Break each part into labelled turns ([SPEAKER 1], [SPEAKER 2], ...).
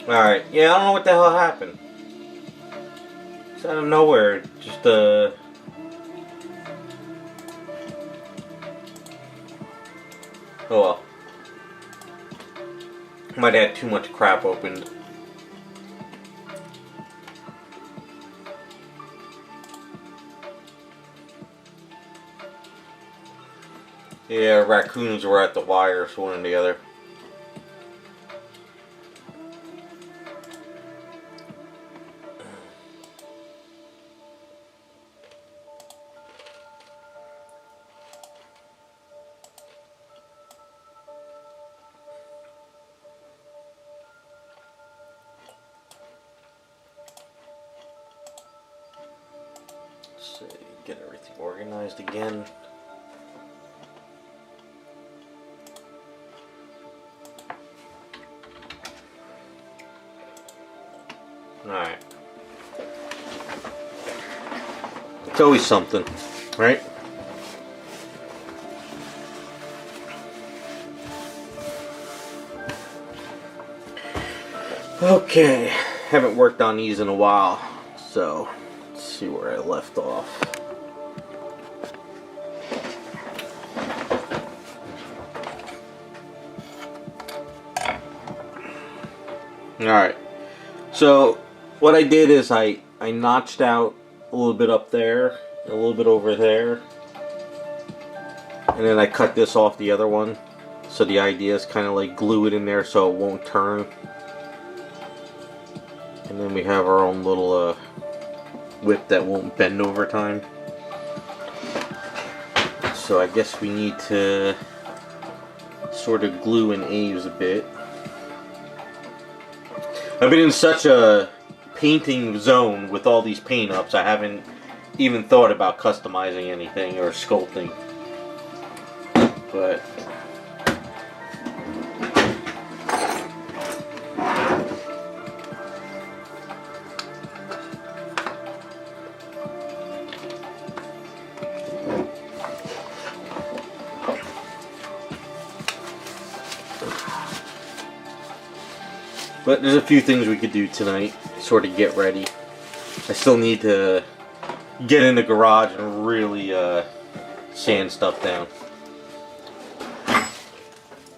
[SPEAKER 1] Alright, yeah, I don't know what the hell happened. It's out of nowhere, just oh well. Might have had too much crap opened. Yeah, raccoons were at the wire, so one or the other. Let's see, get everything organized again. Alright. It's always something, right? Okay. Haven't worked on these in a while, so let's see where I left off. Alright. So what I did is I notched out a little bit up there, a little bit over there, and then I cut this off the other one. So the idea is kind of like glue it in there so it won't turn. And then we have our own little whip that won't bend over time. So I guess we need to sort of glue in Aves a bit. I've been in such a painting zone with all these paint ups, I haven't even thought about customizing anything or sculpting. But there's a few things we could do tonight, sort of get ready. I still need to get in the garage and really sand stuff down.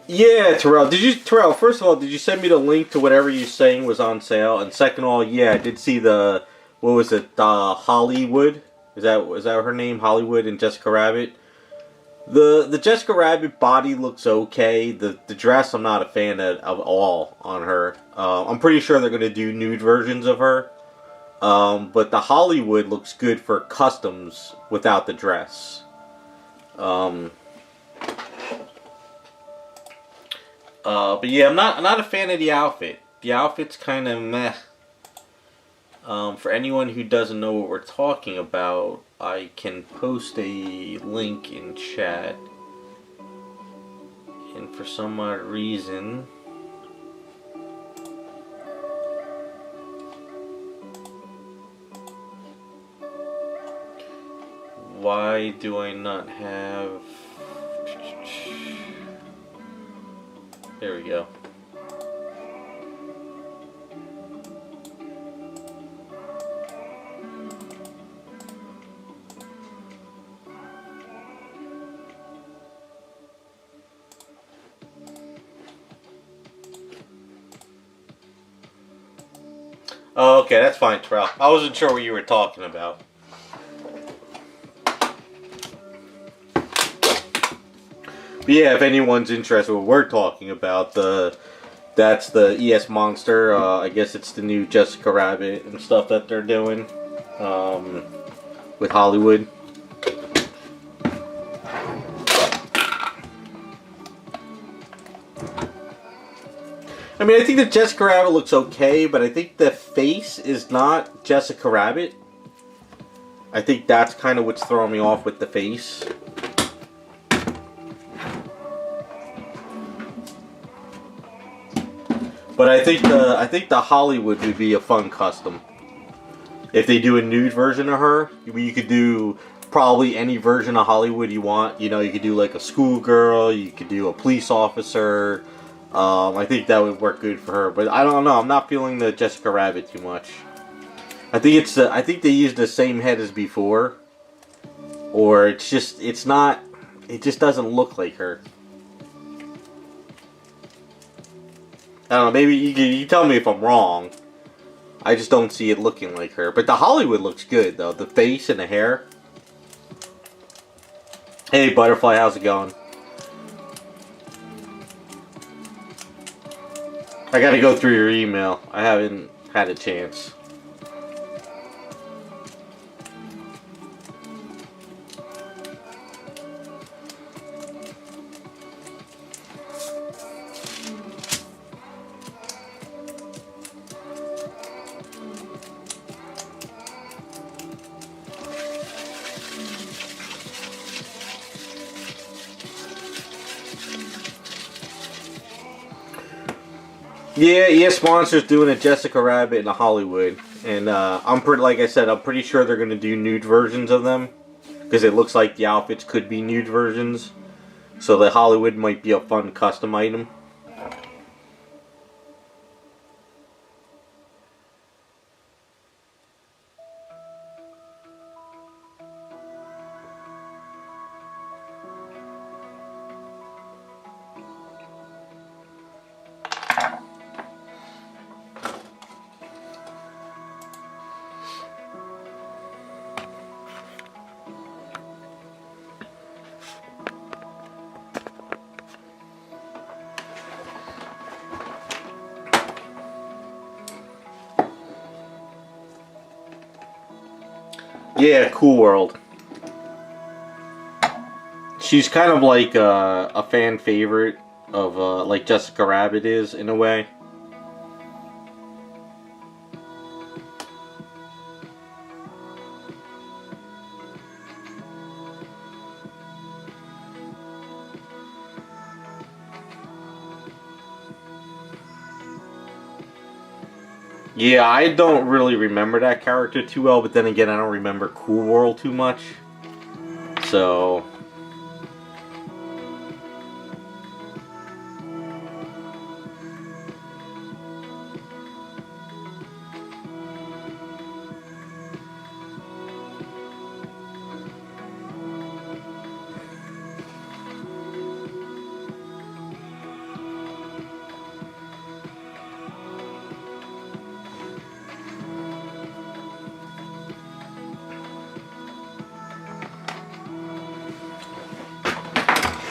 [SPEAKER 1] Yeah, Terrell, first of all, did you send me the link to whatever you're saying was on sale? And second of all, yeah, I did see the, what was it, Hollywood? Is that her name? Hollywood and Jessica Rabbit? The Jessica Rabbit body looks okay. The dress I'm not a fan of all on her. I'm pretty sure they're going to do nude versions of her. But the Hollywood looks good for customs without the dress. But yeah, I'm not a fan of the outfit. The outfit's kind of meh. For anyone who doesn't know what we're talking about, I can post a link in chat. And for some odd reason, why do I not have... There we go. Oh, okay, that's fine, Terrell. I wasn't sure what you were talking about. But yeah, if anyone's interested in what we're talking about, that's the ES Monster. I guess it's the new Jessica Rabbit and stuff that they're doing with Hollywood. I mean, I think that Jessica Rabbit looks okay, but I think the face is not Jessica Rabbit. I think that's kind of what's throwing me off with the face. But I think the Hollywood would be a fun custom. If they do a nude version of her, you could do probably any version of Hollywood you want. You know, you could do like a schoolgirl, you could do a police officer, I think that would work good for her. But I don't know. I'm not feeling the Jessica Rabbit too much. I think it's I think they used the same head as before, or it's not. It just doesn't look like her. I don't know. Maybe you tell me if I'm wrong. I just don't see it looking like her. But the Hollywood looks good though. The face and the hair. Hey Butterfly, how's it going? I gotta go through your email. I haven't had a chance. Yeah, ES Monster's doing a Jessica Rabbit in a Hollywood, and like I said, I'm pretty sure they're gonna do nude versions of them, because it looks like the outfits could be nude versions. So the Hollywood might be a fun custom item. Yeah, Cool World. She's kind of like a fan favorite of like Jessica Rabbit is in a way. Yeah, I don't really remember that character too well, but then again, I don't remember Cool World too much. So...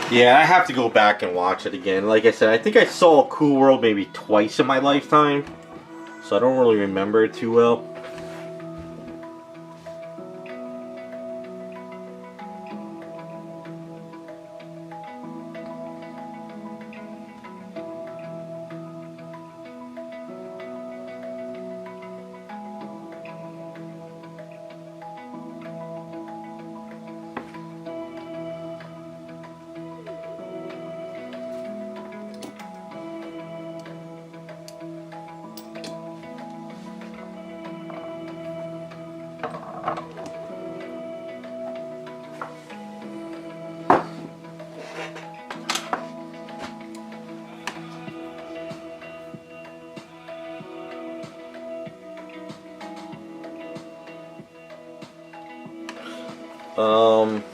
[SPEAKER 1] yeah, I have to go back and watch it again. Like I said, I think I saw Cool World maybe twice in my lifetime, so I don't really remember it too well.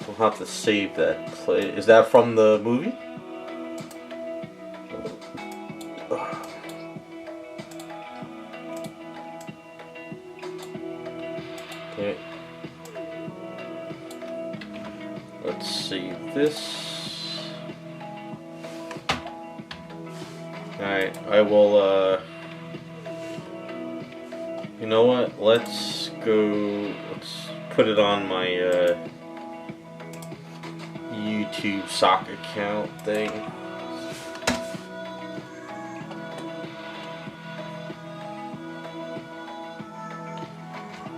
[SPEAKER 1] We'll have to save that play. Is that from the movie? Okay. Let's save this. Alright, I will, you know what? Let's put it on my, YouTube sock account thing.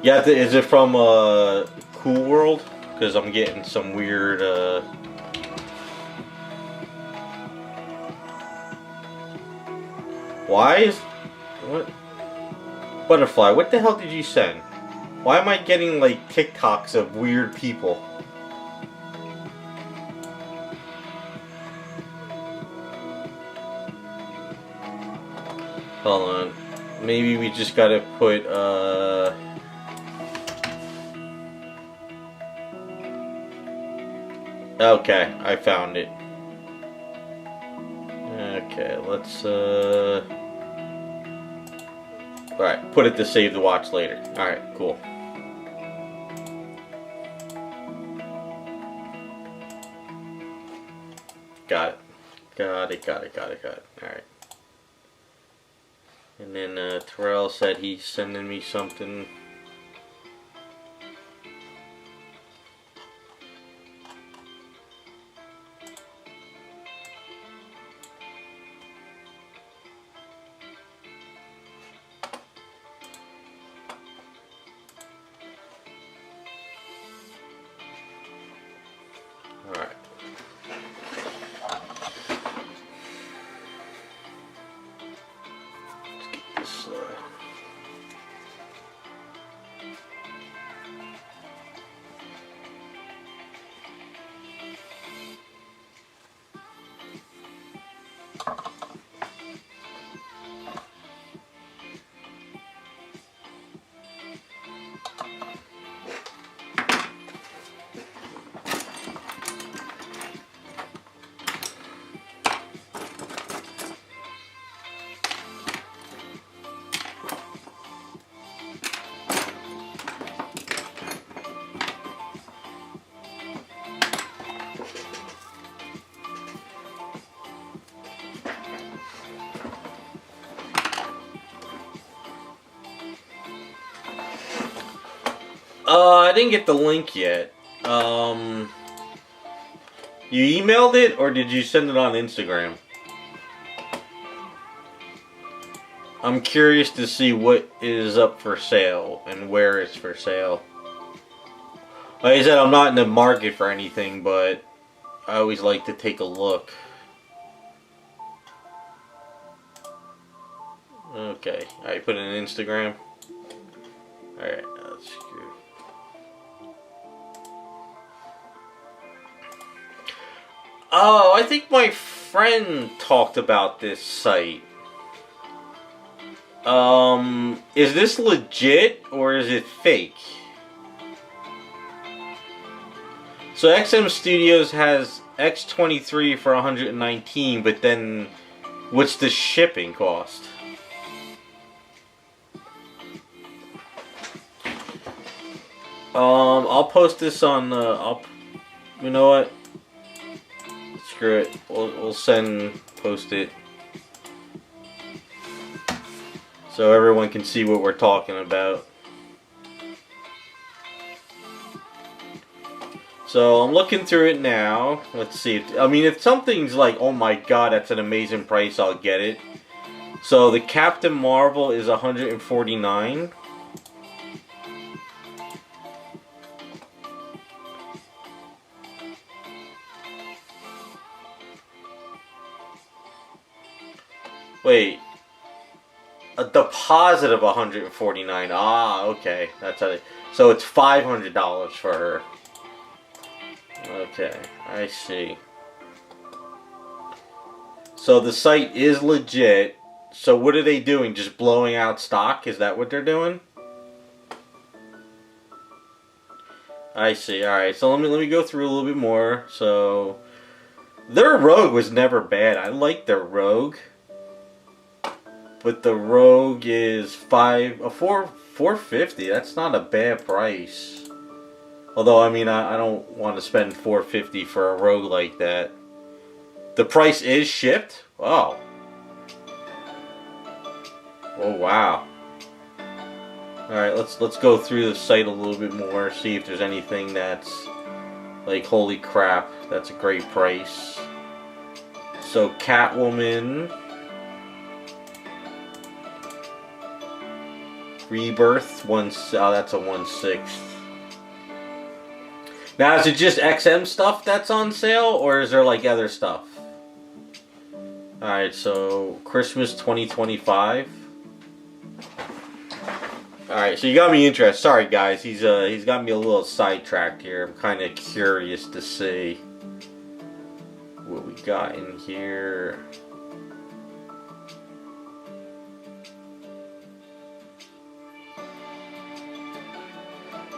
[SPEAKER 1] Yeah, is it from Cool World? Because I'm getting some weird why is what Butterfly, what the hell did you send? Why am I getting like TikToks of weird people? Hold on. Maybe we just gotta put, okay, I found it. Okay, let's, alright, put it to save to watch later. Alright, cool. Got it. Got it. Alright. And then Terrell said he's sending me something. Alright. I didn't get the link yet. You emailed it, or did you send it on Instagram? I'm curious to see what is up for sale and where it's for sale. Like I said, I'm not in the market for anything, but I always like to take a look. Okay, I put it in Instagram. Alright, that's good. Oh, I think my friend talked about this site. Is this legit or is it fake? So XM Studios has X23 for 119, but then what's the shipping cost? I'll post this on, you know what? Screw it. We'll post it. So everyone can see what we're talking about. So I'm looking through it now. Let's see. If something's like, oh my god, that's an amazing price, I'll get it. So the Captain Marvel is 149. Wait. A deposit of 149. Ah, okay. That's how so it's $500 for her. Okay, I see. So the site is legit. So what are they doing? Just blowing out stock? Is that what they're doing? I see. Alright, so let me go through a little bit more. So their Rogue was never bad. I like their Rogue. But the Rogue is $450. That's not a bad price. Although I don't want to spend $450 for a Rogue like that. The price is shipped. Oh. Oh wow. All right, let's go through the site a little bit more. See if there's anything that's like, holy crap, that's a great price. So Catwoman. Rebirth, that's a 1/6. Now, is it just XM stuff that's on sale, or is there like other stuff? Alright, so Christmas 2025. Alright, so you got me interested. Sorry guys, he's got me a little sidetracked here. I'm kind of curious to see what we got in here.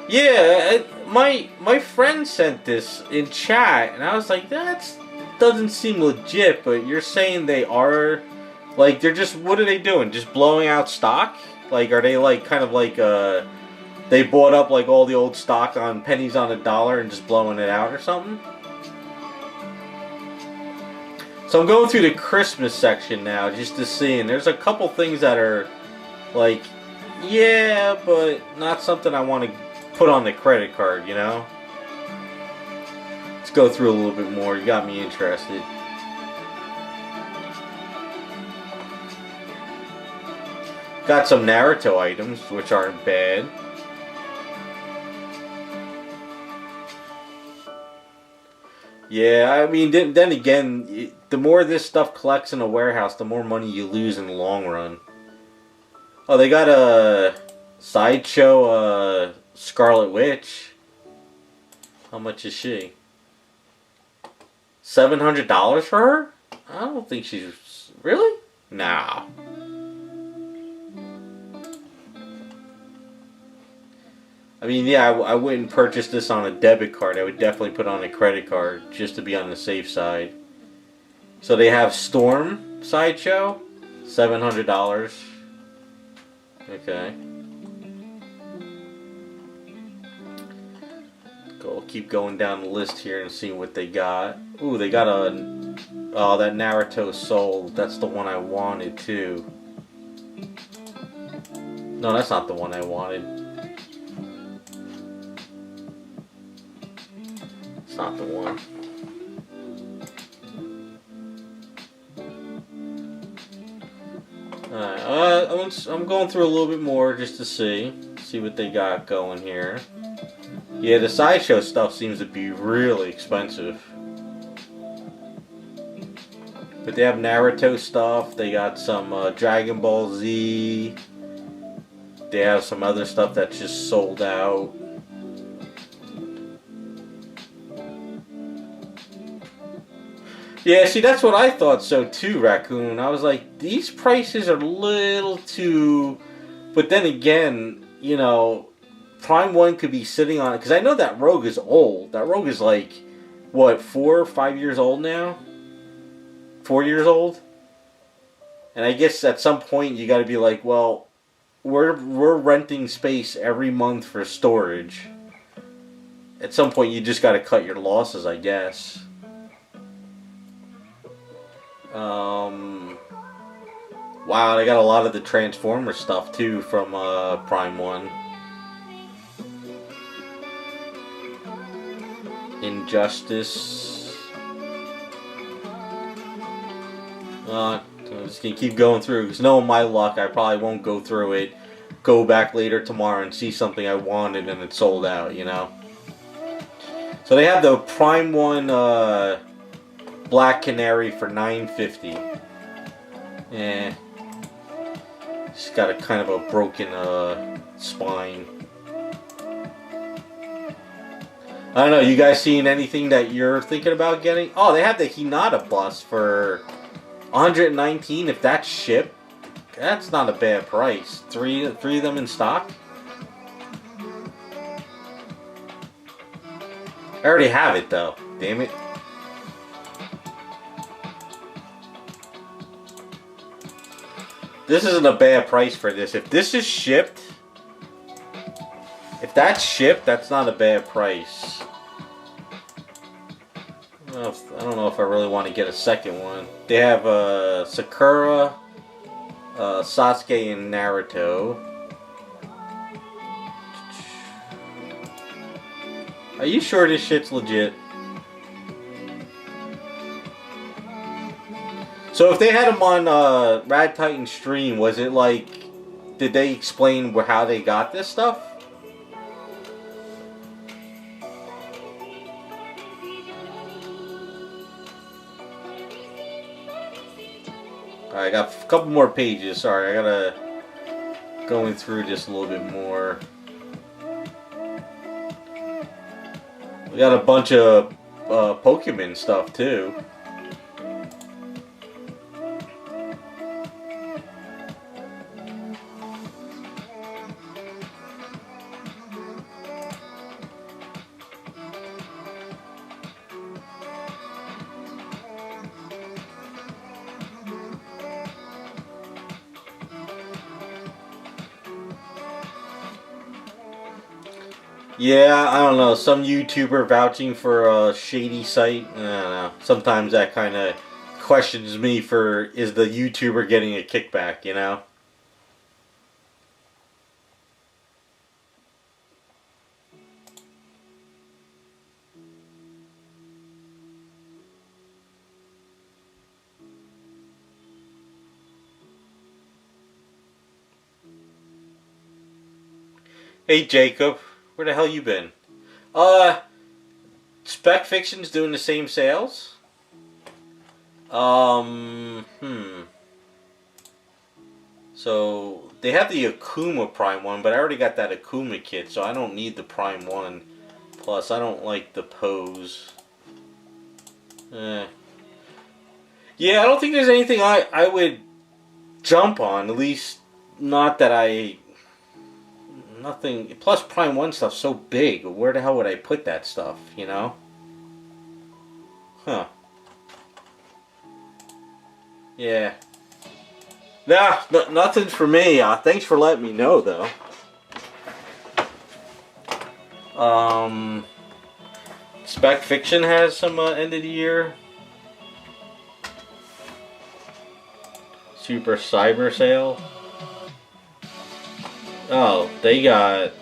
[SPEAKER 1] Yeah, my friend sent this in chat, and I was like, that doesn't seem legit. But you're saying they are, like, they're just, what are they doing? Just blowing out stock? Like, are they like kind of like they bought up like all the old stock on pennies on a dollar and just blowing it out or something? So I'm going through the Christmas section now just to see, and there's a couple things that are like, yeah, but not something I want to put on the credit card, you know? Let's go through a little bit more. You got me interested. Got some Naruto items, which aren't bad. Yeah, I mean, then again, the more this stuff collects in a warehouse, the more money you lose in the long run. Oh, they got a Sideshow Scarlet Witch. How much is she? $700 for her? I don't think she's... Really? Nah. I mean, yeah, I wouldn't purchase this on a debit card. I would definitely put on a credit card just to be on the safe side. So they have Storm Sideshow, $700. Okay. Keep going down the list here and see what they got. Ooh, they got a... Oh, that Naruto Soul. That's the one I wanted, too. No, that's not the one I wanted. It's not the one. Alright, I'm going through a little bit more just to see what they got going here. Yeah, the Sideshow stuff seems to be really expensive. But they have Naruto stuff, they got some Dragon Ball Z, they have some other stuff that's just sold out. Yeah, see, that's what I thought so too, Raccoon. I was like, these prices are a little too... But then again, you know, Prime 1 could be sitting on it. Because I know that Rogue is old. That Rogue is like, what, 4 or 5 years old now? 4 years old? And I guess at some point you got to be like, well, we're renting space every month for storage. At some point you just got to cut your losses, I guess. Wow, they got a lot of the Transformer stuff too from Prime 1. Injustice. I'm just gonna keep going through because knowing my luck, I probably won't go through it. Go back later tomorrow and see something I wanted and it's sold out, you know. So they have the Prime 1 Black Canary for $9.50. Eh. She's got a kind of a broken spine. I don't know, you guys seen anything that you're thinking about getting? Oh, they have the Hinata Plus for $119. If that's shipped, that's not a bad price. Three of them in stock? I already have it though. Damn it. This isn't a bad price for this. If this is shipped, if that's shipped, that's not a bad price. I don't know if I really want to get a second one. They have Sakura, Sasuke, and Naruto. Are you sure this shit's legit? So if they had them on Rad Titan stream, was it like, did they explain how they got this stuff? Alright, I got a couple more pages. Sorry, I gotta going through this a little bit more. We got a bunch of Pokemon stuff too. Yeah, I don't know. Some YouTuber vouching for a shady site. I don't know. Sometimes that kind of questions me for, is the YouTuber getting a kickback, you know? Hey Jacob, where the hell you been? Uh, Spec Fiction's doing the same sales? Um, hmm. So, they have the Akuma Prime one, but I already got that Akuma kit, so I don't need the Prime one. Plus, I don't like the pose. Yeah, I don't think there's anything I would jump on, at least not that I... Nothing... Plus, Prime 1 stuff's so big, where the hell would I put that stuff, you know? Huh. Yeah. Nah, nothing for me. Thanks for letting me know, though. Spec Fiction has some end of the year. Super Cyber Sale. Oh, they got...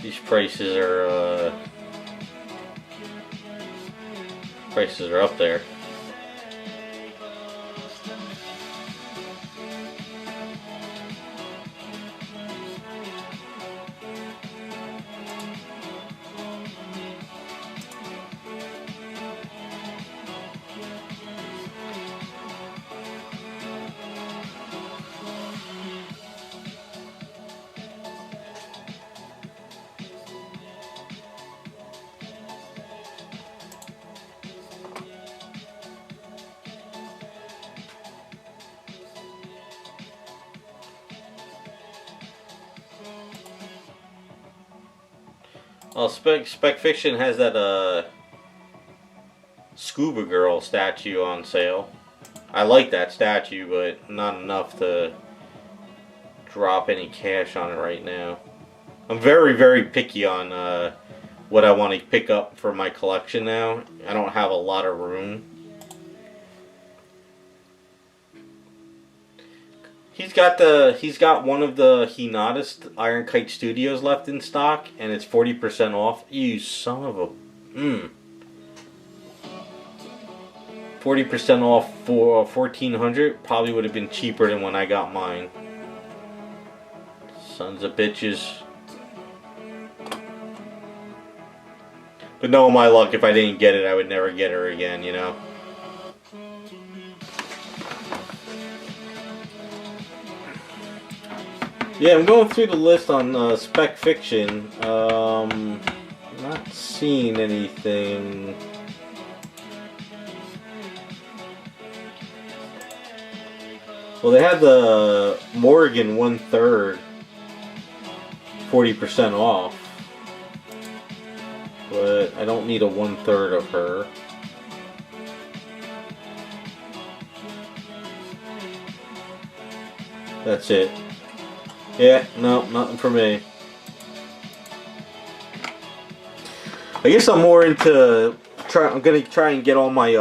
[SPEAKER 1] these prices are up there. Well, Spec Fiction has that Scuba Girl statue on sale. I like that statue, but not enough to drop any cash on it right now. I'm very, very picky on what I want to pick up for my collection now. I don't have a lot of room. He's got one of the Hinata Iron Kite Studios left in stock, and it's 40% off. You son of a 40% off for $1,400 probably would have been cheaper than when I got mine. Sons of bitches. But no, my luck, if I didn't get it, I would never get her again, you know. Yeah, I'm going through the list on Spec Fiction. Not seeing anything. Well, they had the Morgan 1/3, 40% off. But I don't need a 1/3 of her. That's it. Yeah, no, nothing for me. I guess I'm more into I'm gonna try and get all my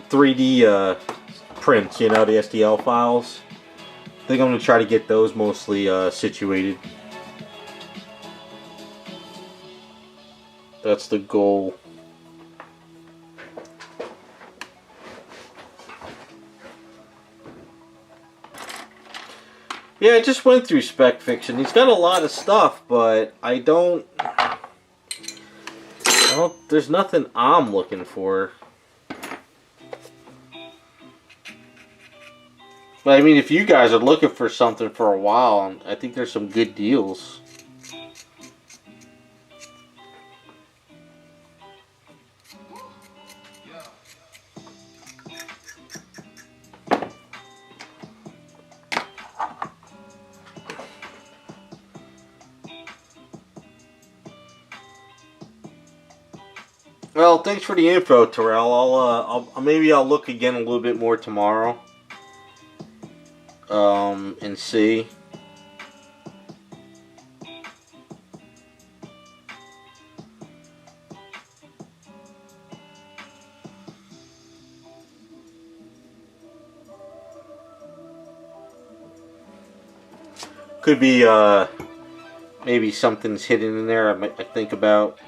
[SPEAKER 1] 3D prints, you know, the STL files. I think I'm gonna try to get those mostly situated. That's the goal. Yeah, I just went through Spec Fiction. He's got a lot of stuff, but I don't, there's nothing I'm looking for. But I mean, if you guys are looking for something for a while, I think there's some good deals. Well, thanks for the info, Terrell. Maybe I'll look again a little bit more tomorrow. and see. Could be maybe something's hidden in there I think about.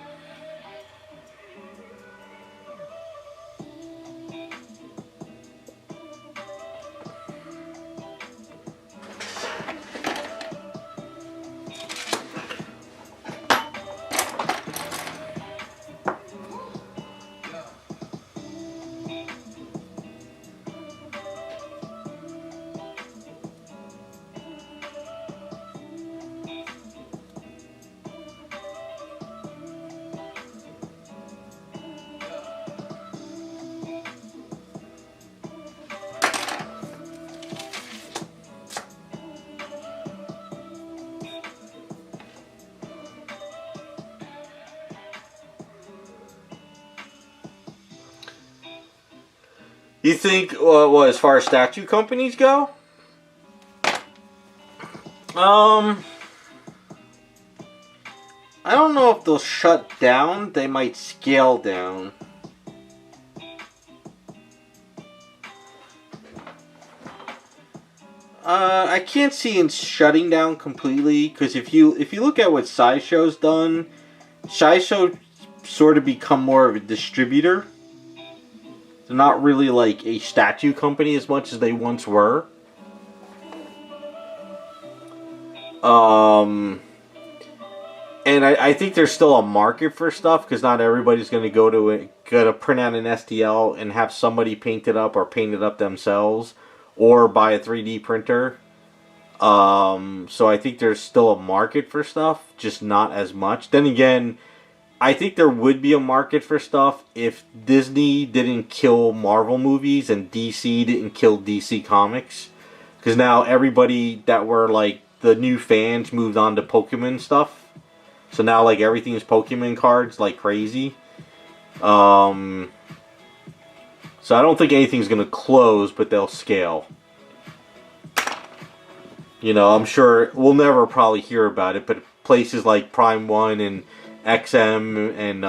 [SPEAKER 1] You think, well, as far as statue companies go? I don't know if they'll shut down. They might scale down. I can't see it shutting down completely, because if you look at what SciShow's done, SciShow sort of become more of a distributor. They're not really like a statue company as much as they once were. And I think there's still a market for stuff, because not everybody's going to go to print out an STL and have somebody paint it up or paint it up themselves, or buy a 3D printer. So I think there's still a market for stuff, just not as much. Then again, I think there would be a market for stuff if Disney didn't kill Marvel movies and DC didn't kill DC Comics. Because now everybody that were like the new fans moved on to Pokemon stuff. So now like everything is Pokemon cards like crazy. So I don't think anything's going to close, but they'll scale. You know, I'm sure we'll never probably hear about it, but places like Prime 1 and XM and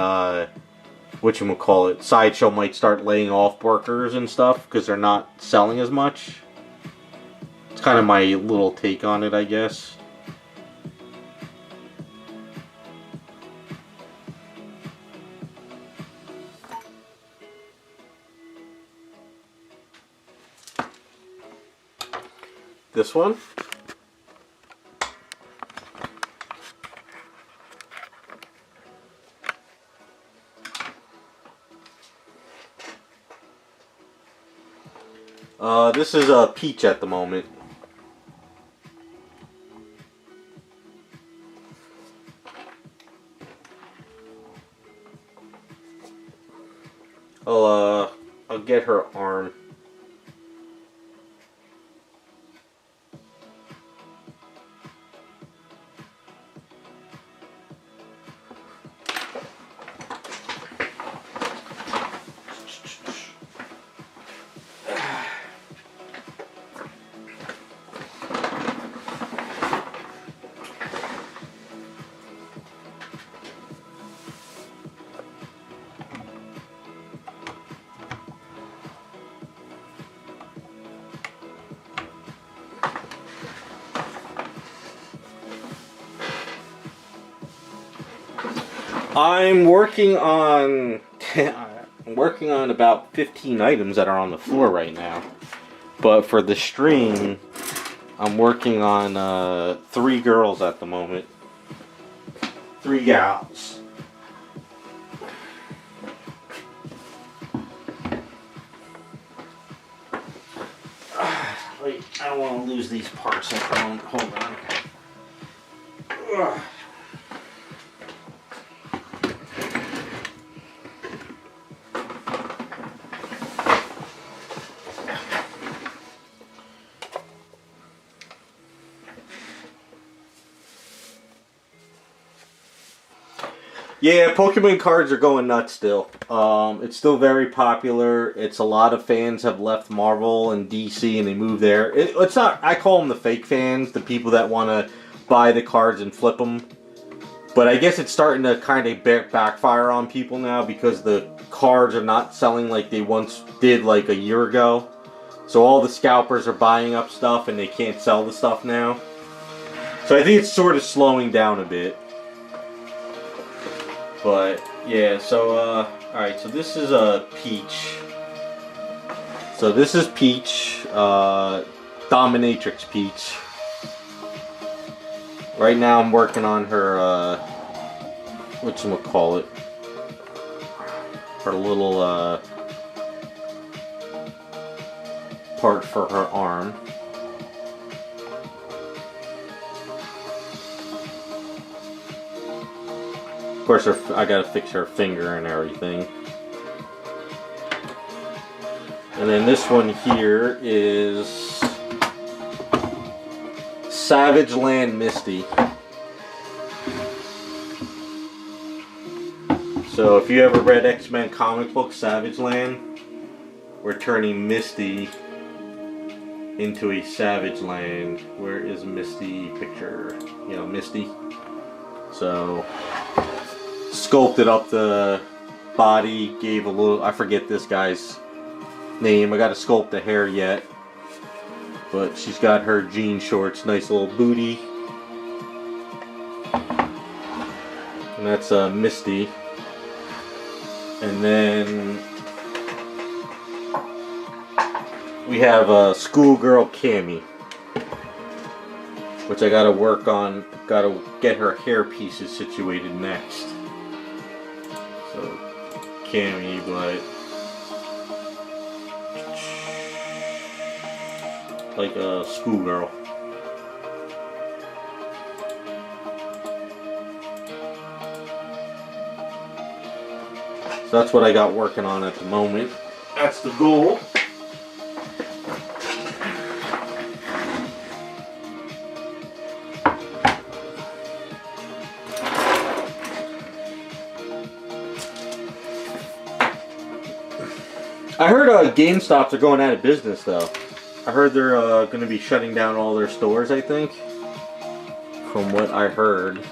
[SPEAKER 1] whatchamacallit, Sideshow might start laying off workers and stuff because they're not selling as much. It's kind of my little take on it, I guess. This one. This is a Peach at the moment. I'll get her arm. I'm working on about 15 items that are on the floor right now. But for the stream, I'm working on 3 girls at the moment. 3 gals. Wait, I don't want to lose these parts at the moment. Hold on. Ugh. Yeah, Pokemon cards are going nuts still. It's still very popular. It's a lot of fans have left Marvel and DC and they moved there. It's not. I call them the fake fans, the people that want to buy the cards and flip them. But I guess it's starting to kind of backfire on people now because the cards are not selling like they once did like a year ago. So all the scalpers are buying up stuff and they can't sell the stuff now. So I think it's sort of slowing down a bit. But yeah, so alright, so this is a Peach. So this is Peach, Dominatrix Peach. Right now I'm working on her, whatchamacallit, her little part for her arm. Of course, I gotta fix her finger and everything. And then this one here is Savage Land Misty. So if you ever read X-Men comic book Savage Land, we're turning Misty into a Savage Land. Where is Misty picture? You know, Misty. So sculpted up the body, gave a little, I forget this guy's name. I gotta sculpt the hair yet. But she's got her jean shorts, nice little booty. And that's Misty. And then we have schoolgirl Cammy, which I gotta work on. Gotta get her hair pieces situated next. So Cammy, but like a schoolgirl. So that's what I got working on at the moment. That's the goal. I heard GameStops are going out of business though. I heard they're going to be shutting down all their stores, I think. From what I heard.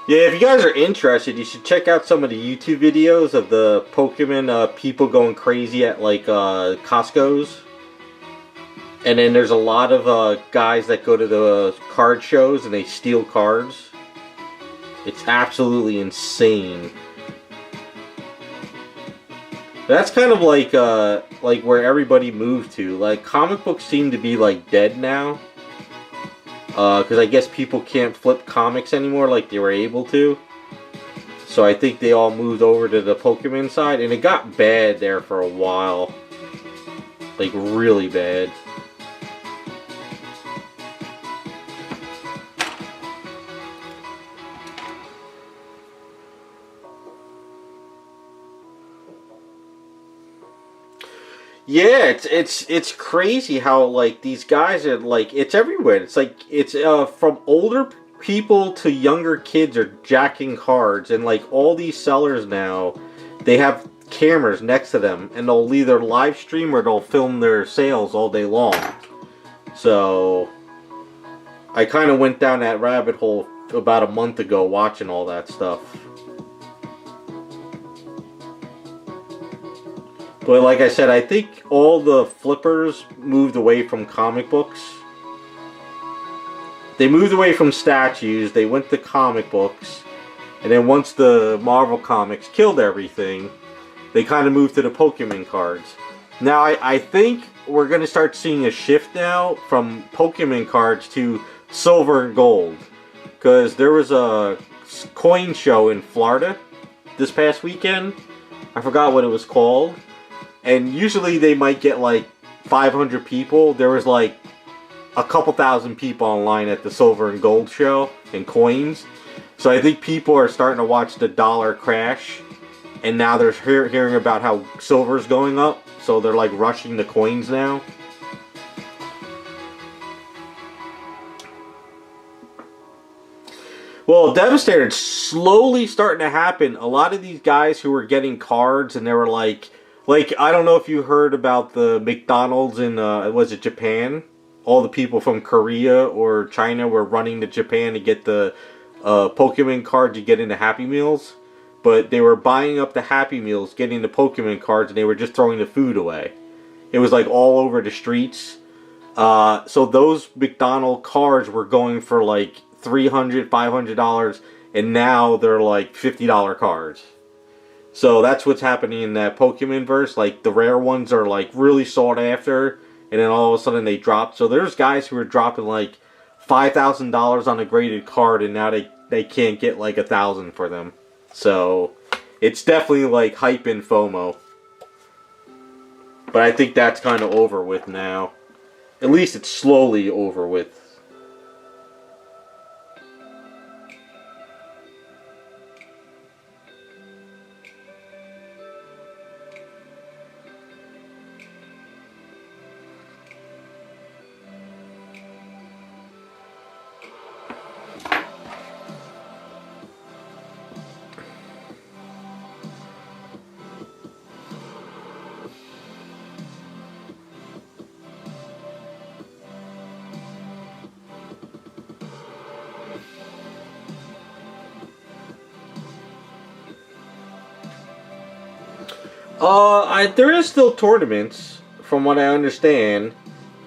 [SPEAKER 1] Yeah, if you guys are interested, you should check out some of the YouTube videos of the Pokemon people going crazy at like Costco's. And then there's a lot of guys that go to the card shows and they steal cards. It's absolutely insane. That's kind of like where everybody moved to. Like comic books seem to be like dead now. Because I guess people can't flip comics anymore like they were able to. So I think they all moved over to the Pokemon side. And it got bad there for a while. Like really bad. Yeah, it's crazy how like these guys are like it's everywhere. It's like it's from older people to younger kids are jacking cards, and like all these sellers now, they have cameras next to them, and they'll either live stream or they'll film their sales all day long. So I kind of went down that rabbit hole about a month ago watching all that stuff. But like I said, I think all the flippers moved away from comic books. They moved away from statues, they went to comic books, and then once the Marvel Comics killed everything, they kind of moved to the Pokemon cards. Now, I think we're going to start seeing a shift now from Pokemon cards to silver and gold. Because there was a coin show in Florida this past weekend. I forgot what it was called. And usually they might get like 500 people. There was like a couple thousand people online at the silver and gold show and coins. So I think people are starting to watch the dollar crash. And now they're hearing about how silver's going up. So they're like rushing the coins now. Well, Devastator's slowly starting to happen. A lot of these guys who were getting cards and they were like, I don't know if you heard about the McDonald's in, was it Japan? All the people from Korea or China were running to Japan to get the Pokemon cards you get into Happy Meals. But they were buying up the Happy Meals, getting the Pokemon cards, and they were just throwing the food away. It was like all over the streets. So those McDonald's cards were going for like $300, $500, and now they're like $50 cards. So that's what's happening in that Pokemon verse. Like the rare ones are like really sought after, and then all of a sudden they drop. So there's guys who are dropping like $5,000 on a graded card, and now they can't get like $1,000 for them. So it's definitely like hype and FOMO. But I think that's kind of over with now. At least it's slowly over with. There is still tournaments, from what I understand,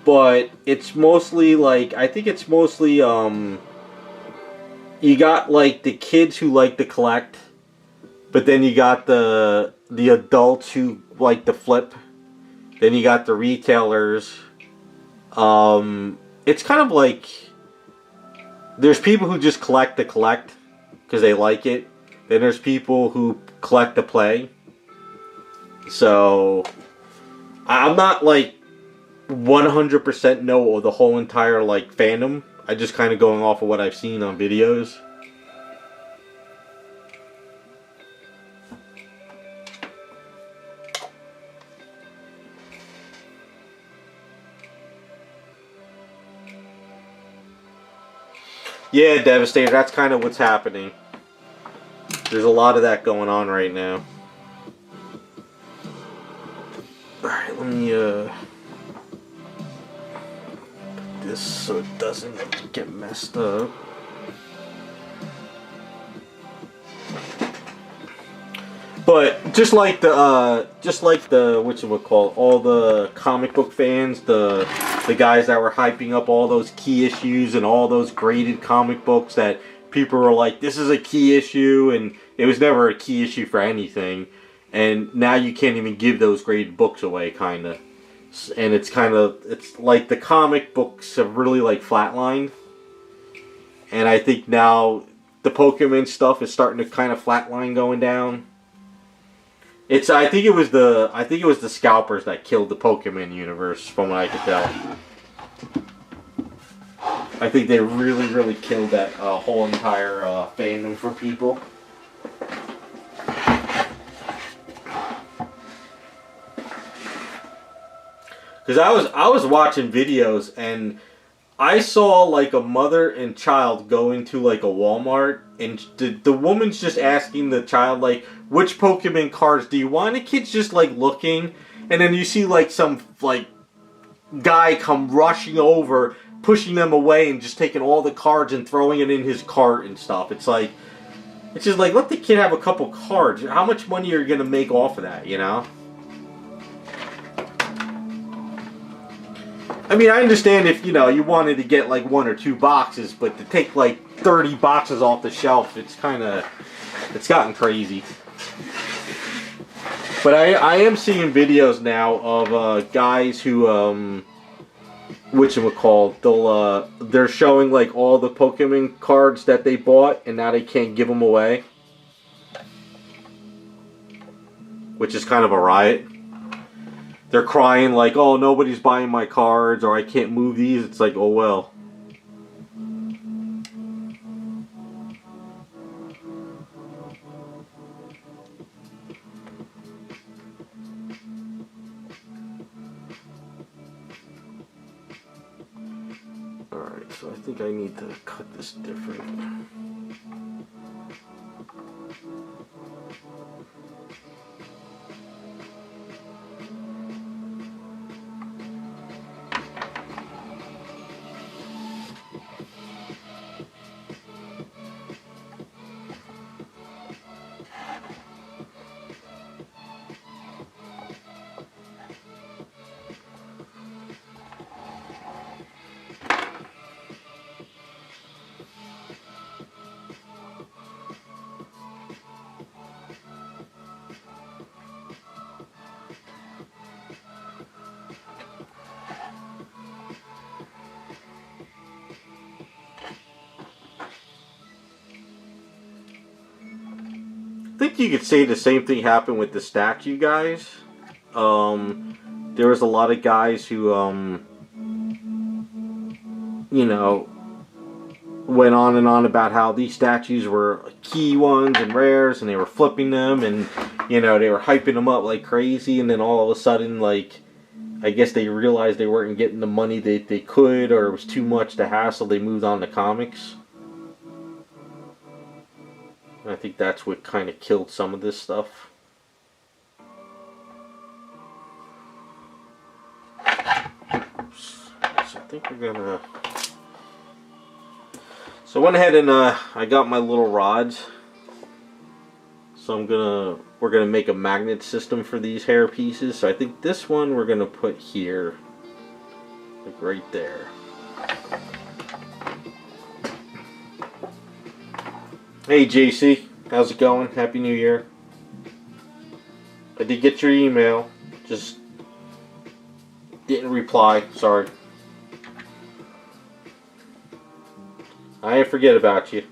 [SPEAKER 1] but it's mostly like, I think it's mostly, you got like the kids who like to collect, but then you got the adults who like to flip, then you got the retailers. It's kind of like, there's people who just collect to collect, because they like it, then there's people who collect to play. So, I'm not like 100% know the whole entire like fandom. I just kind of going off of what I've seen on videos. Yeah, Devastator, that's kind of what's happening. There's a lot of that going on right now. Alright, let me put this so it doesn't get messed up. But just like the whatchamacallit, all the comic book fans, the guys that were hyping up all those key issues and all those graded comic books that people were like, this is a key issue, and it was never a key issue for anything. And now you can't even give those graded books away, kind of. And it's like the comic books have really like flatlined. And I think now the Pokemon stuff is starting to kind of flatline going down. I think it was the scalpers that killed the Pokemon universe, from what I could tell. I think they really, really killed that whole entire fandom for people. Because I was watching videos and I saw like a mother and child go into like a Walmart, and the woman's just asking the child like, which Pokemon cards do you want? And the kid's just like looking, and then you see like some like guy come rushing over, pushing them away and just taking all the cards and throwing it in his cart and stuff. It's just like, let the kid have a couple cards. How much money are you gonna make off of that, you know? I mean, I understand if, you know, you wanted to get like 1 or 2 boxes, but to take like 30 boxes off the shelf, it's gotten crazy. But I am seeing videos now of guys who, whatchamacallit, they're showing like all the Pokemon cards that they bought, and now they can't give them away. Which is kind of a riot. They're crying like, oh, nobody's buying my cards, or I can't move these. It's like, oh well. Alright, so I think I need to cut this different. I think you could say the same thing happened with the statue guys. There was a lot of guys who, you know, went on and on about how these statues were key ones and rares, and they were flipping them, and, you know, they were hyping them up like crazy, and then all of a sudden, like, I guess they realized they weren't getting the money that they could, or it was too much to hassle, they moved on to comics. I think that's what kind of killed some of this stuff. Oops. So I think we're gonna... So I went ahead and I got my little rods. So we're gonna make a magnet system for these hair pieces. So I think this one we're gonna put here, like right there. Hey JC, how's it going? Happy New Year. I did get your email, just didn't reply, sorry. I didn't forget about you.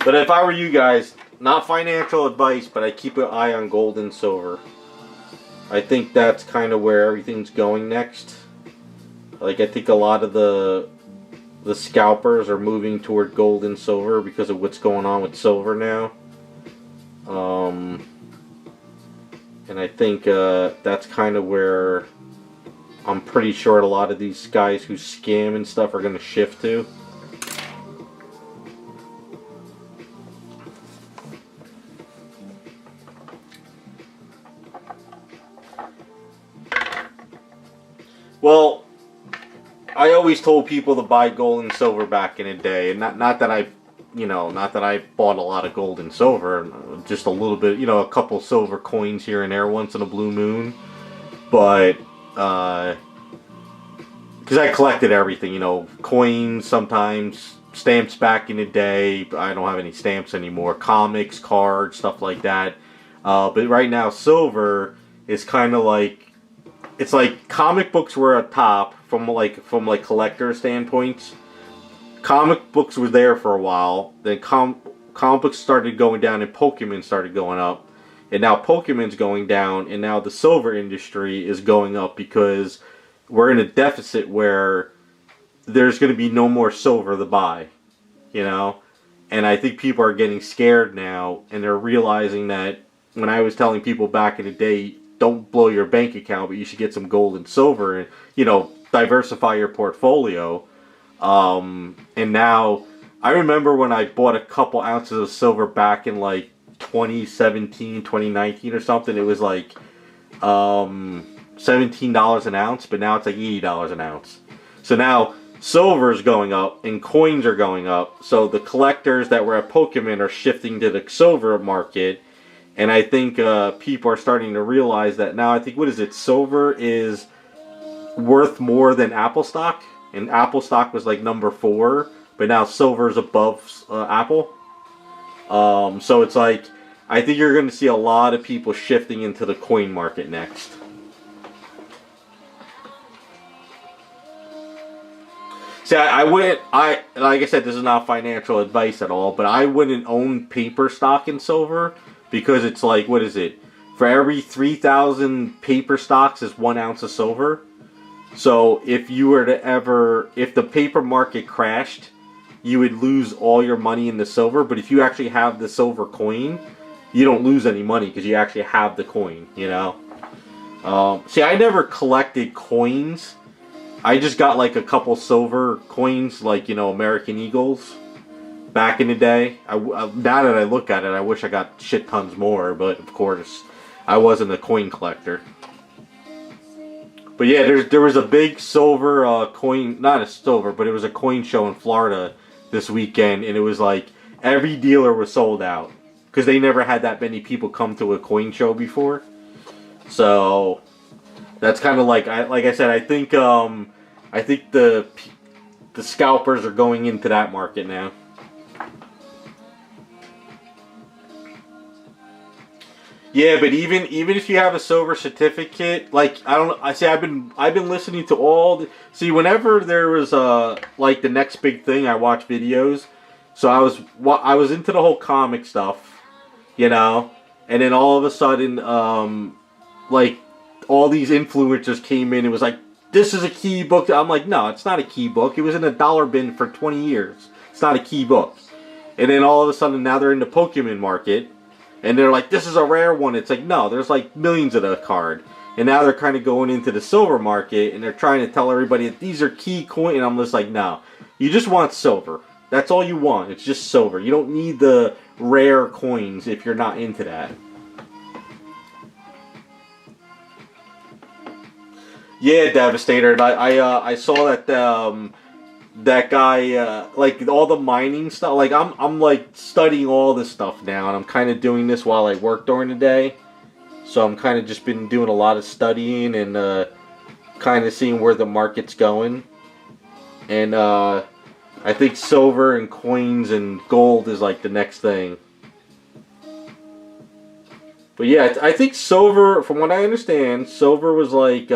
[SPEAKER 1] But if I were you guys, not financial advice, but I keep an eye on gold and silver. I think that's kind of where everything's going next. Like, I think a lot of the scalpers are moving toward gold and silver because of what's going on with silver now. And I think that's kind of where I'm pretty sure a lot of these guys who scam and stuff are going to shift to. Well, I always told people to buy gold and silver back in the day, and not that I bought a lot of gold and silver, just a little bit, a couple silver coins here and there once in a blue moon, but because I collected everything, coins sometimes, stamps back in the day. I don't have any stamps anymore, comics, cards, stuff like that. But right now, silver is kind of like. It's like comic books were at top from collector standpoints. Comic books were there for a while. Then comic books started going down, and Pokemon started going up. And now Pokemon's going down, and now the silver industry is going up because we're in a deficit where there's going to be no more silver to buy, And I think people are getting scared now, and they're realizing that when I was telling people back in the day, don't blow your bank account, but you should get some gold and silver and, diversify your portfolio. And now, I remember when I bought a couple ounces of silver back in like 2017, 2019 or something, it was like $17 an ounce, but now it's like $80 an ounce. So now silver is going up and coins are going up. So the collectors that were at Pokemon are shifting to the silver market. And I think people are starting to realize that now. I think, what is it? Silver is worth more than Apple stock. And Apple stock was like number 4. But now silver is above Apple. So it's like, I think you're going to see a lot of people shifting into the coin market next. See, I wouldn't, like I said, this is not financial advice at all, but I wouldn't own paper stock in silver, because it's like, what is it? For every 3,000 paper stocks is 1 ounce of silver. So if you were to if the paper market crashed, you would lose all your money in the silver. But if you actually have the silver coin, you don't lose any money because you actually have the coin, you know? See, I never collected coins. I just got like a couple silver coins, like, you know, American Eagles back in the day. Now that I look at it, I wish I got shit tons more, but of course, I wasn't a coin collector. But yeah, there was a big silver coin, not a silver, but it was a coin show in Florida this weekend, and it was like every dealer was sold out because they never had that many people come to a coin show before. So that's kind of like I said, I think the scalpers are going into that market now. Yeah, but even if you have a silver certificate, like, I say I've been listening to all whenever there was like the next big thing, I watch videos. So I was into the whole comic stuff, you know, and then all of a sudden like all these influencers came in. It was like, this is a key book. I'm like, no, it's not a key book. It was in a dollar bin for 20 years. It's not a key book. And then all of a sudden now they're in the Pokemon market. And they're like, this is a rare one. It's like, no, there's like millions of the card. And now they're kind of going into the silver market. And they're trying to tell everybody that these are key coins. And I'm just like, no. You just want silver. That's all you want. It's just silver. You don't need the rare coins if you're not into that. Yeah, Devastator. I saw that that guy like all the mining stuff. Like I'm like studying all this stuff now, and I'm kind of doing this while I work during the day. So I'm kind of just been doing a lot of studying and kind of seeing where the market's going. And I think silver and coins and gold is like the next thing. But yeah, I think silver, from what I understand, silver was like,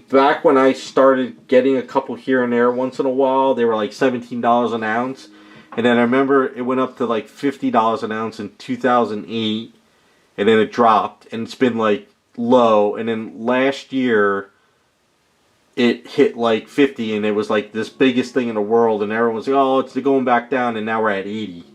[SPEAKER 1] back when I started getting a couple here and there once in a while, they were like $17 an ounce. And then I remember it went up to like $50 an ounce in 2008. And then it dropped. And it's been like low. And then last year, it hit like 50. And it was like this biggest thing in the world. And everyone was like, oh, it's going back down. And now we're at 80.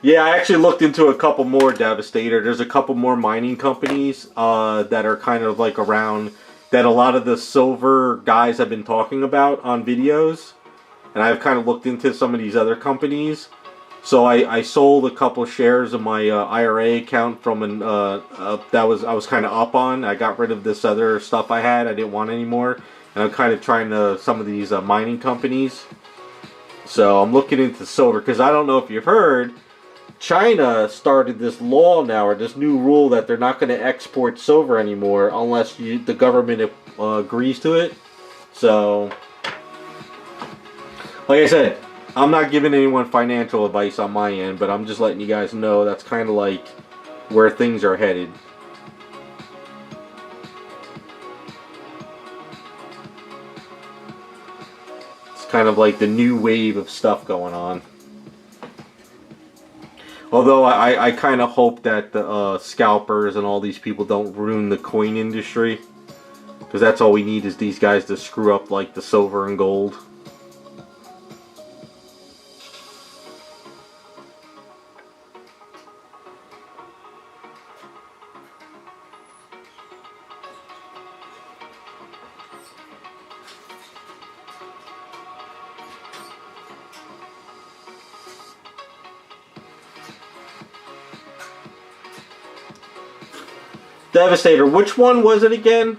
[SPEAKER 1] Yeah, I actually looked into a couple more, Devastator. There's a couple more mining companies that are kind of like around, that a lot of the silver guys have been talking about on videos. And I've kind of looked into some of these other companies. So I sold a couple shares of my IRA account from an I was kind of up on. I got rid of this other stuff I had. I didn't want anymore. And I'm kind of trying to some of these mining companies. So I'm looking into silver because I don't know if you've heard, China started this law now, or this new rule, that they're not going to export silver anymore unless the government agrees to it. So, like I said, I'm not giving anyone financial advice on my end, but I'm just letting you guys know that's kind of like where things are headed. It's kind of like the new wave of stuff going on. Although I kind of hope that the scalpers and all these people don't ruin the coin industry. Because that's all we need is these guys to screw up like the silver and gold. Devastator, which one was it again?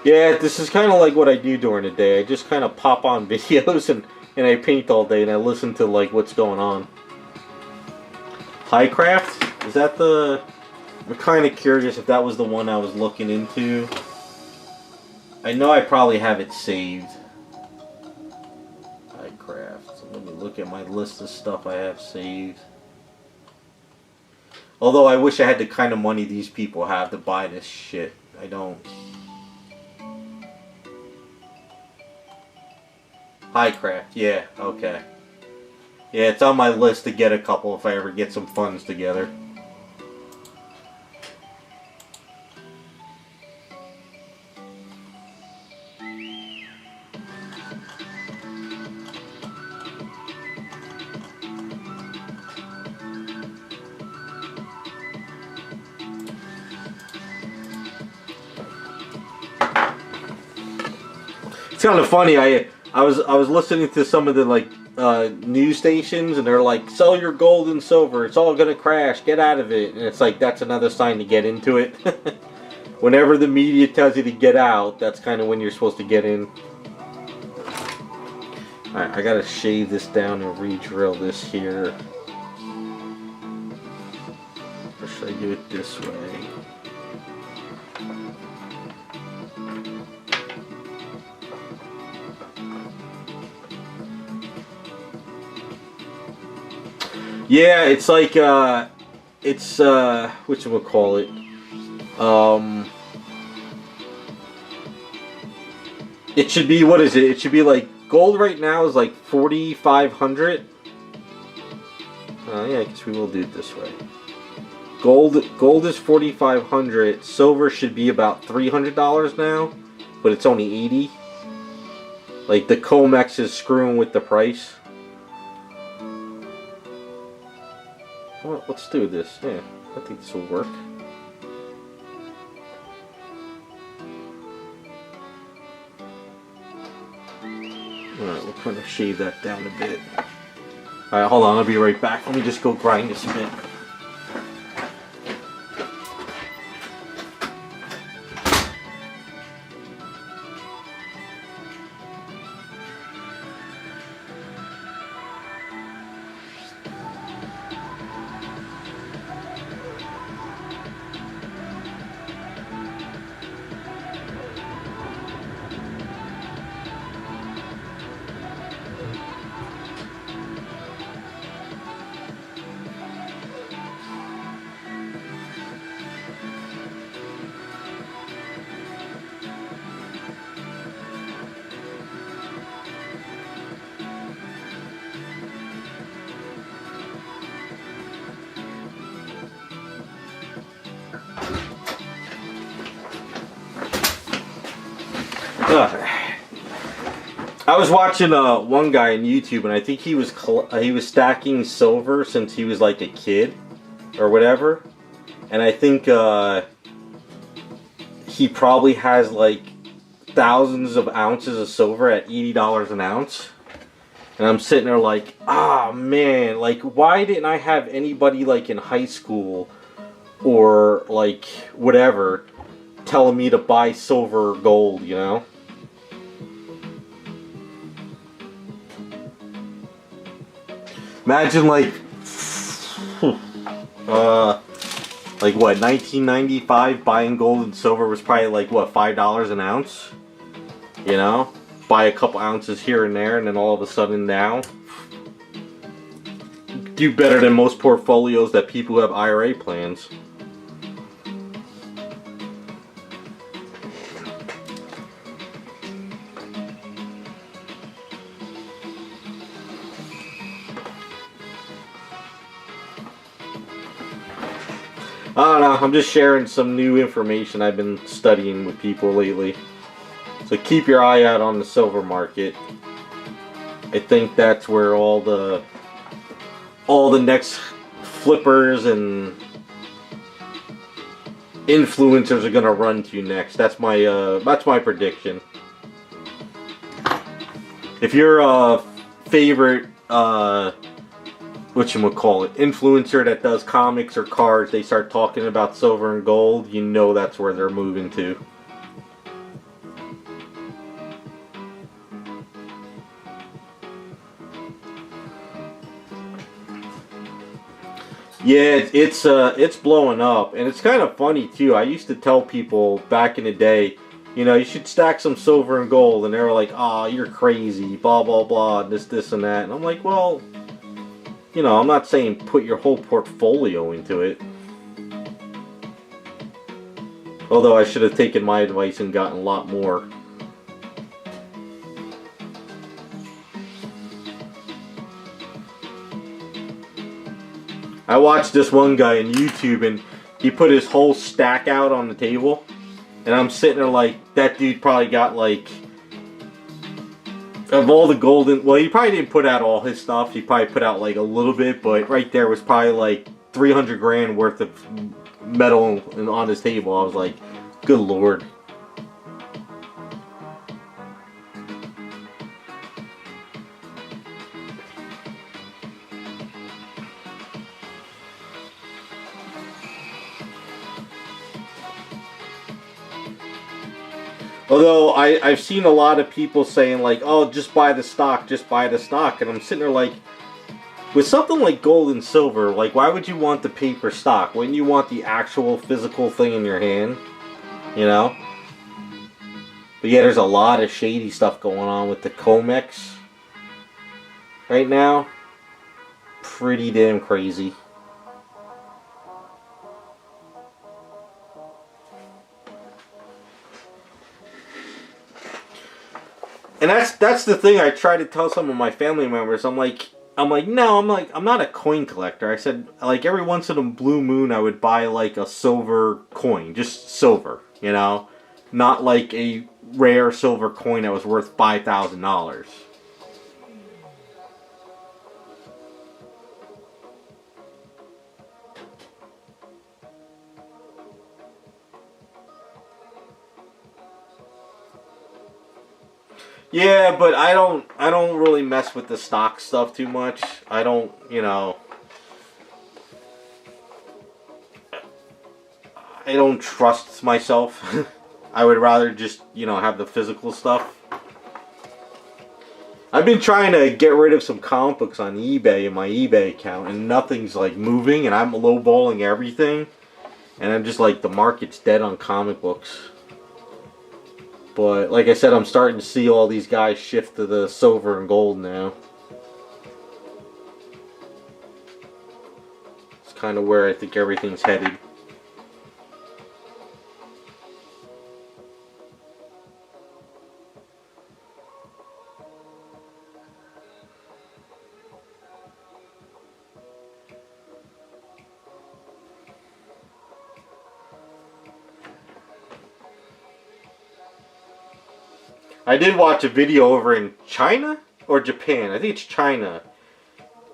[SPEAKER 1] Yeah, this is kind of like what I do during the day. I just kind of pop on videos and I paint all day and I listen to like what's going on. Highcraft? Is that the... I'm kind of curious if that was the one I was looking into. I know I probably have it saved. Highcraft. So let me look at my list of stuff I have saved. Although I wish I had the kind of money these people have to buy this shit. I don't. Highcraft, yeah, okay. Yeah, it's on my list to get a couple if I ever get some funds together. It's kind of funny. I was listening to some of the like news stations, and they're like, "Sell your gold and silver. It's all gonna crash. Get out of it." And it's like that's another sign to get into it. Whenever the media tells you to get out, that's kind of when you're supposed to get in. All right, I gotta shave this down and re-drill this here. Or should I do it this way? Yeah, it's like, whatchamacallit? It should be, what is it? It should be like, gold right now is like 4,500. Yeah, I guess we will do it this way. Gold is 4,500. Silver should be about $300 now, but it's only 80. Like, the COMEX is screwing with the price. Well, let's do this. Yeah, I think this will work. Alright, we'll kind of shave that down a bit. Alright, hold on, I'll be right back. Let me just go grind this a bit. I was watching one guy on YouTube, and I think he was stacking silver since he was like a kid or whatever, and I think he probably has like thousands of ounces of silver at $80 an ounce. And I'm sitting there like, ah, man, like, why didn't I have anybody like in high school or like whatever telling me to buy silver or gold, you know? Imagine like what, 1995 buying gold and silver was probably like what, $5 an ounce? You know? Buy a couple ounces here and there, and then all of a sudden now do better than most portfolios that people who have IRA plans. I don't know, I'm just sharing some new information I've been studying with people lately. So keep your eye out on the silver market. I think that's where all the next flippers and influencers are gonna run to next. That's my prediction. If you're a favorite whatchamacallit, influencer that does comics or cards, they start talking about silver and gold, you know that's where they're moving to. Yeah, it's blowing up, and it's kind of funny too. I used to tell people back in the day, you know, you should stack some silver and gold, and they were like, "Oh, you're crazy," blah blah blah, this and that. And I'm like, well, you know, I'm not saying put your whole portfolio into it. Although I should have taken my advice and gotten a lot more. I watched this one guy on YouTube, and he put his whole stack out on the table, and I'm sitting there like, that dude probably got like, of all the golden, well, he probably didn't put out all his stuff, he probably put out like a little bit, but right there was probably like 300 grand worth of metal on his table. I was like, good lord. Although I've seen a lot of people saying like, oh, just buy the stock, just buy the stock. And I'm sitting there like, with something like gold and silver, like why would you want the paper stock? Wouldn't you want the actual physical thing in your hand? You know? But yeah, there's a lot of shady stuff going on with the Comex right now. Pretty damn crazy. And that's the thing I try to tell some of my family members. I'm like, I'm not a coin collector. I said, like, every once in a blue moon I would buy like a silver coin, just silver, you know, not like a rare silver coin that was worth $5,000. Yeah, but I don't really mess with the stock stuff too much. I don't, you know, I don't trust myself. I would rather just, you know, have the physical stuff. I've been trying to get rid of some comic books on eBay in my eBay account, and nothing's like moving, and I'm lowballing everything, and I'm just like, the market's dead on comic books. But like I said, I'm starting to see all these guys shift to the silver and gold now. It's kind of where I think everything's headed. I did watch a video over in China or Japan. I think it's China.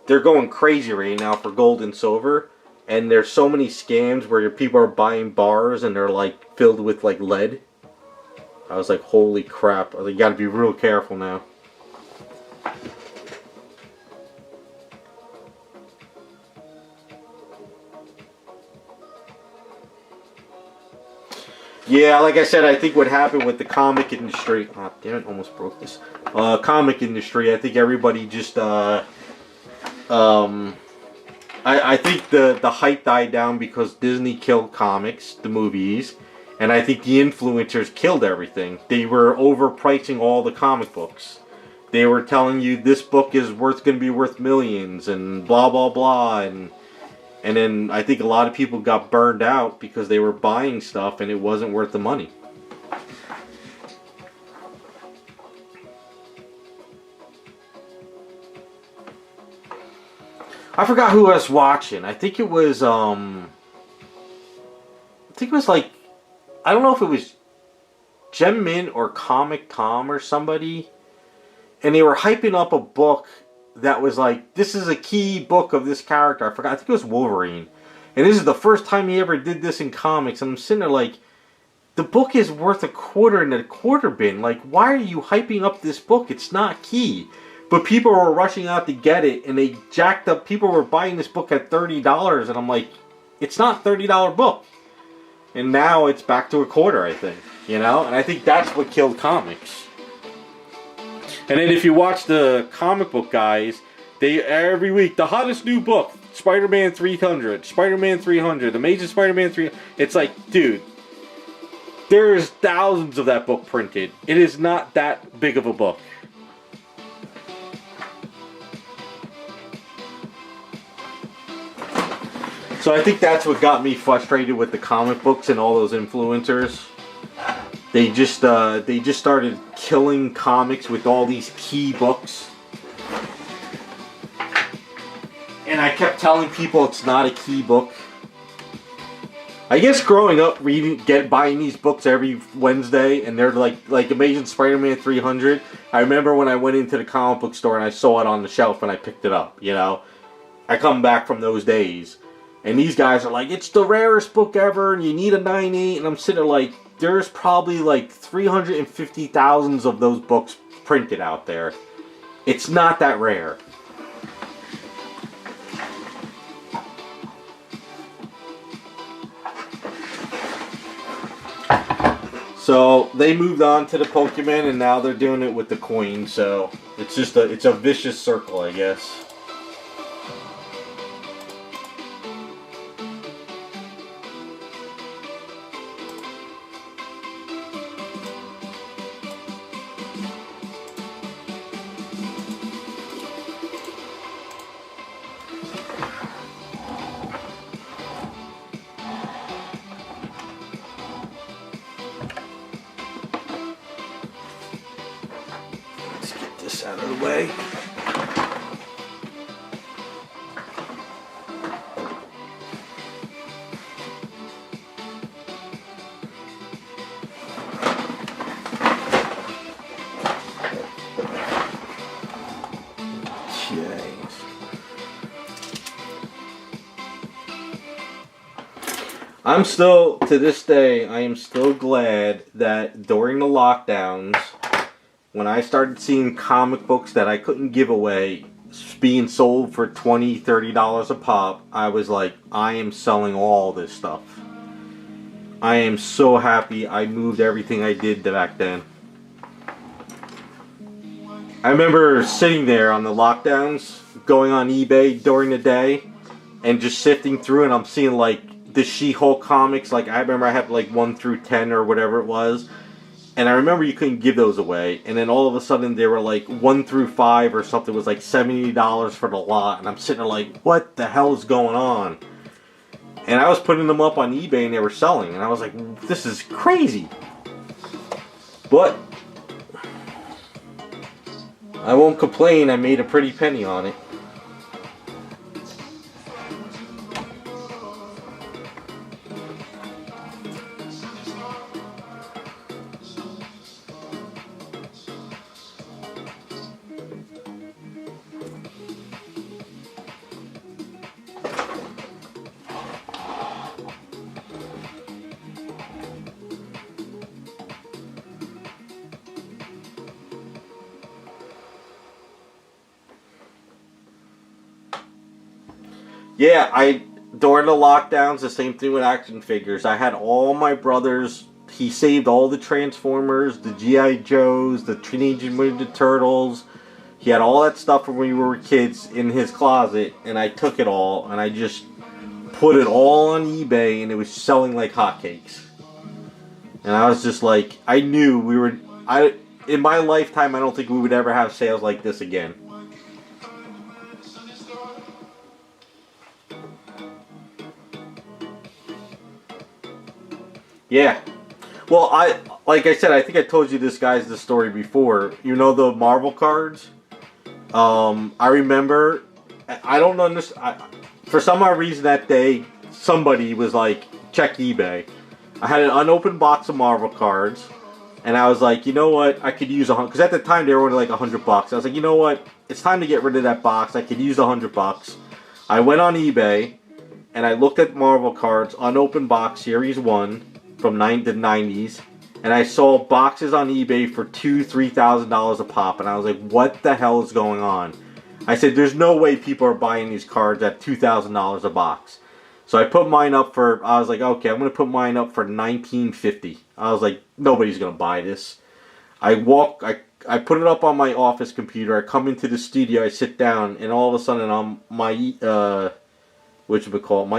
[SPEAKER 1] They're going crazy right now for gold and silver, and there's so many scams where people are buying bars and they're like filled with like lead. I was like, holy crap! You got to be real careful now. Yeah, like I said, I think what happened with the comic industry... Oh, damn it, almost broke this. Comic industry, I think everybody just... I think the hype died down because Disney killed comics, the movies, and I think the influencers killed everything. They were overpricing all the comic books. They were telling you this book is going to be worth millions, and blah, blah, blah, and then I think a lot of people got burned out because they were buying stuff and it wasn't worth the money. I forgot who I was watching. I think it was like, I don't know if it was Gem Mint or Comic Tom or somebody. And they were hyping up a book that was like, this is a key book of this character. I forgot. I think it was Wolverine. And this is the first time he ever did this in comics. And I'm sitting there like, the book is worth a quarter in a quarter bin. Like, why are you hyping up this book? It's not key. But people were rushing out to get it, and they jacked up. People were buying this book at $30, and I'm like, it's not a $30 book. And now it's back to a quarter, I think. You know? And I think that's what killed comics. And then if you watch the comic book guys, they every week, the hottest new book, Spider-Man 300, Spider-Man 300, Amazing Spider-Man 300. It's like, dude, there's thousands of that book printed. It is not that big of a book. So I think that's what got me frustrated with the comic books and all those influencers. They just started killing comics with all these key books. And I kept telling people it's not a key book. I guess growing up, buying these books every Wednesday, and they're like Amazing Spider-Man 300. I remember when I went into the comic book store and I saw it on the shelf and I picked it up. You know, I come back from those days, and these guys are like, "It's the rarest book ever, and you need a 9.8." And I'm sitting there like, there's probably like 350,000 of those books printed out there. It's not that rare. So they moved on to the Pokemon, and now they're doing it with the coin. So it's just it's a vicious circle, I guess. Out of the way. I'm still, to this day, I am still glad that during the lockdowns, when I started seeing comic books that I couldn't give away being sold for $20, $30 a pop, I was like, I am selling all this stuff. I am so happy I moved everything I did back then. I remember sitting there on the lockdowns, going on eBay during the day, and just sifting through, and I'm seeing like the She-Hulk comics. Like, I remember I had like 1 through 10 or whatever it was. And I remember you couldn't give those away. And then all of a sudden they were like 1 through 5 or something was like $70 for the lot. And I'm sitting there like, what the hell is going on? And I was putting them up on eBay and they were selling. And I was like, this is crazy. But I won't complain. I made a pretty penny on it. Yeah, during the lockdowns, the same thing with action figures. I had all my brothers, he saved all the Transformers, the G.I. Joes, the Teenage Mutant Ninja Turtles. He had all that stuff from when we were kids in his closet, and I took it all, and I just put it all on eBay, and it was selling like hotcakes. And I was just like, I knew we were, in my lifetime, I don't think we would ever have sales like this again. Yeah. Well, like I said, I think I told you this story before. You know the Marvel cards? I remember, I don't understand, for some odd reason that day, somebody was like, check eBay. I had an unopened box of Marvel cards, and I was like, you know what, I could use because at the time they were only like $100. I was like, you know what, it's time to get rid of that box. I could use $100. I went on eBay, and I looked at Marvel cards, unopened box, Series 1, from the 90s, and I saw boxes on eBay for $2,000-$3,000 a pop, and I was like, what the hell is going on? I said, there's no way people are buying these cards at $2,000 a box. So I put mine up for, I was like, okay, I'm going to put mine up for $19.50. I was like, nobody's going to buy this. I put it up on my office computer. I come into the studio, I sit down, and all of a sudden my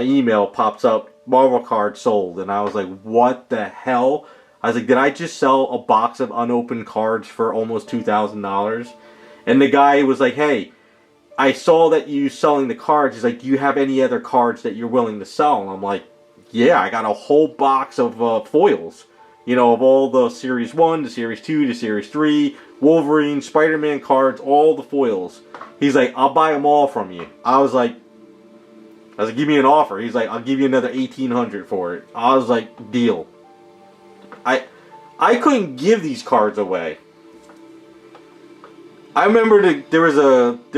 [SPEAKER 1] email pops up, Marvel card sold. And I was like, what the hell? I was like, did I just sell a box of unopened cards for almost $2,000? And the guy was like, hey, I saw that you selling the cards. He's like, do you have any other cards that you're willing to sell? And I'm like, yeah, I got a whole box of foils. You know, of all the Series 1, the Series 2, the Series 3, Wolverine, Spider-Man cards, all the foils. He's like, I'll buy them all from you. I was like, give me an offer. He's like, I'll give you another $1,800 for it. I was like, deal. I couldn't give these cards away. I remember there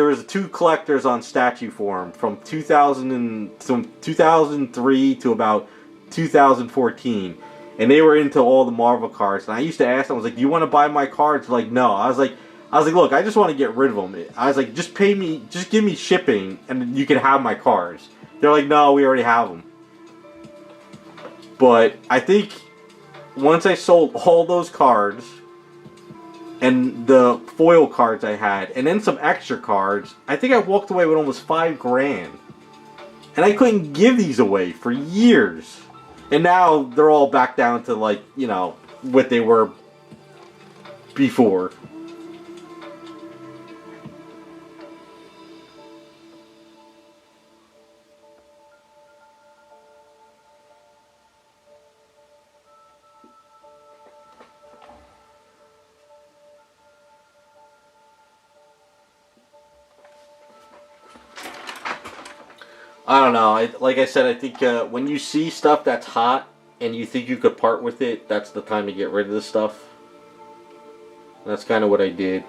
[SPEAKER 1] was two collectors on Statue Forum from 2003 to about 2014, and they were into all the Marvel cards. And I used to ask them, I was like, "Do you want to buy my cards?" They're like, no. I was like, look, I just want to get rid of them. I was like, just give me shipping, and you can have my cards. They're like, no, we already have them. But I think once I sold all those cards and the foil cards I had, and then some extra cards, I think I walked away with almost $5,000. And I couldn't give these away for years. And now they're all back down to, like, you know, what they were before. I don't know. Like I said, I think when you see stuff that's hot and you think you could part with it, that's the time to get rid of this stuff. That's kind of what I did.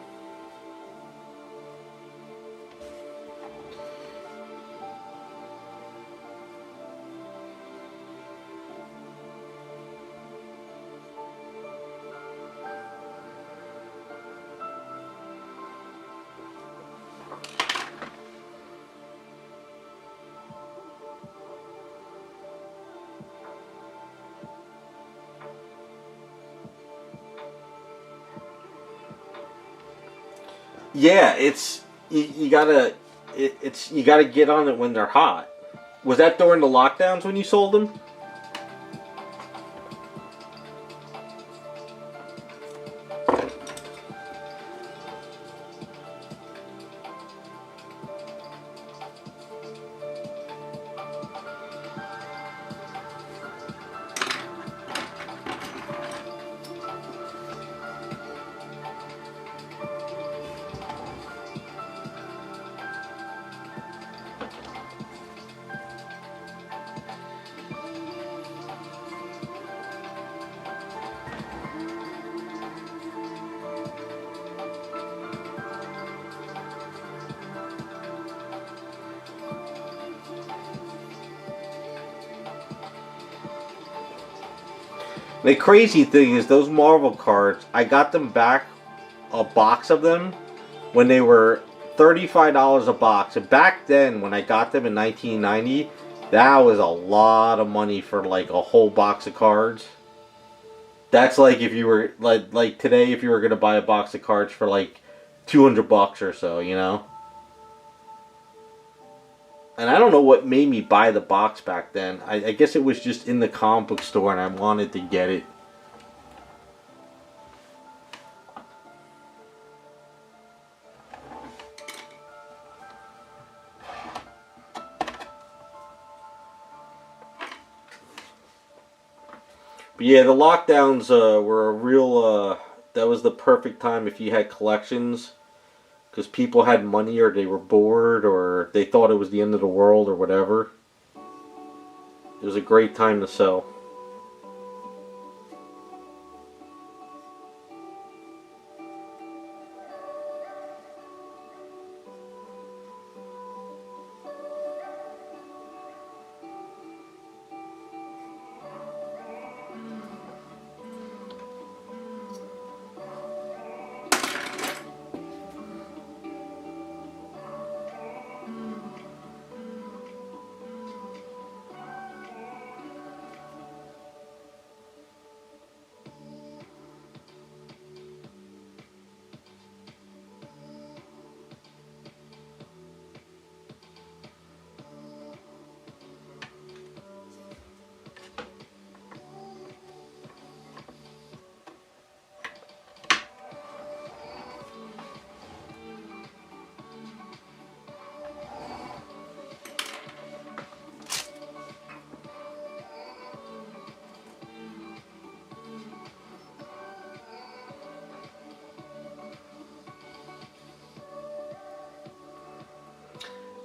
[SPEAKER 1] Yeah, you gotta get on it when they're hot. Was that during the lockdowns when you sold them? The crazy thing is those Marvel cards, I got them back, a box of them, when they were $35 a box. And back then, when I got them in 1990, that was a lot of money for like a whole box of cards. That's like if you were, like today, if you were going to buy a box of cards for like $200 or so, you know? And I don't know what made me buy the box back then. I guess it was just in the comic book store and I wanted to get it. But yeah, the lockdowns were a real, that was the perfect time if you had collections. Because people had money or they were bored or they thought it was the end of the world or whatever. It was a great time to sell.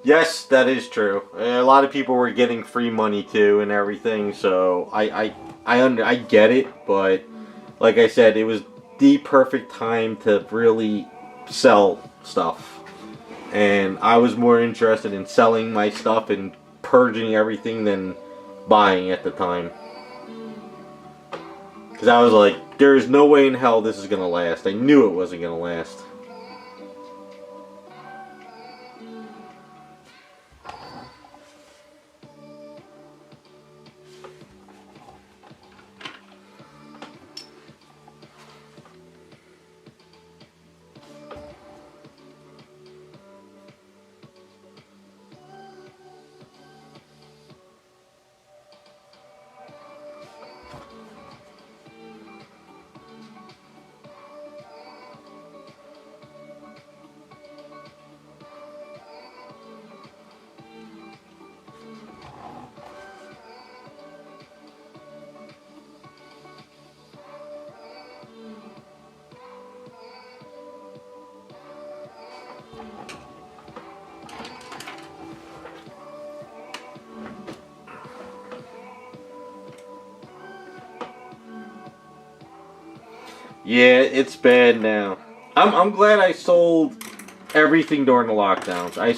[SPEAKER 1] Yes, that is true. A lot of people were getting free money too and everything, so I get it, but like I said, it was the perfect time to really sell stuff. And I was more interested in selling my stuff and purging everything than buying at the time. Because I was like, there's no way in hell this is going to last. I knew it wasn't going to last. Yeah, it's bad now. I'm glad I sold everything during the lockdowns. I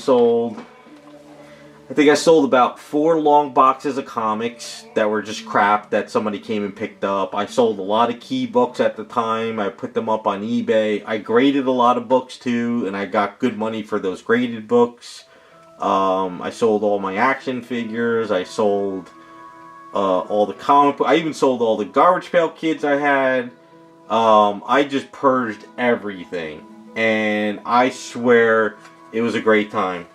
[SPEAKER 1] think I sold about 4 long boxes of comics that were just crap that somebody came and picked up. I sold a lot of key books at the time. I put them up on eBay. I graded a lot of books too, and I got good money for those graded books. I sold all my action figures. I sold all the comic books. I even sold all the Garbage Pail Kids I had. I just purged everything, and I swear it was a great time.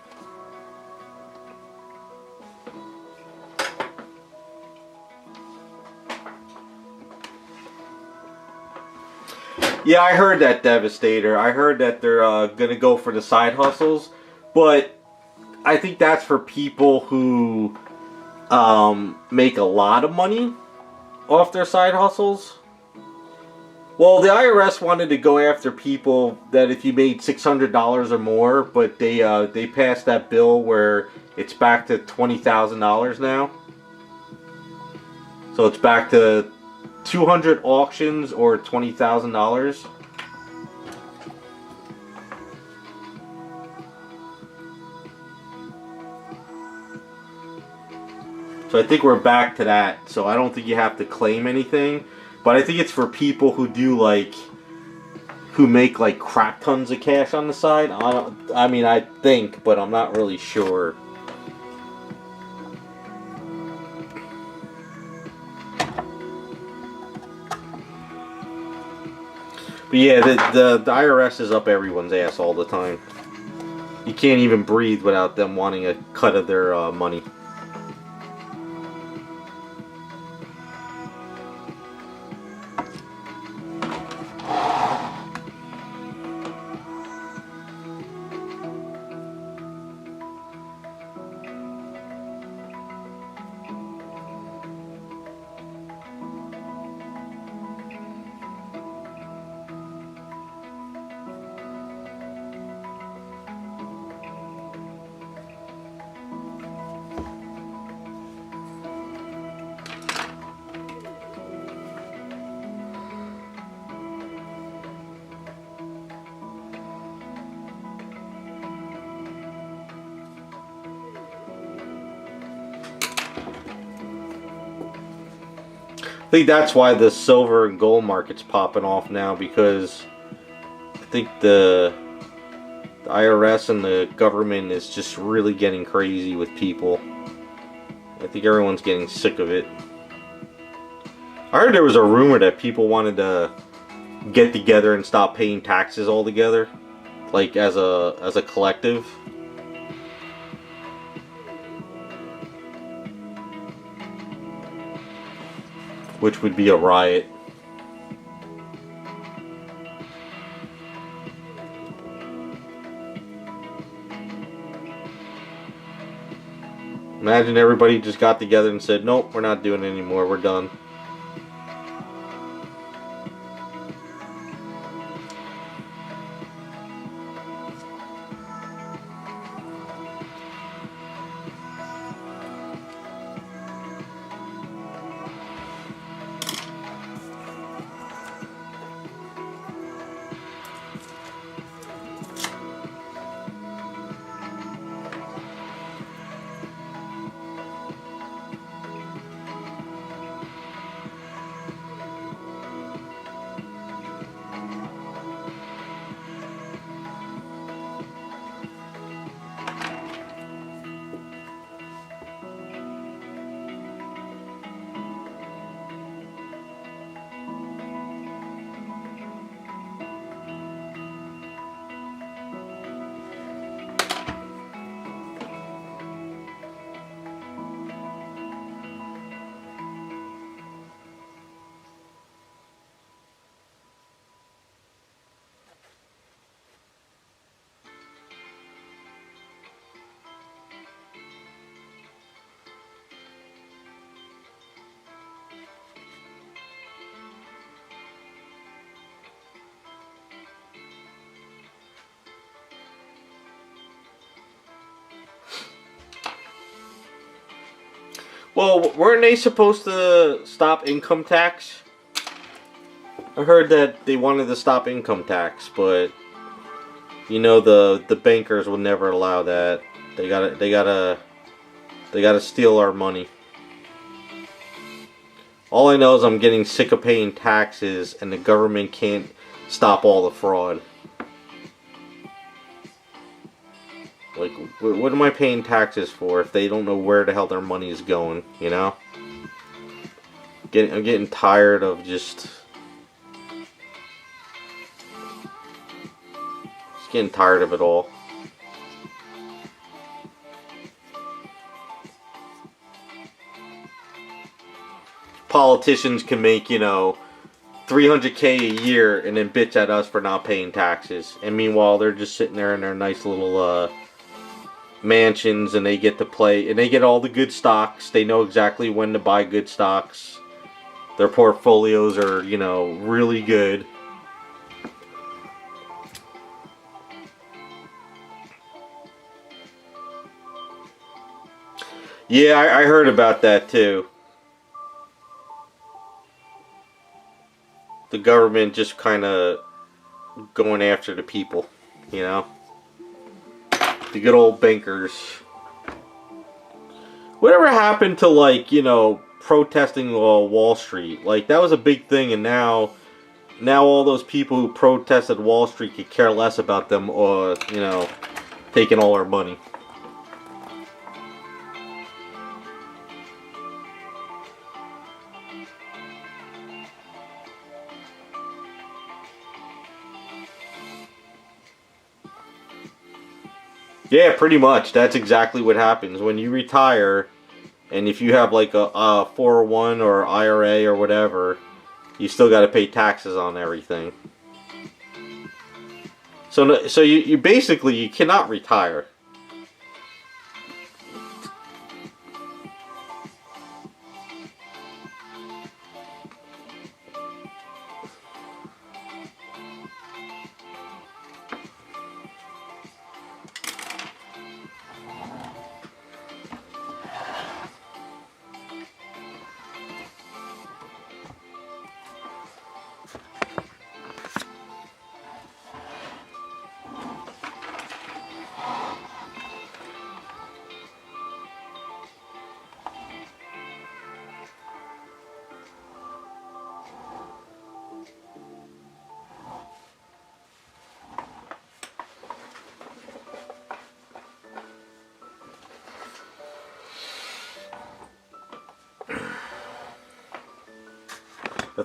[SPEAKER 1] Yeah, I heard that, Devastator. I heard that they're gonna go for the side hustles, but I think that's for people who make a lot of money off their side hustles. Well, the IRS wanted to go after people that if you made $600 or more, but they passed that bill where it's back to $20,000 now. So it's back to 200 auctions or $20,000. So I think we're back to that. So I don't think you have to claim anything. But I think it's for people who do who make crap tons of cash on the side. I mean, I think, but I'm not really sure. But yeah, the IRS is up everyone's ass all the time. You can't even breathe without them wanting a cut of their money. I think that's why the silver and gold market's popping off now, because I think the IRS and the government is just really getting crazy with people. I think everyone's getting sick of it. I heard there was a rumor that people wanted to get together and stop paying taxes altogether, as a collective. Which would be a riot. Imagine everybody just got together and said, nope, we're not doing it anymore, we're done. Well, weren't they supposed to stop income tax? I heard that they wanted to stop income tax, but you know the bankers will never allow that. They gotta steal our money. All I know is I'm getting sick of paying taxes, and the government can't stop all the fraud. Like, what am I paying taxes for if they don't know where the hell their money is going, you know? I'm getting tired of just getting tired of it all. Politicians can make, you know, $300K a year and then bitch at us for not paying taxes. And meanwhile, they're just sitting there in their nice little mansions, and they get to play, and they get all the good stocks. They know exactly when to buy good stocks. Their portfolios are, you know, really good. Yeah, I heard about that too. The government just kind of going after the people, you know? The good old bankers. Whatever happened to, like, you know, protesting Wall Street? Like, that was a big thing, and now all those people who protested Wall Street could care less about them, or, you know, taking all our money. Yeah, pretty much. That's exactly what happens when you retire, and if you have like a 401 or IRA or whatever, you still got to pay taxes on everything. So you basically, you cannot retire.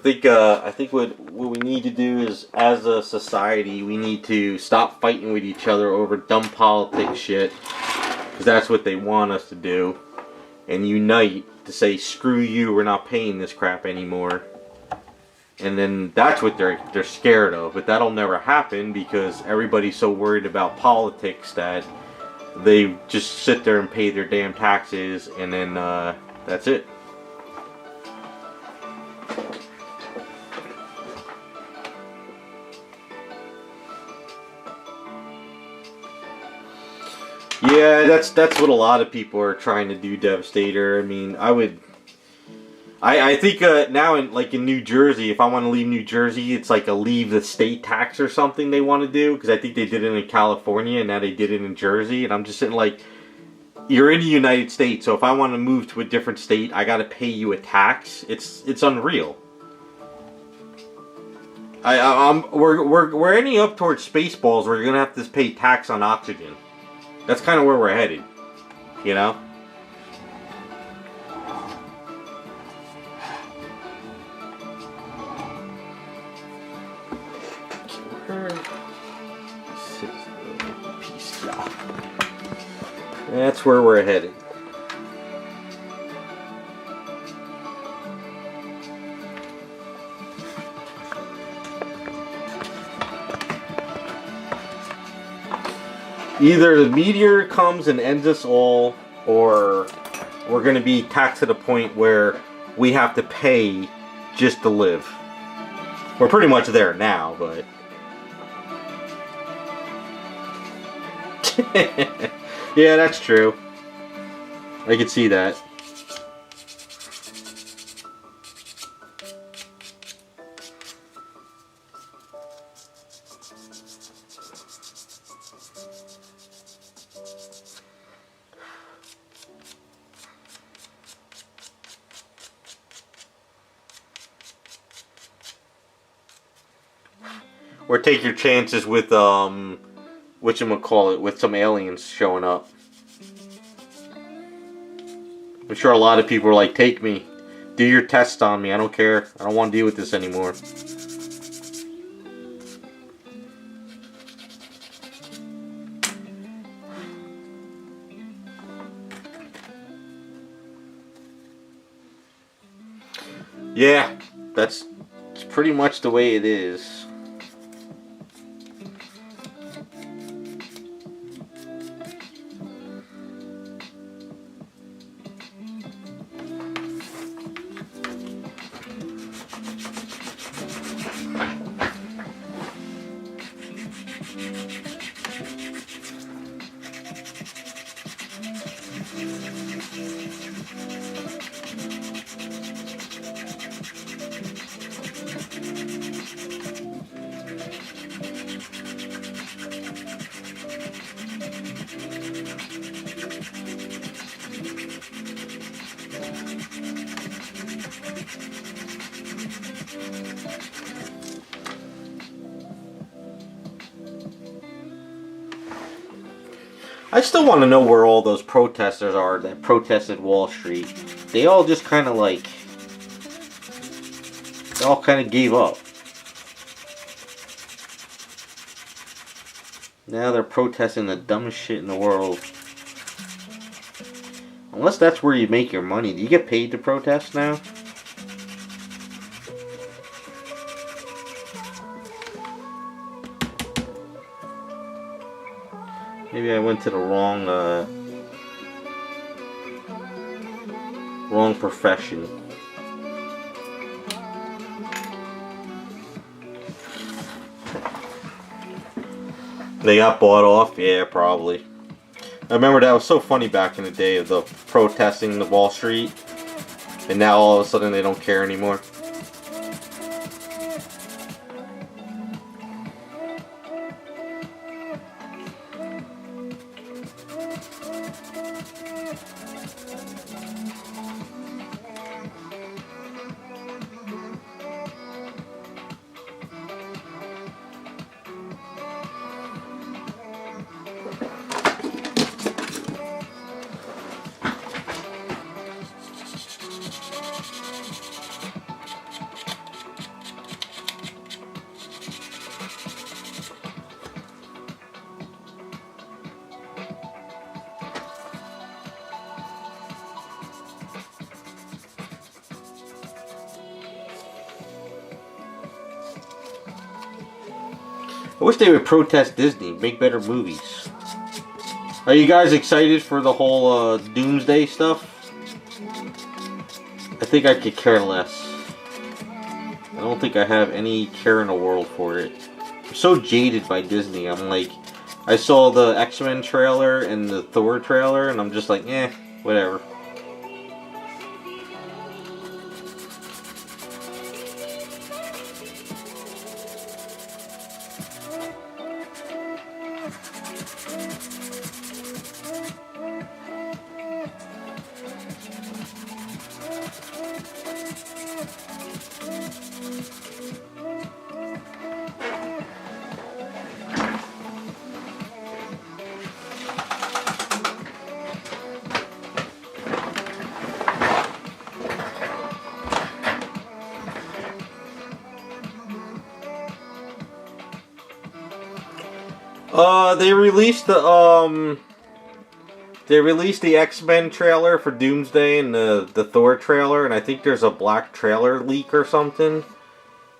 [SPEAKER 1] I think what we need to do is, as a society, we need to stop fighting with each other over dumb politics shit, because that's what they want us to do, and unite to say, screw you, we're not paying this crap anymore. And then that's what they're scared of, but that'll never happen because everybody's so worried about politics that they just sit there and pay their damn taxes, and then that's it. Yeah, that's what a lot of people are trying to do, Devastator. I mean, I think now in New Jersey, if I want to leave New Jersey, it's like a leave the state tax or something they want to do, because I think they did it in California and now they did it in Jersey, and I'm just sitting like, you're in the United States, so if I want to move to a different state, I got to pay you a tax. It's unreal. We're ending up towards Spaceballs where you're gonna have to pay tax on oxygen. That's kind of where we're headed, you know? That's where we're headed. Either the meteor comes and ends us all, or we're going to be taxed to the point where we have to pay just to live. We're pretty much there now, but... yeah, that's true. I can see that. Or take your chances with whatchamacallit, with some aliens showing up. I'm sure a lot of people are like, take me. Do your test on me. I don't care. I don't want to deal with this anymore. Yeah, that's pretty much the way it is. I still want to know where all those protesters are that protested Wall Street. They all just kind of like... They all kind of gave up. Now they're protesting the dumbest shit in the world. Unless that's where you make your money. Do you get paid to protest now? Maybe I went to the wrong profession. They got bought off? Yeah, probably. I remember that was so funny back in the day of the protesting the Wall Street. And now all of a sudden they don't care anymore. I wish they would protest Disney, make better movies. Are you guys excited for the whole Doomsday stuff? I think I could care less. I don't think I have any care in the world for it. I'm so jaded by Disney. I'm like, I saw the X-Men trailer and the Thor trailer, and I'm just like, eh, whatever. They released the X-Men trailer for Doomsday and the Thor trailer, and I think there's a black trailer leak or something.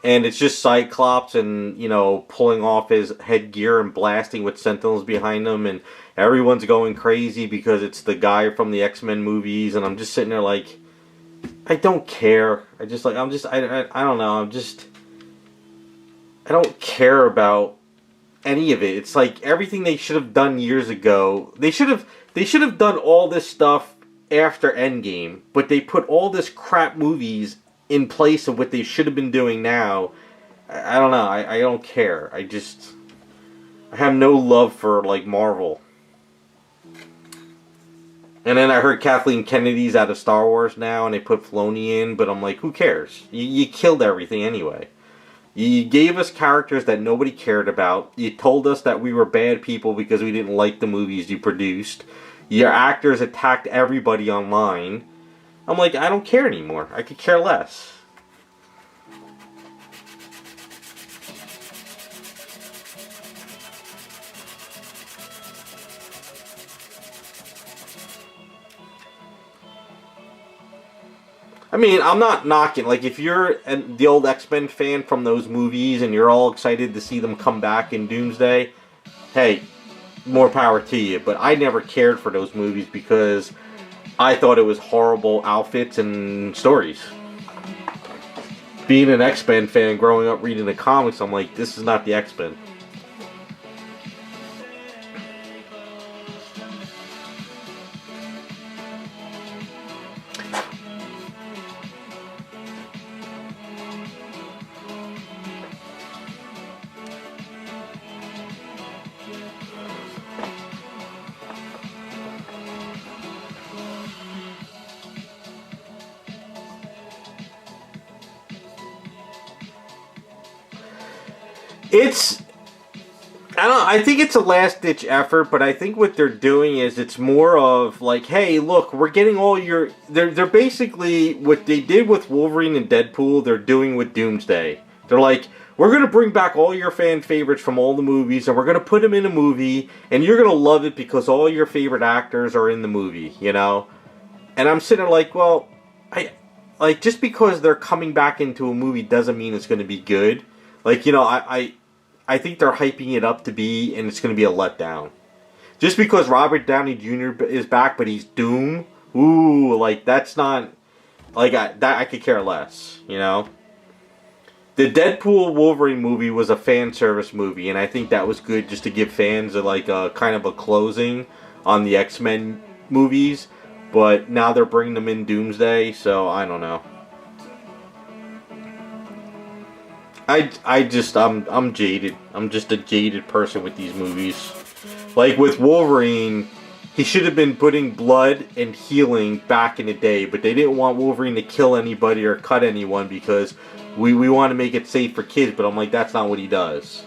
[SPEAKER 1] And it's just Cyclops and, you know, pulling off his headgear and blasting with Sentinels behind him, and everyone's going crazy because it's the guy from the X-Men movies, and I'm just sitting there like, I don't care. I don't know, I don't care about any of it. It's like everything they should have done years ago. They should have done all this stuff after Endgame, but they put all this crap movies in place of what they should have been doing now. I don't know. I don't care. I have no love for like Marvel. And then I heard Kathleen Kennedy's out of Star Wars now, and they put Filoni in, but I'm like, who cares? You killed everything anyway. You gave us characters that nobody cared about. You told us that we were bad people because we didn't like the movies you produced. Your actors attacked everybody online. I'm like, I don't care anymore. I could care less. I mean, I'm not knocking. Like, if you're the old X-Men fan from those movies and you're all excited to see them come back in Doomsday, hey, more power to you. But I never cared for those movies because I thought it was horrible outfits and stories. Being an X-Men fan, growing up reading the comics, I'm like, this is not the X-Men. I think it's a last-ditch effort, but I think what they're doing is it's more of like, hey, look, we're getting all your... They're basically, what they did with Wolverine and Deadpool, they're doing with Doomsday. They're like, we're going to bring back all your fan favorites from all the movies, and we're going to put them in a movie, and you're going to love it because all your favorite actors are in the movie, you know? And I'm sitting there like, well, just because they're coming back into a movie doesn't mean it's going to be good. Like, you know, I think they're hyping it up to be, and it's going to be a letdown. Just because Robert Downey Jr. is back, but he's Doom, ooh, like, that's not, like, I could care less, you know? The Deadpool Wolverine movie was a fan service movie, and I think that was good just to give fans, a kind of a closing on the X-Men movies, but now they're bringing them in Doomsday, so I don't know. I'm jaded. I'm just a jaded person with these movies. Like with Wolverine, he should have been putting blood and healing back in the day, but they didn't want Wolverine to kill anybody or cut anyone because we want to make it safe for kids, but I'm like, that's not what he does.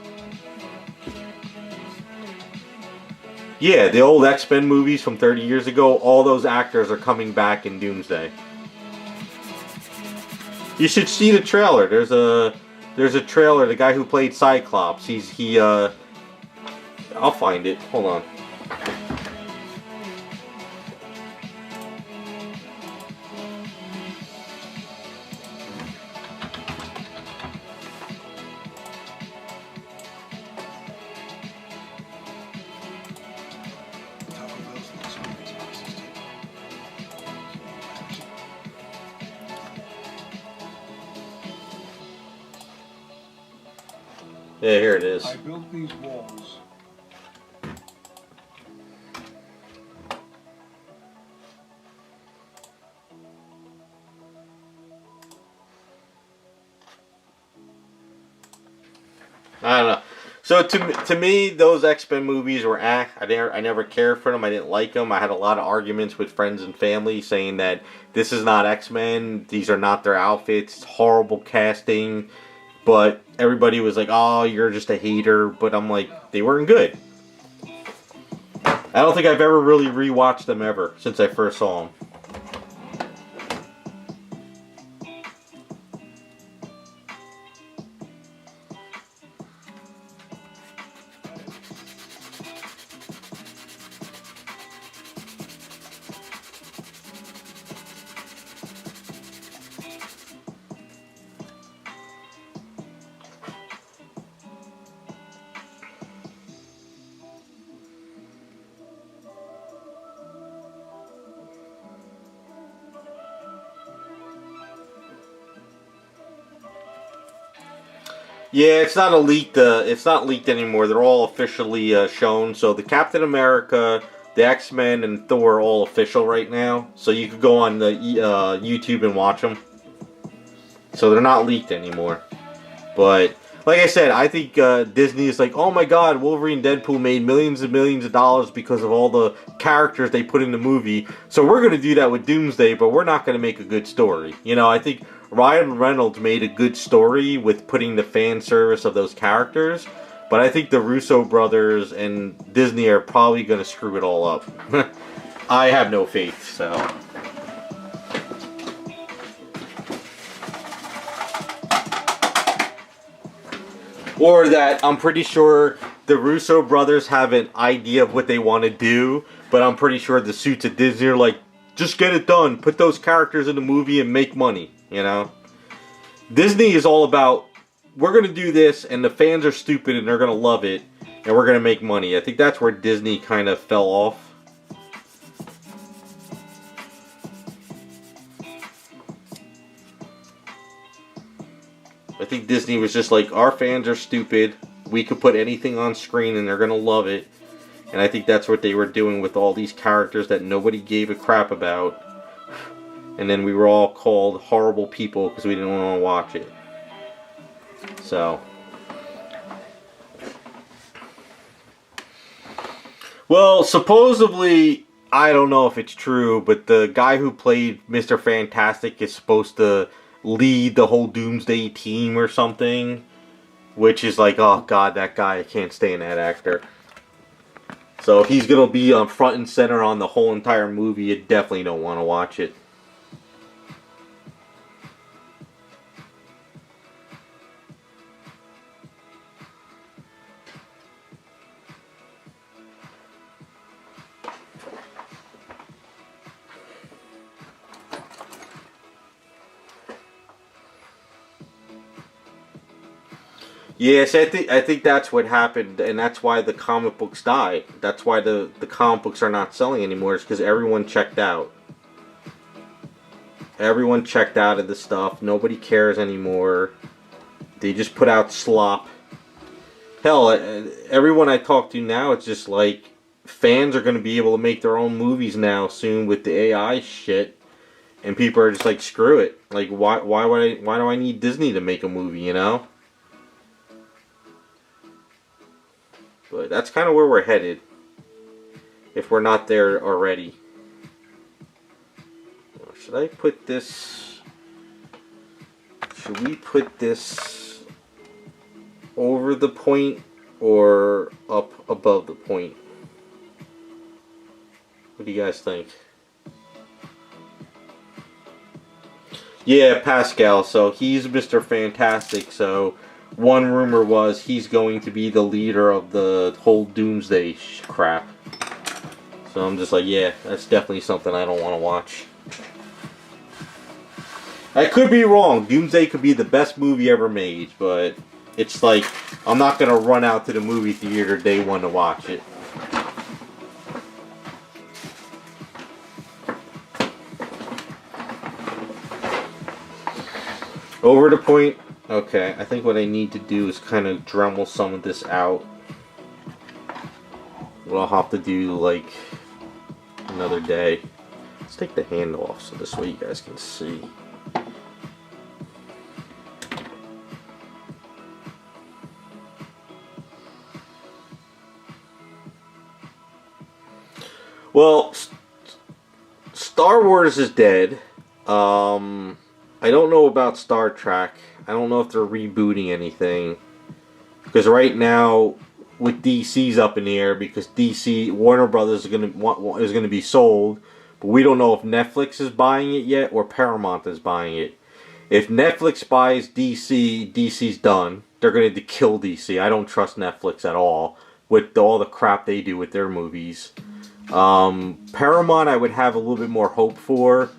[SPEAKER 1] Yeah, the old X-Men movies from 30 years ago, all those actors are coming back in Doomsday. You should see the trailer. There's a trailer, the guy who played Cyclops, I'll find it, hold on. Yeah, here it is.
[SPEAKER 2] I built these walls.
[SPEAKER 1] I don't know. So to me, those X-Men movies were I never cared for them. I didn't like them. I had a lot of arguments with friends and family saying that this is not X-Men. These are not their outfits. It's horrible casting. But everybody was like, oh, you're just a hater. But I'm like, they weren't good. I don't think I've ever really rewatched them ever since I first saw them. Yeah, it's not leaked. It's not leaked anymore. They're all officially shown. So the Captain America, the X-Men, and Thor are all official right now. So you could go on the YouTube and watch them. So they're not leaked anymore. But like I said, I think Disney is like, oh my god, Wolverine and Deadpool made millions and millions of dollars because of all the characters they put in the movie. So we're going to do that with Doomsday, but we're not going to make a good story. You know, I think Ryan Reynolds made a good story with putting the fan service of those characters. But I think the Russo brothers and Disney are probably going to screw it all up. I have no faith, so... Or that I'm pretty sure the Russo brothers have an idea of what they want to do, but I'm pretty sure the suits at Disney are like, just get it done, put those characters in the movie and make money, you know? Disney is all about, we're going to do this and the fans are stupid and they're going to love it and we're going to make money. I think that's where Disney kind of fell off. I think Disney was just like, our fans are stupid. We could put anything on screen and they're going to love it. And I think that's what they were doing with all these characters that nobody gave a crap about. And then we were all called horrible people because we didn't want to watch it. So. Well, supposedly, I don't know if it's true, but the guy who played Mr. Fantastic is supposed to lead the whole Doomsday team or something, which is like, oh god, that guy, I can't stand that actor. So if he's gonna be on front and center on the whole entire movie, you definitely don't want to watch it. Yes, I think that's what happened, and that's why the comic books died. That's why the comic books are not selling anymore, is because everyone checked out. Everyone checked out of the stuff. Nobody cares anymore. They just put out slop. Hell, everyone I talk to now, it's just like, fans are going to be able to make their own movies now soon with the AI shit. And people are just like, screw it. Like, why do I need Disney to make a movie, you know? But that's kind of where we're headed, if we're not there already. Should I put this... Should we put this over the point or up above the point? What do you guys think? Yeah, Pascal. So he's Mr. Fantastic, so... One rumor was he's going to be the leader of the whole Doomsday crap. So I'm just like, yeah, that's definitely something I don't want to watch. I could be wrong. Doomsday could be the best movie ever made, but it's like, I'm not going to run out to the movie theater day one to watch it. Over the point. Okay, I think what I need to do is kind of Dremel some of this out. What I'll have to do, like, another day. Let's take the handle off so this way you guys can see. Well, Star Wars is dead. I don't know about Star Trek. I don't know if they're rebooting anything. Because right now, with DC's up in the air, because DC, Warner Brothers is gonna be sold, but we don't know if Netflix is buying it yet or Paramount is buying it. If Netflix buys DC, DC's done. They're going to kill DC. I don't trust Netflix at all with all the crap they do with their movies. Paramount I would have a little bit more hope for,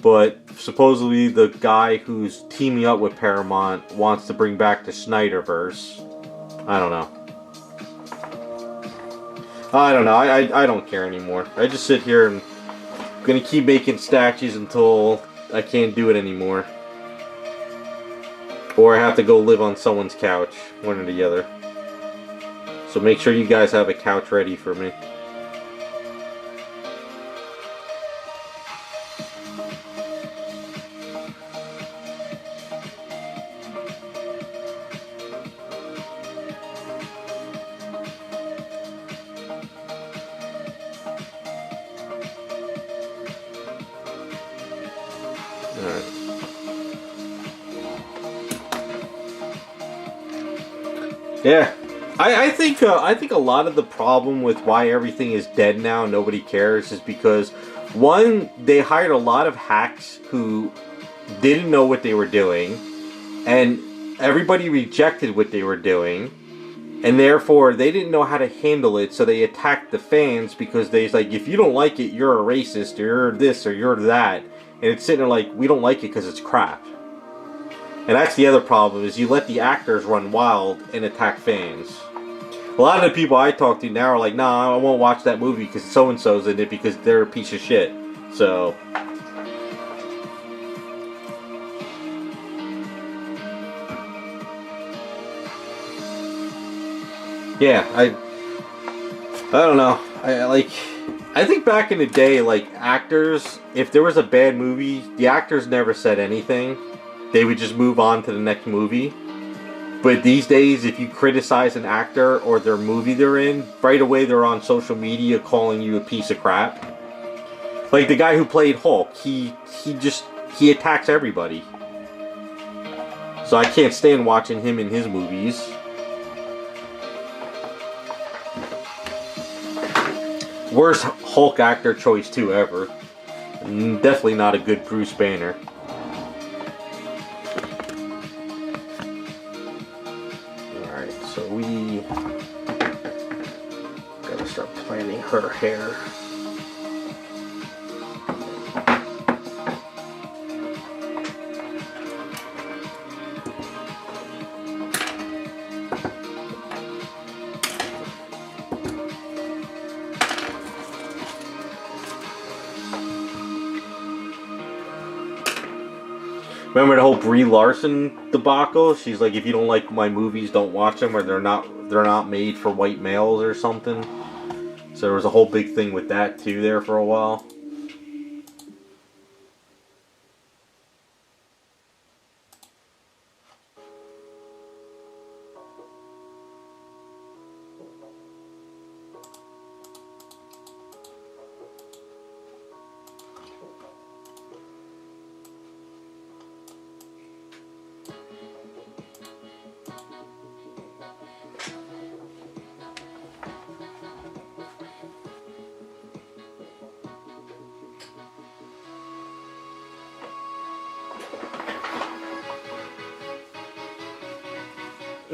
[SPEAKER 1] but supposedly the guy who's teaming up with Paramount wants to bring back the Snyderverse. I don't know. I don't care anymore. I just sit here and I'm going to keep making statues until I can't do it anymore. Or I have to go live on someone's couch. One or the other. So make sure you guys have a couch ready for me. Alright. Yeah. I think a lot of the problem with why everything is dead now and nobody cares is because, one, they hired a lot of hacks who didn't know what they were doing, and everybody rejected what they were doing, and therefore they didn't know how to handle it, so they attacked the fans because they's like, if you don't like it, you're a racist, or you're this, or you're that, and it's sitting there like, we don't like it because it's crap. And that's the other problem, is you let the actors run wild and attack fans. A lot of the people I talk to now are like, nah, I won't watch that movie because so-and-so's in it because they're a piece of shit. So... yeah, I don't know. I think back in the day, like, actors, if there was a bad movie, the actors never said anything. They would just move on to the next movie. But these days, if you criticize an actor or their movie they're in, right away they're on social media calling you a piece of crap. Like the guy who played Hulk, he attacks everybody. So I can't stand watching him in his movies. Worst Hulk actor choice too ever. Definitely not a good Bruce Banner. Alright, so we gotta start planning her hair. Remember the whole Brie Larson debacle? She's like, if you don't like my movies, don't watch them, or they're not made for white males or something. So there was a whole big thing with that too there for a while.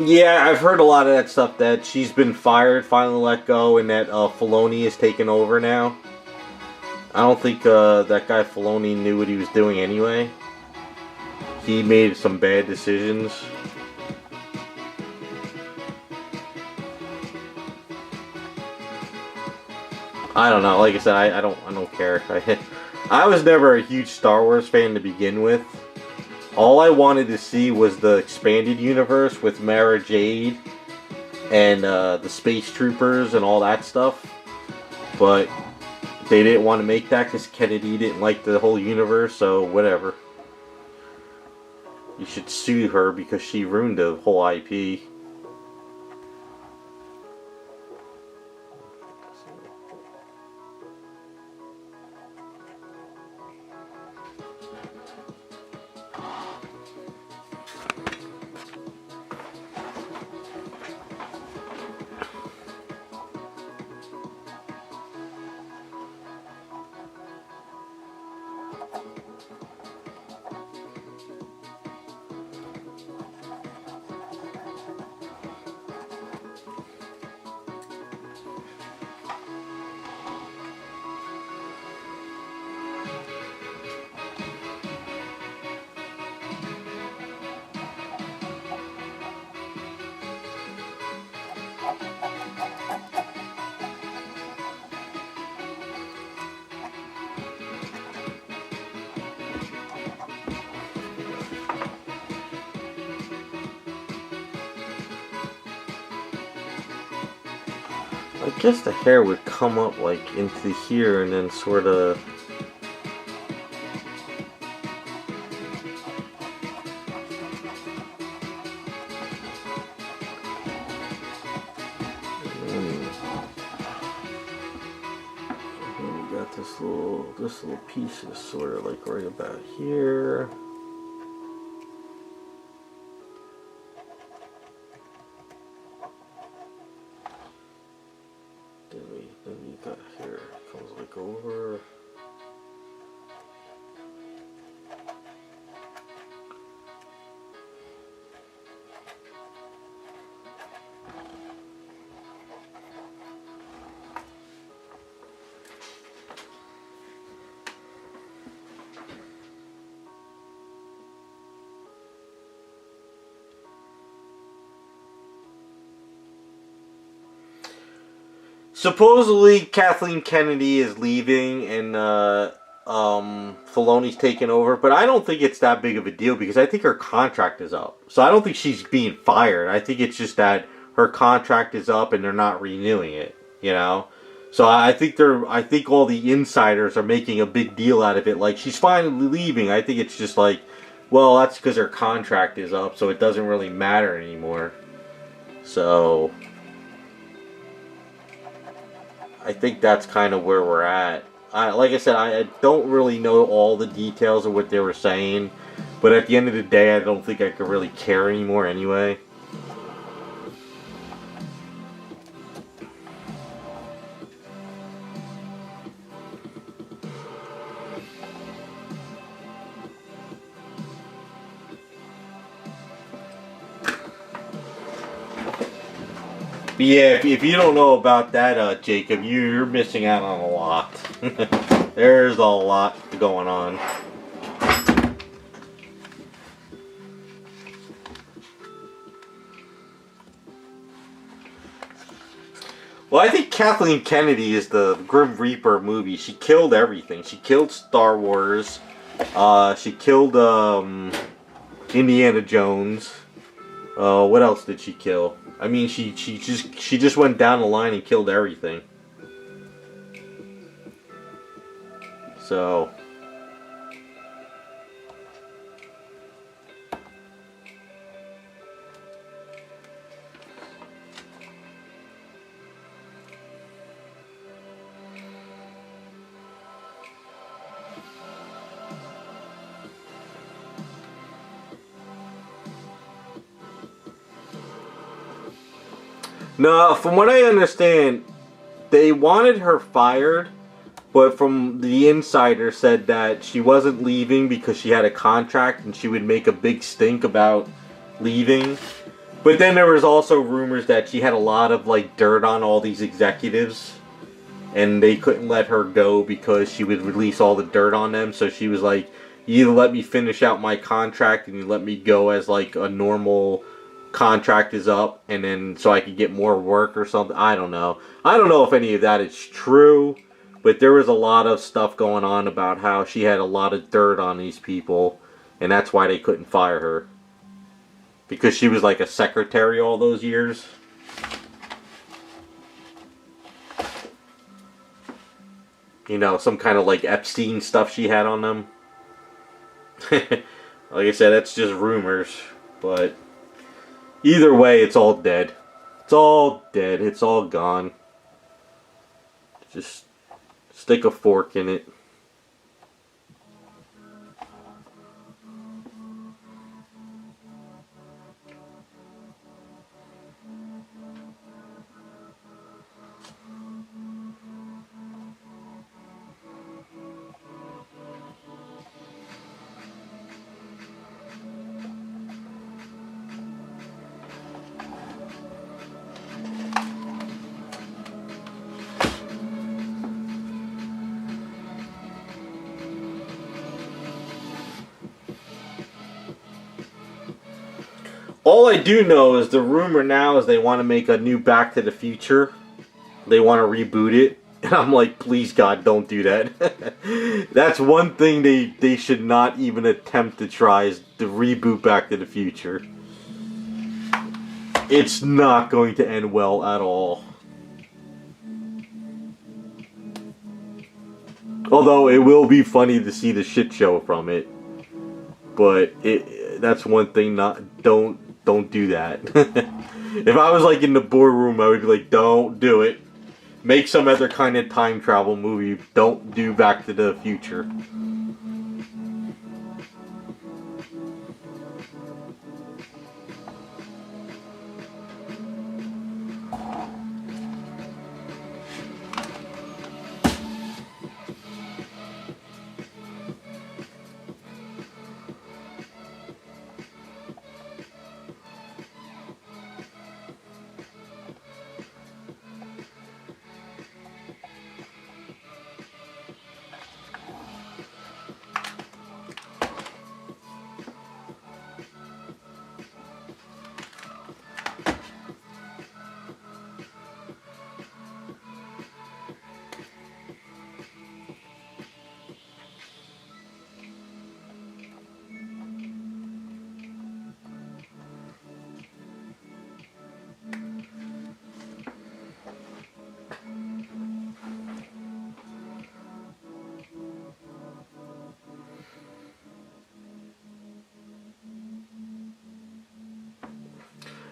[SPEAKER 1] Yeah, I've heard a lot of that stuff, that she's been fired, finally let go, and that Filoni is taking over now. I don't think that guy Filoni knew what he was doing anyway. He made some bad decisions. I don't know. Like I said, I don't care. I was never a huge Star Wars fan to begin with. All I wanted to see was the expanded universe with Mara Jade and the Space Troopers and all that stuff. But they didn't want to make that because Kennedy didn't like the whole universe, so whatever. You should sue her because she ruined the whole IP. I guess the hair would come up like into here and then sort of... We got this little piece is sort of like right about here. Then you got here, it comes like over. Supposedly, Kathleen Kennedy is leaving and Filoni's taking over, but I don't think it's that big of a deal because I think her contract is up. So I don't think she's being fired. I think it's just that her contract is up and they're not renewing it, you know? So I think all the insiders are making a big deal out of it. Like, she's finally leaving. I think it's just like, well, that's because her contract is up, so it doesn't really matter anymore. So I think that's kind of where we're at. Like I said, I don't really know all the details of what they were saying, but at the end of the day, I don't think I could really care anymore anyway. But yeah, if you don't know about that, Jacob, you're missing out on a lot. There's a lot going on. Well, I think Kathleen Kennedy is the Grim Reaper movie. She killed everything. She killed Star Wars. She killed Indiana Jones. What else did she kill? I mean, she just went down the line and killed everything. So no, from what I understand, they wanted her fired, but from the insider said that she wasn't leaving because she had a contract and she would make a big stink about leaving. But then there was also rumors that she had a lot of like dirt on all these executives and they couldn't let her go because she would release all the dirt on them. So she was like, you either let me finish out my contract and you let me go as like a normal contract is up, and then so I could get more work or something. I don't know if any of that is true, but there was a lot of stuff going on about how she had a lot of dirt on these people, and that's why they couldn't fire her, because she was like a secretary all those years. You know, some kind of like Epstein stuff she had on them. Like I said, that's just rumors, but either way, it's all dead. It's all dead. It's all gone. Just stick a fork in it. All I do know is the rumor now is they want to make a new Back to the Future. They want to reboot it. And I'm like, please God, don't do that. That's one thing they should not even attempt to try, is to reboot Back to the Future. It's not going to end well at all. Although it will be funny to see the shit show from it. But that's one thing, don't do that. If I was like in the boardroom, I would be like, don't do it. Make some other kind of time travel movie. Don't do Back to the Future.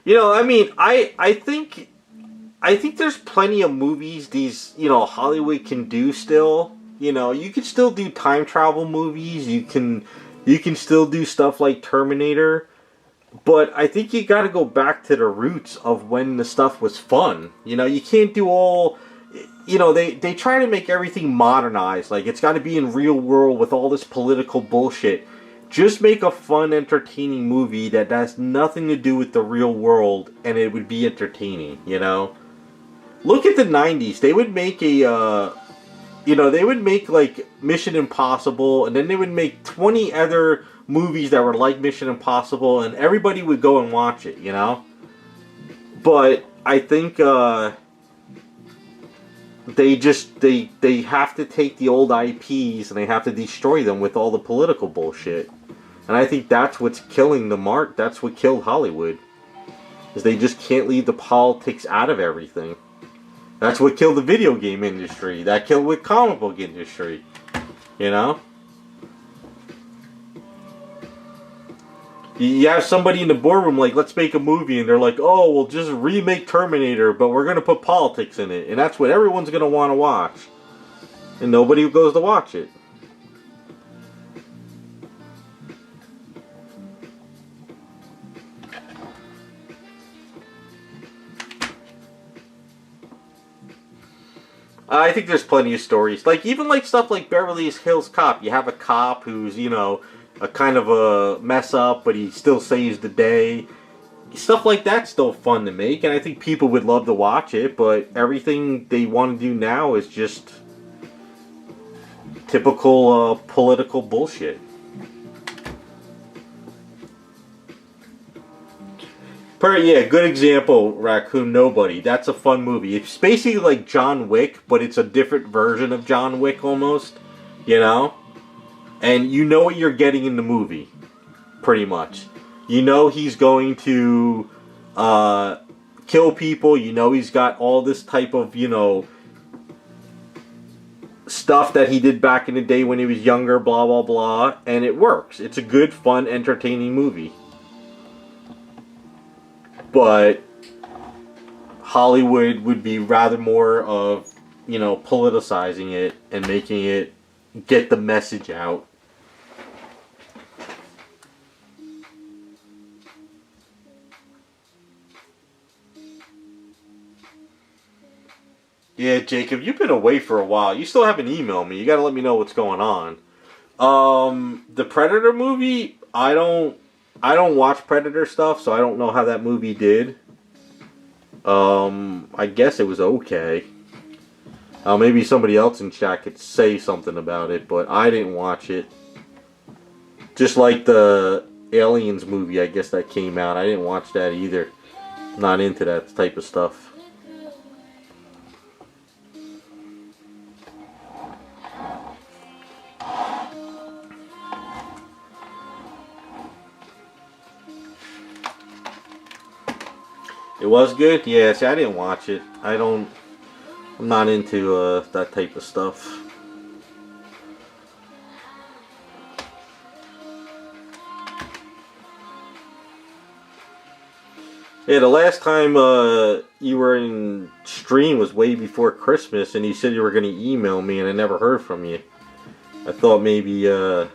[SPEAKER 1] You know, I mean, I think there's plenty of movies these, you know, Hollywood can do still. You know, you can still do time travel movies. You can still do stuff like Terminator. But I think you got to go back to the roots of when the stuff was fun. You know, you can't do all. You know, they try to make everything modernized. Like, it's got to be in real world with all this political bullshit. Just make a fun, entertaining movie that has nothing to do with the real world, and it would be entertaining, you know? Look at the 90s. They would make a, you know, they would make, like, Mission Impossible, and then they would make 20 other movies that were like Mission Impossible, and everybody would go and watch it, you know? But I think, they have to take the old IPs and they have to destroy them with all the political bullshit. And I think that's what's killing the mark. That's what killed Hollywood. Is they just can't leave the politics out of everything. That's what killed the video game industry. That killed the comic book industry. You know? You have somebody in the boardroom like, let's make a movie, and they're like, oh, we'll just remake Terminator, but we're going to put politics in it. And that's what everyone's going to want to watch. And nobody goes to watch it. I think there's plenty of stories. Like, even like stuff like Beverly Hills Cop. You have a cop who's, you know, a kind of a mess up, but he still saves the day. Stuff like that's still fun to make, and I think people would love to watch it, but everything they want to do now is just typical political bullshit. Yeah, good example, Raccoon Nobody. That's a fun movie. It's basically like John Wick, but it's a different version of John Wick almost, you know? And you know what you're getting in the movie, pretty much. You know he's going to kill people. You know he's got all this type of, you know, stuff that he did back in the day when he was younger, blah, blah, blah. And it works. It's a good, fun, entertaining movie. But Hollywood would be rather more of, you know, politicizing it and making it get the message out. Yeah, Jacob, you've been away for a while. You still haven't emailed me. You gotta let me know what's going on. The Predator movie, I don't watch Predator stuff, so I don't know how that movie did. I guess it was okay. Maybe somebody else in chat could say something about it, but I didn't watch it. Just like the Aliens movie, I guess that came out. I didn't watch that either. Not into that type of stuff. It was good? Yeah, see, I didn't watch it. I'm not into that type of stuff. Yeah, the last time you were in stream was way before Christmas, and you said you were going to email me, and I never heard from you. I thought maybe, I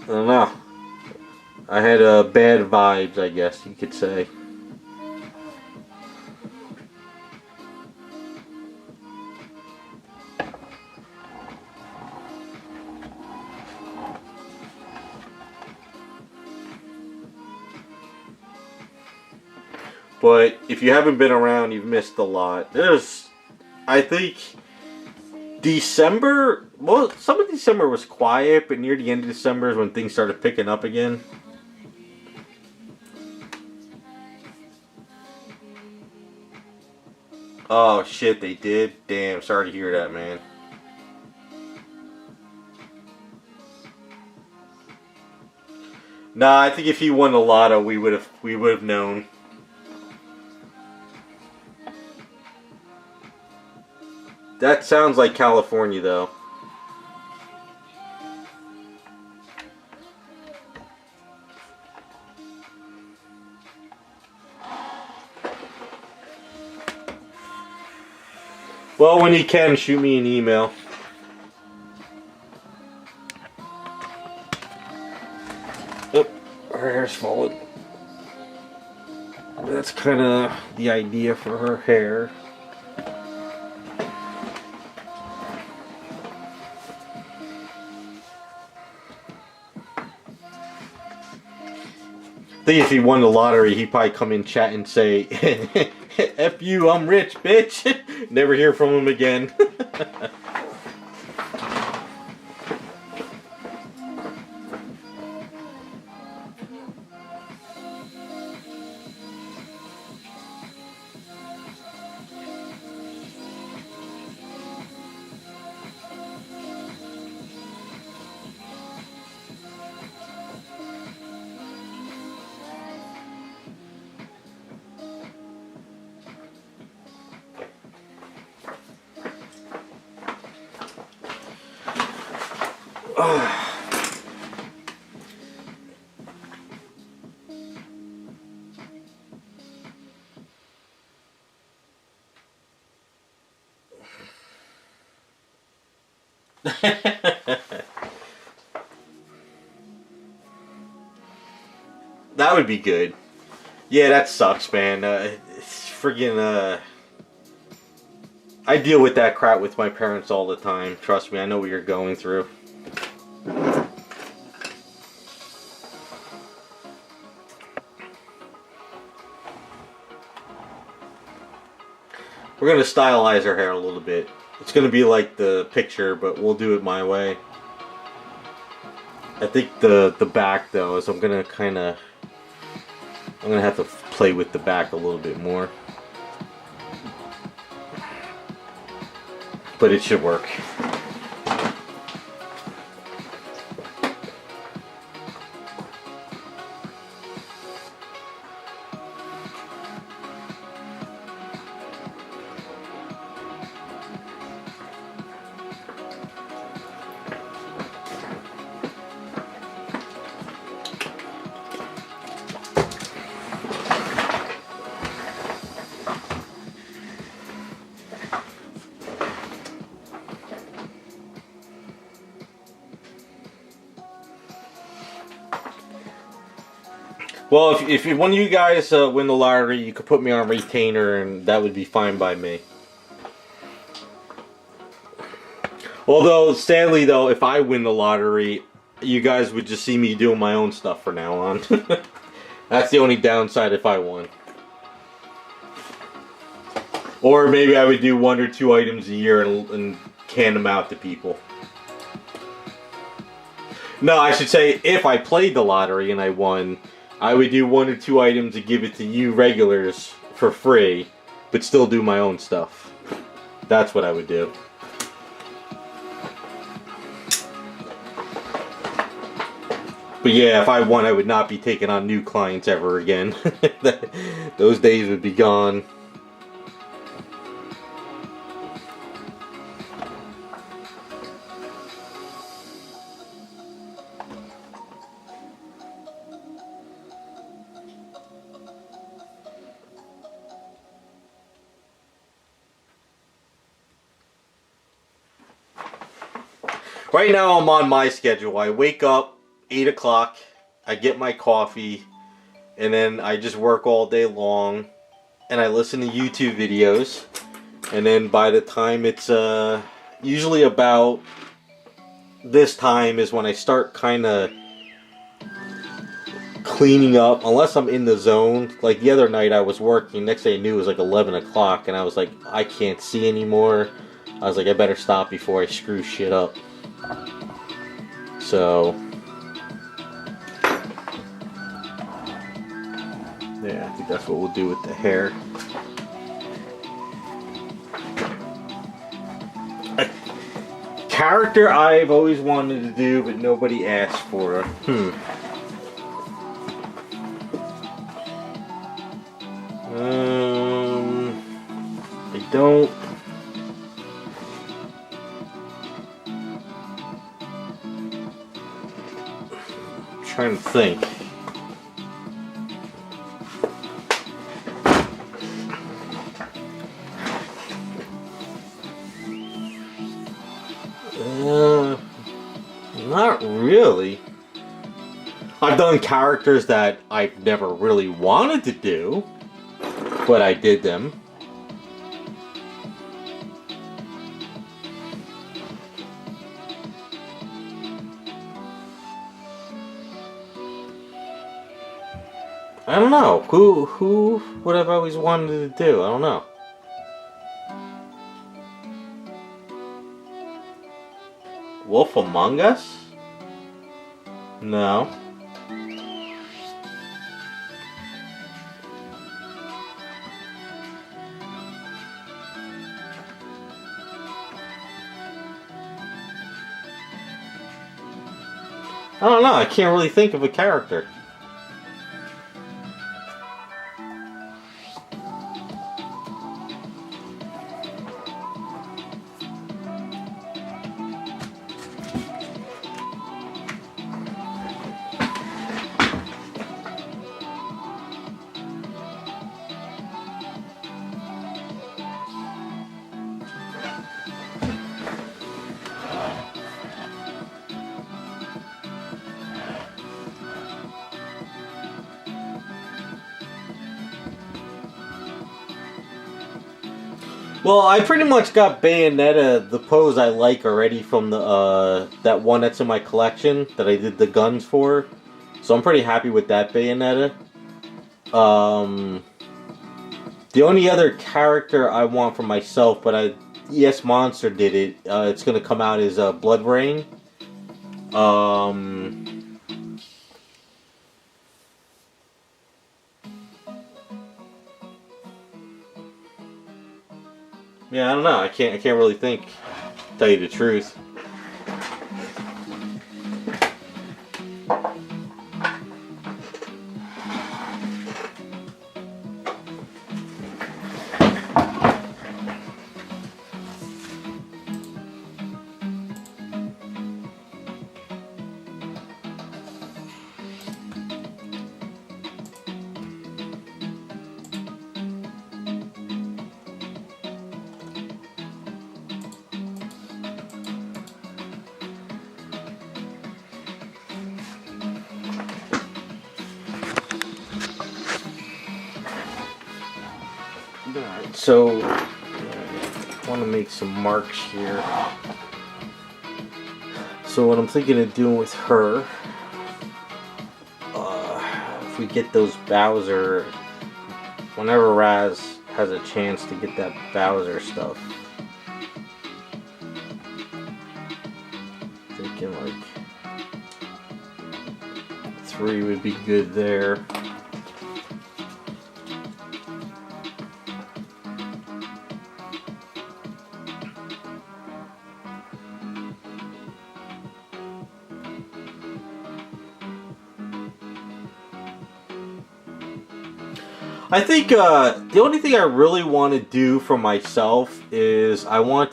[SPEAKER 1] don't know. I had bad vibes, I guess you could say. But if you haven't been around, you've missed a lot. There's, I think, December, well, some of December was quiet, but near the end of December is when things started picking up again. Oh shit, they did? Damn, sorry to hear that, man. Nah, I think if he won the lotto, we would have known. That sounds like California, though. Well, when you can, shoot me an email. Oh, her hair's falling. That's kind of the idea for her hair. I think if he won the lottery, he'd probably come in chat and say, F you, I'm rich, bitch. Never hear from him again. That would be good. Yeah, that sucks, man. It's friggin', I deal with that crap with my parents all the time. Trust me, I know what you're going through. We're gonna stylize her hair a little bit. It's gonna be like the picture, but we'll do it my way. I think the back though is I'm gonna have to play with the back a little bit more. But it should work. Well, if one of you guys win the lottery, you could put me on retainer, and that would be fine by me. Although, sadly, though, if I win the lottery, you guys would just see me doing my own stuff from now on. That's the only downside if I won. Or maybe I would do 1 or 2 items a year and hand them out to people. No, I should say, if I played the lottery and I won, I would do 1 or 2 items and give it to you regulars for free, but still do my own stuff. That's what I would do. But yeah, if I won, I would not be taking on new clients ever again. Those days would be gone. Right now I'm on my schedule. I wake up 8 o'clock, I get my coffee, and then I just work all day long, and I listen to YouTube videos, and then by the time it's usually about this time is when I start kind of cleaning up, unless I'm in the zone. Like the other night I was working, next thing I knew it was like 11 o'clock, and I was like, I can't see anymore. I was like, I better stop before I screw shit up. So yeah, I think that's what we'll do with the hair. A character I've always wanted to do, but nobody asked for. I don't. I'm trying to think. Not really. I've done characters that I've never really wanted to do, but I did them. I don't know. Who would I've always wanted to do? I don't know. Wolf Among Us? No. I don't know. I can't really think of a character. Well, I pretty much got Bayonetta, the pose I like already from the that one that's in my collection that I did the guns for. So I'm pretty happy with that Bayonetta. The only other character I want for myself, but Yes Monster did it. It's gonna come out as Blood Rain. Yeah, I don't know. I can't really think. To tell you the truth. Alright, so I want to make some marks here. So what I'm thinking of doing with her, if we get those Bowser, whenever Raz has a chance to get that Bowser stuff, thinking like 3 would be good there. I think the only thing I really want to do for myself is I would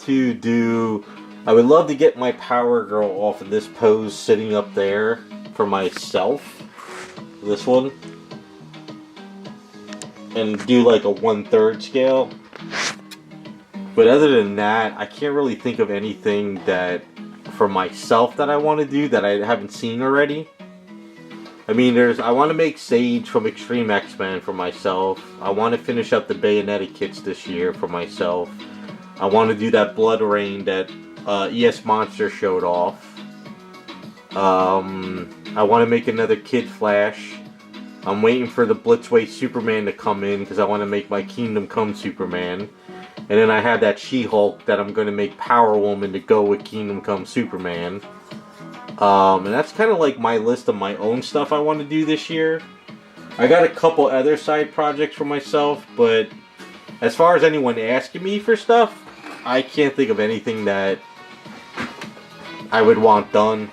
[SPEAKER 1] love to get my Power Girl off of this pose sitting up there for myself, this one, and do like a 1/3 scale. But other than that, I can't really think of anything that for myself that I want to do that I haven't seen already. I mean, I want to make Sage from Extreme X-Men for myself. I want to finish up the Bayonetta kits this year for myself. I want to do that Blood Rain that ES Monster showed off. I want to make another Kid Flash. I'm waiting for the Blitzway Superman to come in because I want to make my Kingdom Come Superman. And then I have that She-Hulk that I'm going to make Power Woman to go with Kingdom Come Superman. And that's kind of like my list of my own stuff I want to do this year. I got a couple other side projects for myself, but as far as anyone asking me for stuff, I can't think of anything that I would want done.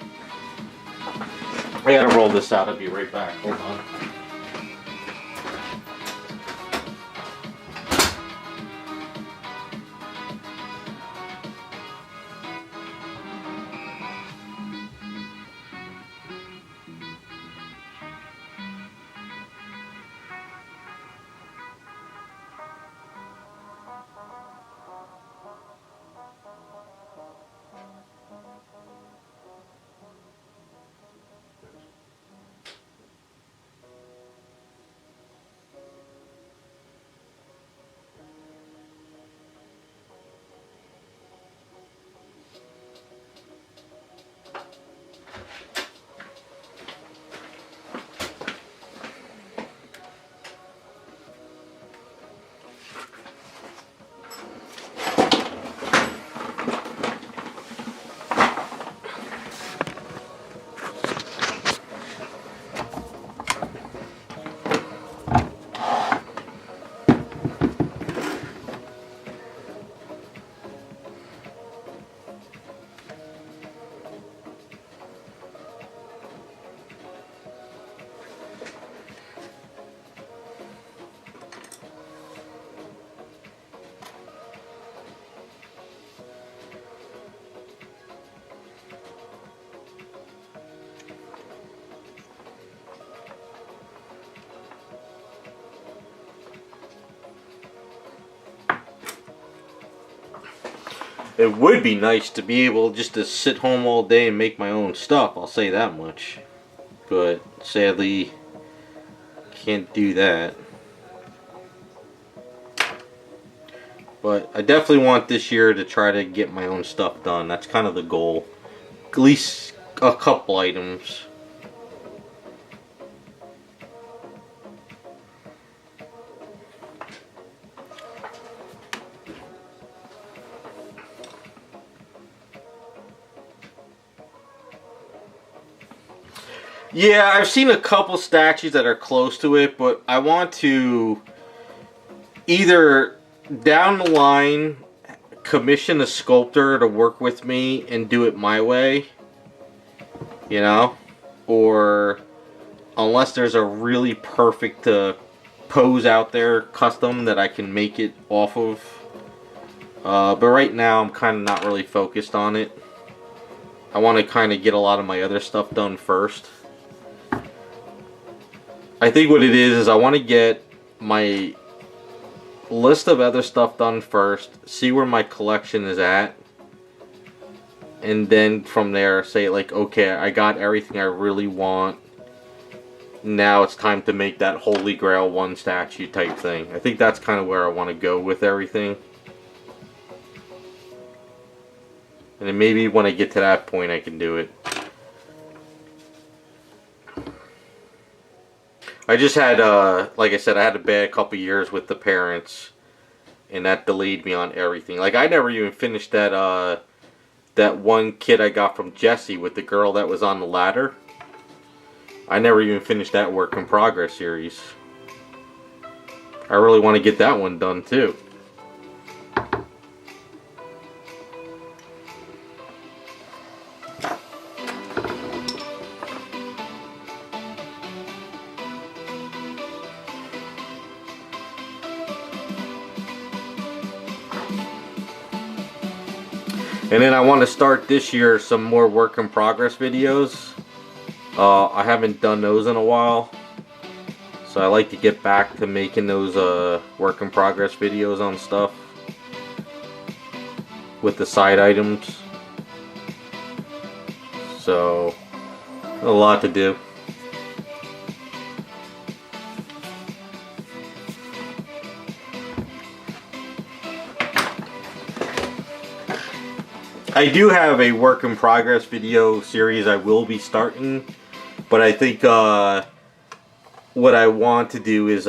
[SPEAKER 1] I gotta roll this out, I'll be right back. Hold on. It would be nice to be able just to sit home all day and make my own stuff, I'll say that much. But sadly, can't do that. But I definitely want this year to try to get my own stuff done. That's kind of the goal. At least a couple items. Yeah, I've seen a couple statues that are close to it, but I want to either down the line commission a sculptor to work with me and do it my way, you know, or unless there's a really perfect pose out there custom that I can make it off of. But right now I'm kind of not really focused on it. I want to kind of get a lot of my other stuff done first. I think what it is I want to get my list of other stuff done first, see where my collection is at, and then from there say like, okay, I got everything I really want. Now it's time to make that Holy Grail one statue type thing. I think that's kind of where I want to go with everything. And then maybe when I get to that point I can do it. I just had, like I said, I had a bad couple years with the parents, and that delayed me on everything. Like, I never even finished that, that one kit I got from Jesse with the girl that was on the ladder. I never even finished that work in progress series. I really want to get that one done, too. And then I want to start this year some more work in progress videos. I haven't done those in a while. So I like to get back to making those work in progress videos on stuff. With the side items. So, a lot to do. I do have a work in progress video series I will be starting, but I think what I want to do is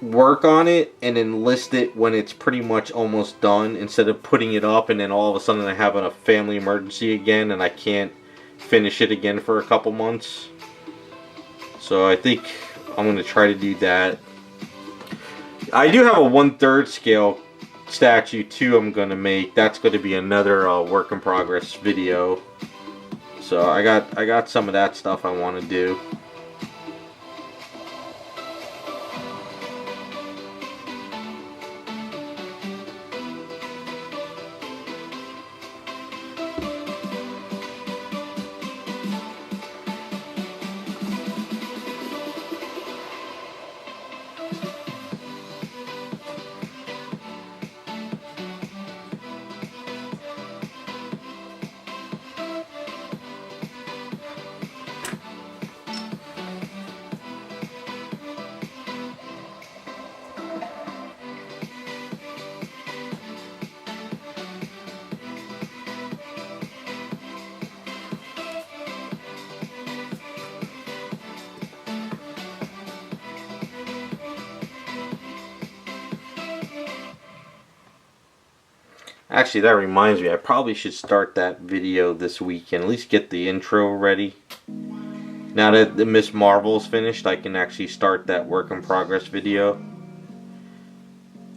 [SPEAKER 1] work on it and then list it when it's pretty much almost done, instead of putting it up and then all of a sudden I have a family emergency again and I can't finish it again for a couple months. So I think I'm going to try to do that. I do have a 1/3 scale statue too I'm going to make. That's going to be another work in progress video. So I got some of that stuff I want to do. Actually, that reminds me, I probably should start that video this weekend. At least get the intro ready. Now that the Miss Marvel's finished, I can actually start that work in progress video.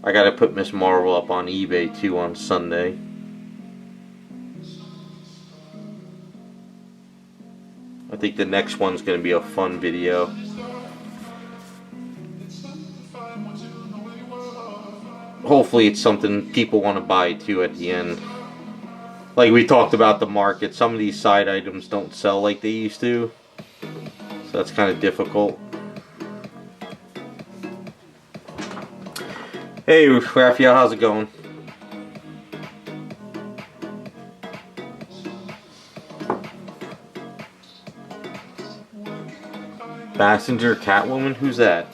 [SPEAKER 1] I gotta put Miss Marvel up on eBay too on Sunday. I think the next one's gonna be a fun video. Hopefully it's something people want to buy too at the end. Like we talked about the market, some of these side items don't sell like they used to. So that's kind of difficult. Hey Raphael, how's it going? Passenger Catwoman? Who's that?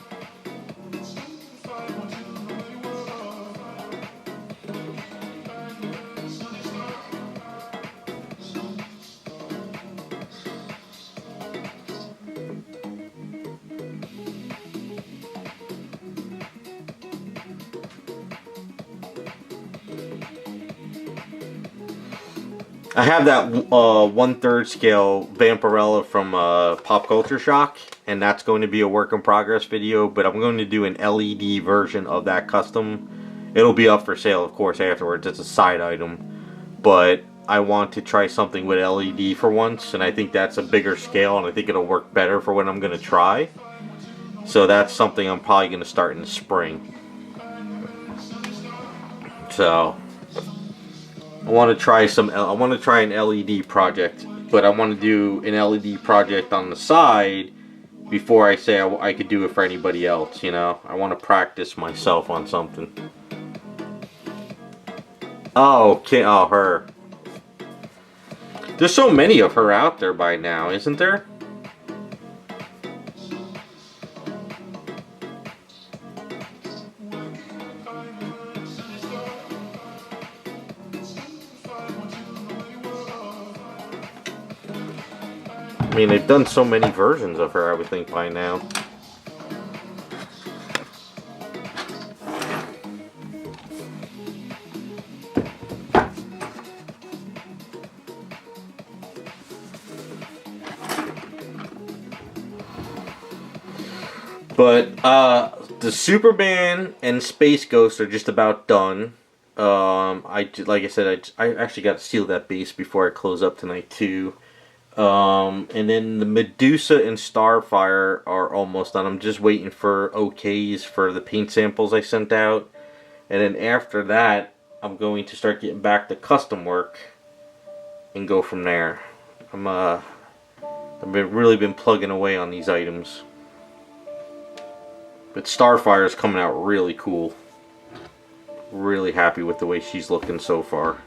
[SPEAKER 1] I have that 1/3 scale Vampirella from Pop Culture Shock, and that's going to be a work in progress video, but I'm going to do an LED version of that custom. It'll be up for sale, of course, afterwards. It's a side item, but I want to try something with LED for once, and I think that's a bigger scale, and I think it'll work better for what I'm going to try. So that's something I'm probably going to start in the spring. So I want to try an LED project, but I want to do an LED project on the side before I say I could do it for anybody else, you know? I want to practice myself on something. Oh, okay, oh, her. There's so many of her out there by now, isn't there? I mean, they've done so many versions of her, I would think, by now. But, the Superman and Space Ghost are just about done. Like I said, I actually got to seal that base before I close up tonight, too. And then the Medusa and Starfire are almost done. I'm just waiting for OKs for the paint samples I sent out. And then after that, I'm going to start getting back to custom work and go from there. I've really been plugging away on these items. But Starfire is coming out really cool. Really happy with the way she's looking so far.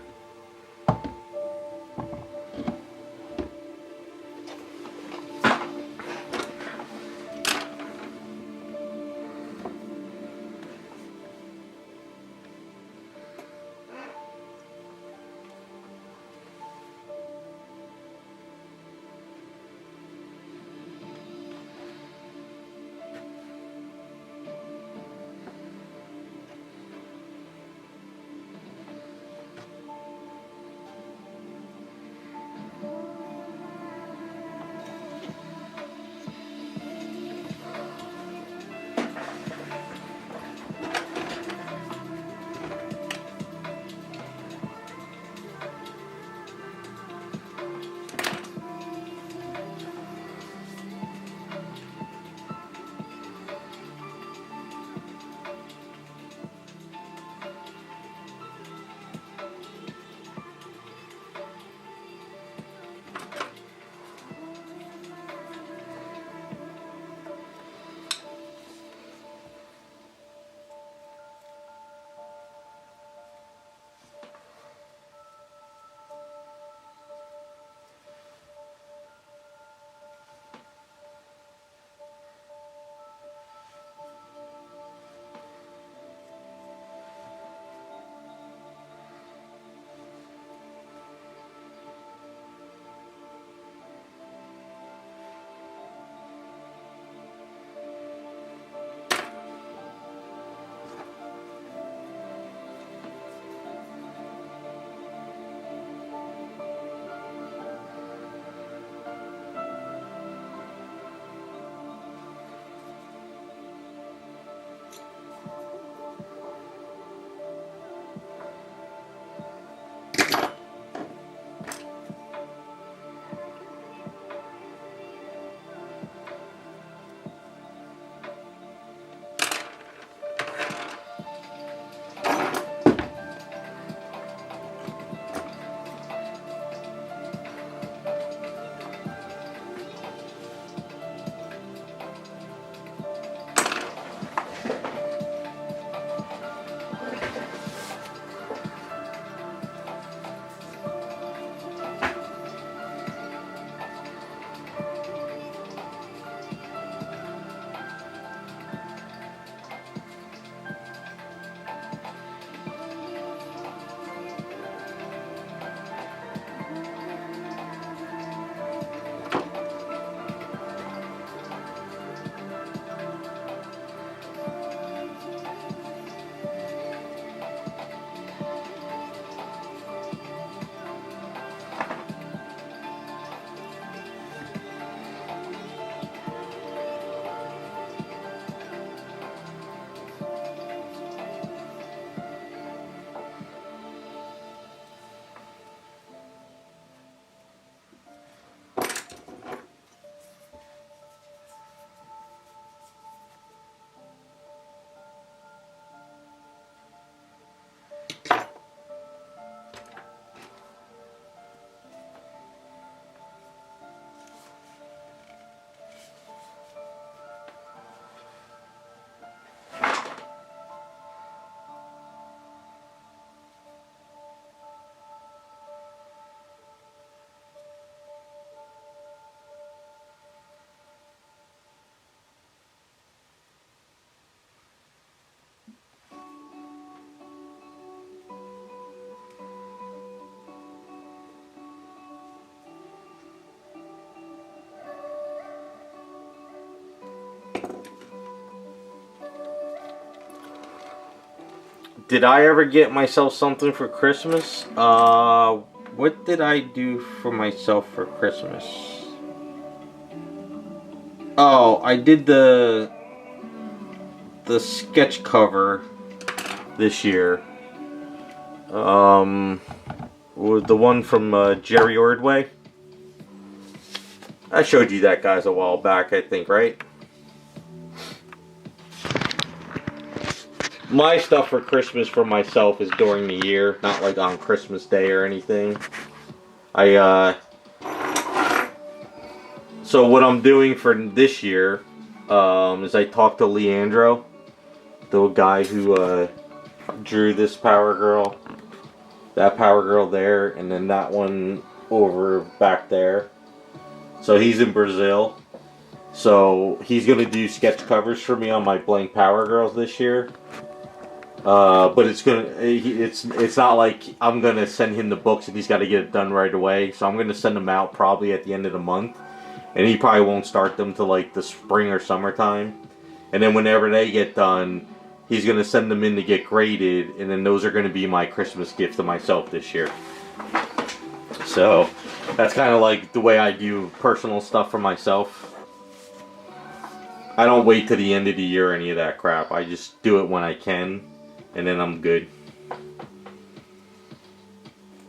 [SPEAKER 1] Did I ever get myself something for Christmas? What did I do for myself for Christmas? Oh, I did the sketch cover this year. The one from Jerry Ordway. I showed you that, guys, a while back, I think, right? My stuff for Christmas for myself is during the year, not like on Christmas Day or anything. So what I'm doing for this year is I talked to Leandro, the guy who drew this Power Girl, that Power Girl there, and then that one over back there. So he's in Brazil. So he's gonna do sketch covers for me on my blank Power Girls this year. But it's not like I'm gonna send him the books and he's got to get it done right away. So I'm gonna send them out probably at the end of the month, and he probably won't start them till like the spring or summertime. And then whenever they get done, he's gonna send them in to get graded, and then those are gonna be my Christmas gift to myself this year. So that's kind of like the way I do personal stuff for myself. I don't wait to the end of the year or any of that crap. I just do it when I can, and then I'm good.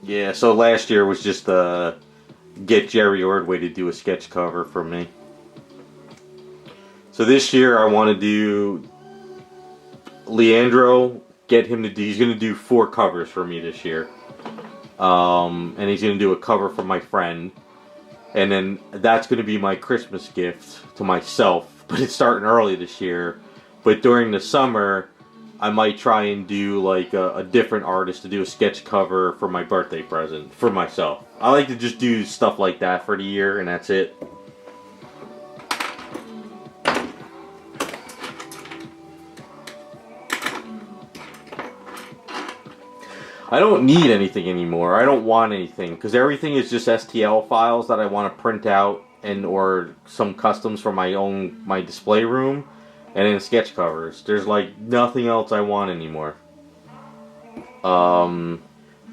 [SPEAKER 1] Yeah, so last year was just get Jerry Ordway to do a sketch cover for me. So this year I want to do Leandro, get him to do, he's going to do 4 covers for me this year. And he's going to do a cover for my friend. And then that's going to be my Christmas gift to myself. But it's starting early this year. But during the summer, I might try and do like a different artist to do a sketch cover for my birthday present for myself. I like to just do stuff like that for the year, and that's it. I don't need anything anymore. I don't want anything because everything is just STL files that I want to print out and or some customs for my display room, and then sketch covers. There's like nothing else I want anymore.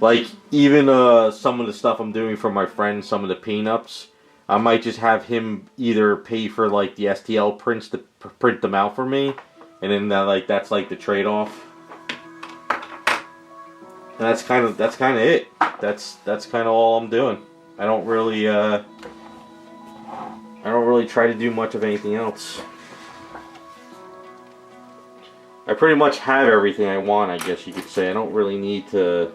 [SPEAKER 1] Like even some of the stuff I'm doing for my friend, some of the paint-ups, I might just have him either pay for like the STL prints to print them out for me, and then that's like the trade-off. And that's kind of it. That's kind of all I'm doing. I don't really try to do much of anything else. I pretty much have everything I want, I guess you could say. I don't really need to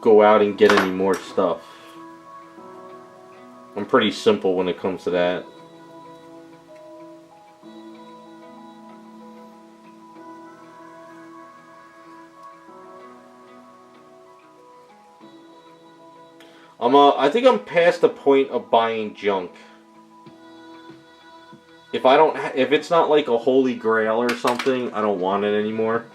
[SPEAKER 1] go out and get any more stuff. I'm pretty simple when it comes to that. I think I'm past the point of buying junk. If it's not like a holy grail or something, I don't want it anymore.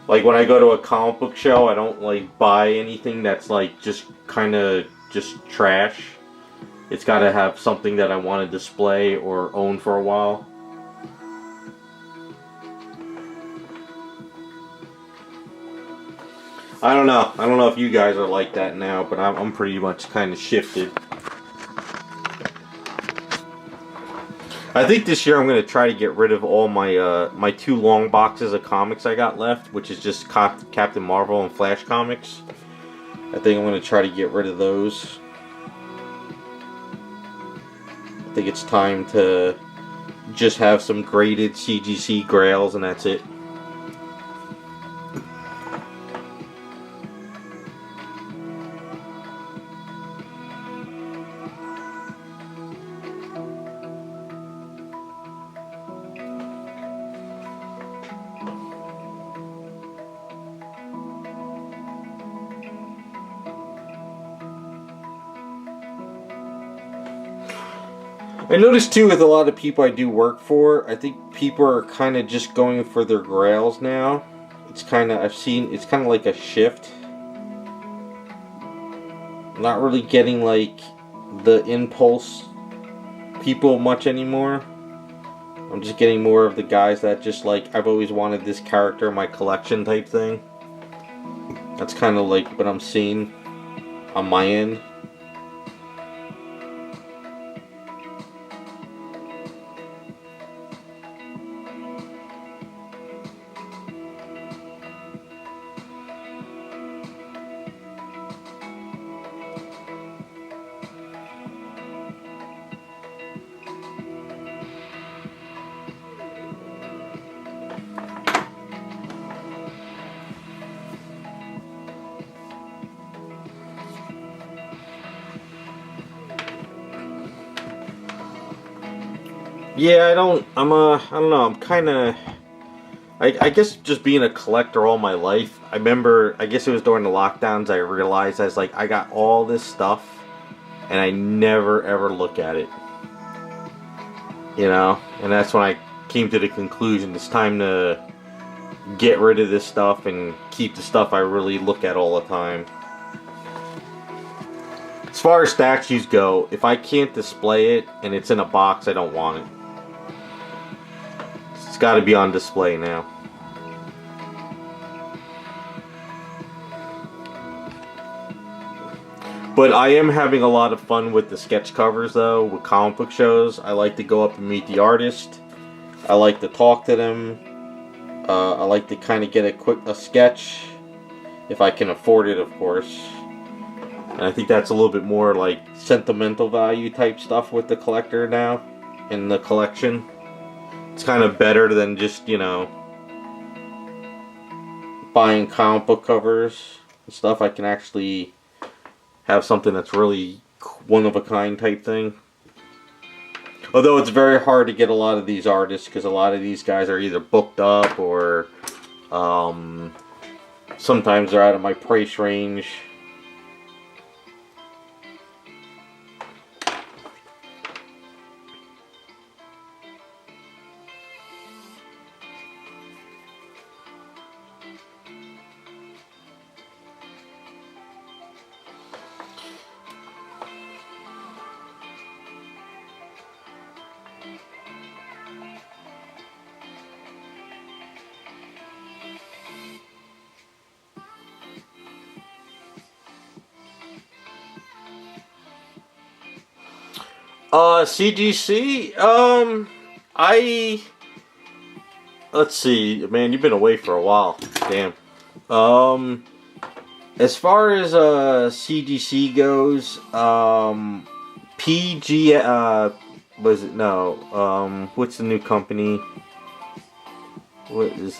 [SPEAKER 1] Like when I go to a comic book show, I don't like buy anything that's like just kind of just trash. It's got to have something that I want to display or own for a while. I don't know. I don't know if you guys are like that now, but I'm pretty much kind of shifted. I think this year I'm going to try to get rid of all my my 2 long boxes of comics I got left, which is just Captain Marvel and Flash comics. I think I'm going to try to get rid of those. I think it's time to just have some graded CGC grails, and that's it. I noticed too with a lot of people I do work for, I think people are kind of just going for their grails now. It's kind of, I've seen, it's kind of like a shift. Not really getting like the impulse people much anymore. I'm just getting more of the guys that just like, I've always wanted this character in my collection type thing. That's kind of like what I'm seeing on my end. Yeah, I don't know, I'm kind of, I guess just being a collector all my life, I remember, I guess it was during the lockdowns, I realized I was like, I got all this stuff, and I never ever look at it, you know, and that's when I came to the conclusion, it's time to get rid of this stuff and keep the stuff I really look at all the time. As far as statues go, if I can't display it, and it's in a box, I don't want it. It's got to be on display now. But I am having a lot of fun with the sketch covers though, with comic book shows. I like to go up and meet the artist. I like to talk to them. I like to kind of get a sketch, if I can afford it, of course. And I think that's a little bit more like sentimental value type stuff with the collector now, in the collection. It's kind of better than just, you know, buying comic book covers and stuff. I can actually have something that's really one of a kind type thing. Although it's very hard to get a lot of these artists because a lot of these guys are either booked up or sometimes they're out of my price range. CGC, let's see, man, you've been away for a while, damn. As far as, CGC goes, PG, was it, no, what's the new company? What is,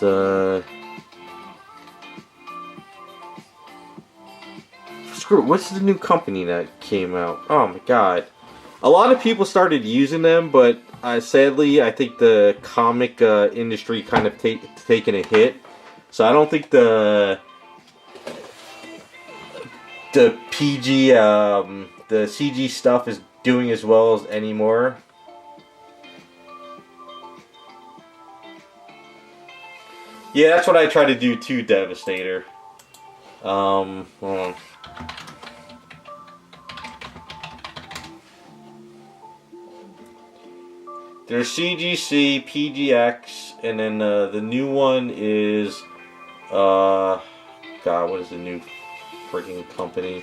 [SPEAKER 1] screw it, what's the new company that came out? Oh my god. A lot of people started using them, but sadly, I think the comic industry kind of taken a hit. So I don't think the PG, the CG stuff is doing as well as anymore. Yeah, that's what I try to do too, Devastator. Hold on. There's CGC, PGX, and then the new one is, God, what is the new freaking company?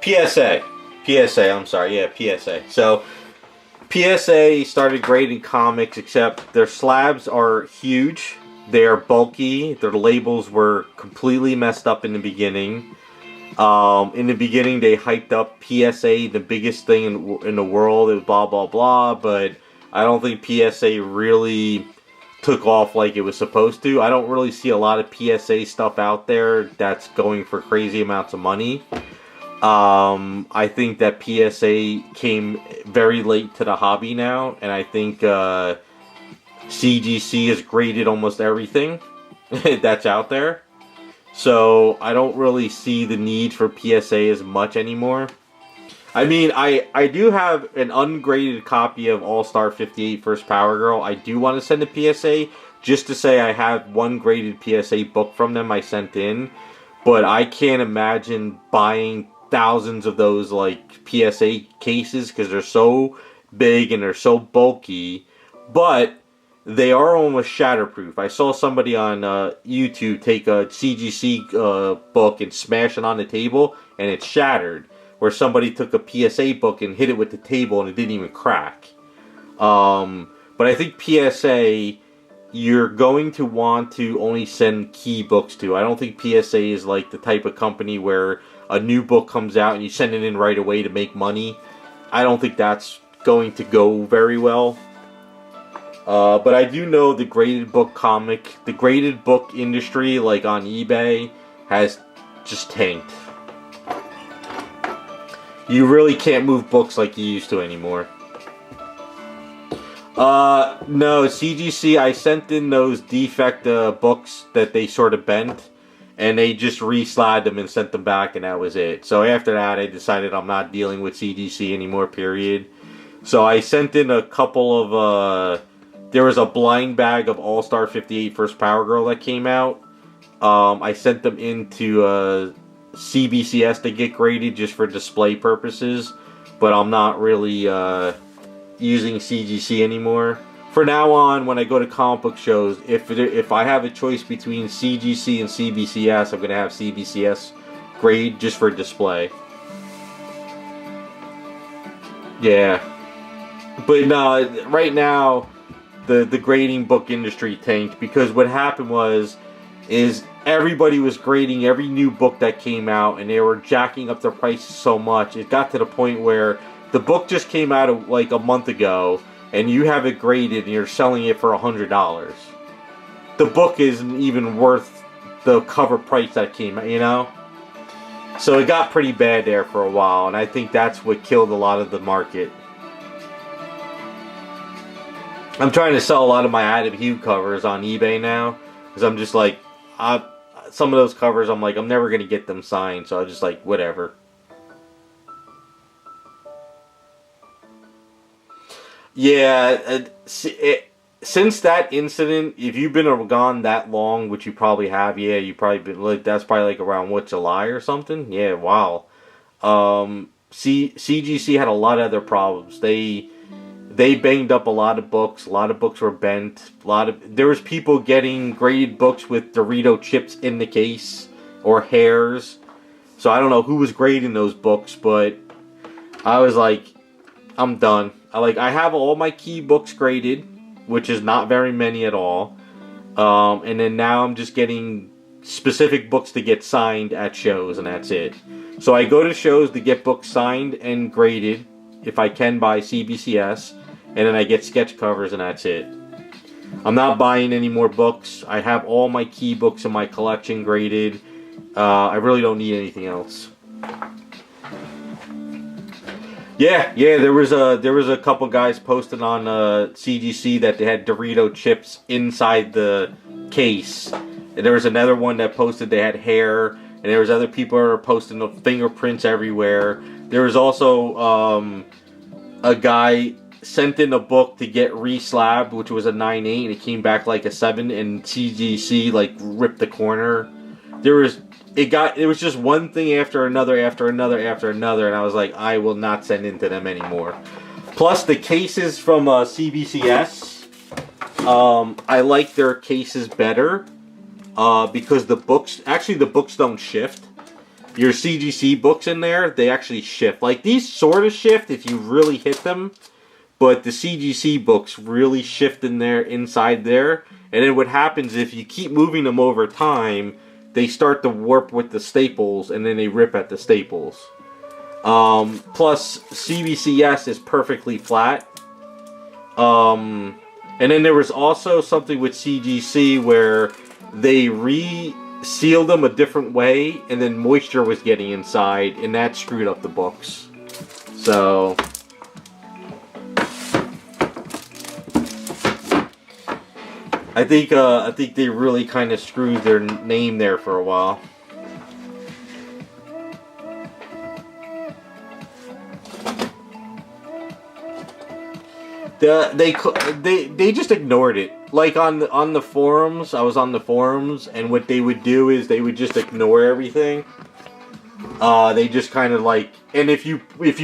[SPEAKER 1] PSA, I'm sorry, yeah, PSA. So, PSA started grading comics, except their slabs are huge, they are bulky, their labels were completely messed up in the beginning. In the beginning, they hyped up PSA, the biggest thing in the world, it was blah blah blah, but I don't think PSA really took off like it was supposed to. I don't really see a lot of PSA stuff out there that's going for crazy amounts of money. I think that PSA came very late to the hobby now, and I think CGC has graded almost everything that's out there. So I don't really see the need for PSA as much anymore. I mean, I do have an ungraded copy of All-Star 58 First Power Girl. I do want to send to PSA, just to say I have one graded PSA book from them I sent in, but I can't imagine buying thousands of those like PSA cases because they're so big and they're so bulky, but they are almost shatterproof. I saw somebody on YouTube take a CGC book and smash it on the table and it shattered, where somebody took a PSA book and hit it with the table and it didn't even crack. But I think PSA, you're going to want to only send key books to. I don't think PSA is like the type of company where a new book comes out and you send it in right away to make money. I don't think that's going to go very well. But I do know the graded book industry, like on eBay, has just tanked. You really can't move books like you used to anymore. No, CGC, I sent in those defect books that they sort of bent, and they just re-slid them and sent them back, and that was it. So after that, I decided I'm not dealing with CGC anymore, period. So I sent in a couple of, there was a blind bag of All-Star 58 First Power Girl that came out. I sent them into CBCS to get graded just for display purposes, but I'm not really using CGC anymore. For now on, when I go to comic book shows, if I have a choice between CGC and CBCS, I'm going to have CBCS grade just for display. Yeah. But no, right now, the grading book industry tanked because what happened is everybody was grading every new book that came out and they were jacking up their prices so much. It got to the point where the book just came out like a month ago and you have it graded and you're selling it for $100. The book isn't even worth the cover price that came out, you know? So it got pretty bad there for a while, and I think that's what killed a lot of the market. I'm trying to sell a lot of my Adam Hugh covers on eBay now, because I'm just like, some of those covers, I'm like, I'm never going to get them signed, so I'm just like, whatever. Yeah, since that incident, if you've been gone that long, which you probably have, yeah, you probably been like, that's probably like around what, July or something? Yeah, wow. CGC had a lot of other problems. They banged up a lot of books were bent, there was people getting graded books with Dorito chips in the case or hairs. So I don't know who was grading those books, but I was like, I'm done. I have all my key books graded, which is not very many at all. And then now I'm just getting specific books to get signed at shows, and that's it. So I go to shows to get books signed and graded, if I can, by CBCS, and then I get sketch covers, and that's it. I'm not buying any more books. I have all my key books in my collection graded. I really don't need anything else. Yeah, there was a couple guys posting on CGC that they had Dorito chips inside the case, and there was another one that posted they had hair, and there was other people that were posting the fingerprints everywhere. There was also a guy sent in a book to get re-slabbed, which was a 9.8, and it came back like a 7, and CGC like ripped the corner. It was just one thing after another, and I was like, I will not send in to them anymore. Plus, the cases from CBCS, I like their cases better, because the books don't shift. Your CGC books in there, they actually shift. Like, these sort of shift if you really hit them, but the CGC books really shift inside there, and then what happens if you keep moving them over time, they start to warp with the staples, and then they rip at the staples. Plus, CBCS is perfectly flat. And then there was also something with CGC where they re-sealed them a different way, and then moisture was getting inside, and that screwed up the books. So I think they really kind of screwed their name there for a while. They just ignored it. like on the forums, I was on the forums, and what they would do is they would just ignore everything. They just kind of like, and if you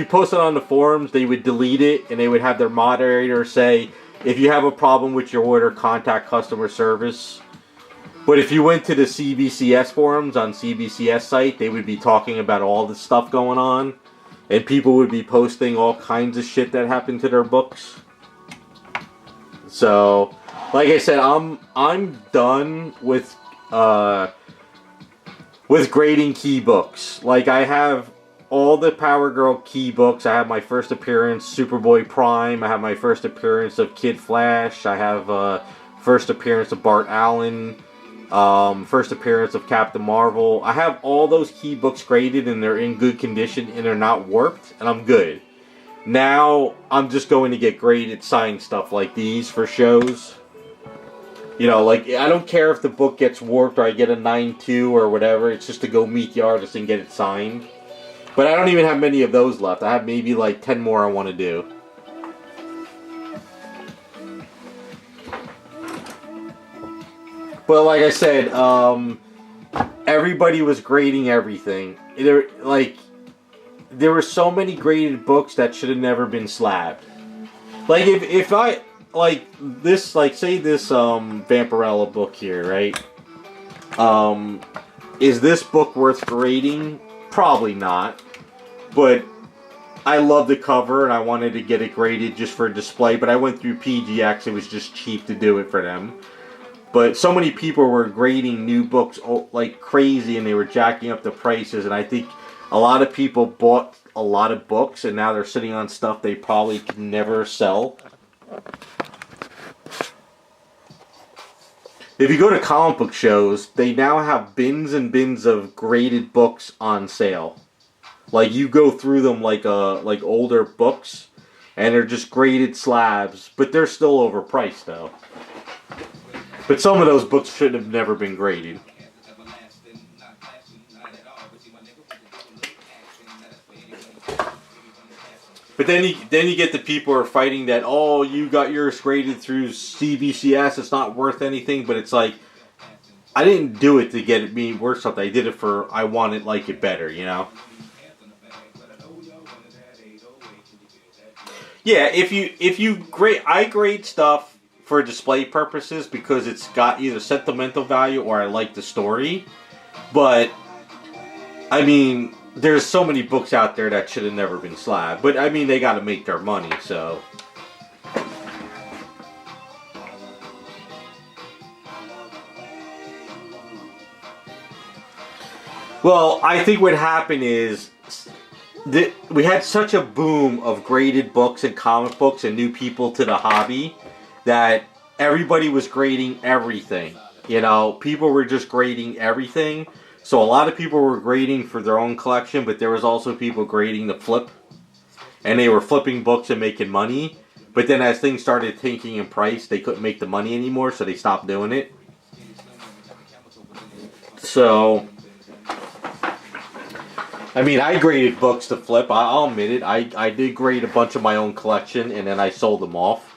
[SPEAKER 1] post it on the forums, they would delete it, and they would have their moderator say, if you have a problem with your order, contact customer service. But if you went to the CBCS forums on CBCS site, they would be talking about all the stuff going on, and people would be posting all kinds of shit that happened to their books. So, like I said, I'm done with grading key books. Like, I have all the Power Girl key books. I have my first appearance, Superboy Prime. I have my first appearance of Kid Flash. I have first appearance of Bart Allen. First appearance of Captain Marvel. I have all those key books graded, and they're in good condition, and they're not warped, and I'm good. Now, I'm just going to get graded signed stuff like these for shows. You know, like, I don't care if the book gets warped or I get a 9.2 or whatever. It's just to go meet the artist and get it signed. But I don't even have many of those left. I have maybe like 10 more I want to do. But like I said, everybody was grading everything. There were so many graded books that should have never been slabbed. Like, if I, like, this, like, say this, Vampirella book here, right? Is this book worth grading? Probably not. But I love the cover, and I wanted to get it graded just for display, but I went through PGX. It was just cheap to do it for them. But so many people were grading new books like crazy, and they were jacking up the prices, and I think a lot of people bought a lot of books, and now they're sitting on stuff they probably could never sell. If you go to comic book shows, they now have bins and bins of graded books on sale. Like, you go through them like older books, and they're just graded slabs, but they're still overpriced though. But some of those books should have never been graded. But then you get the people who are fighting that, oh, you got yours graded through CBCS, it's not worth anything. But it's like, I didn't do it to get it being worth something. I did it for, I wanted like it better, you know? Yeah, if you grade, I grade stuff for display purposes because it's got either sentimental value or I like the story. But, I mean, there's so many books out there that should have never been slabbed. But, I mean, they got to make their money, so. Well, I think what happened is we had such a boom of graded books and comic books and new people to the hobby that everybody was grading everything. You know, people were just grading everything. So a lot of people were grading for their own collection, but there was also people grading to flip. And they were flipping books and making money. But then as things started tanking in price, they couldn't make the money anymore, so they stopped doing it. So, I mean, I graded books to flip. I'll admit it. I did grade a bunch of my own collection, and then I sold them off.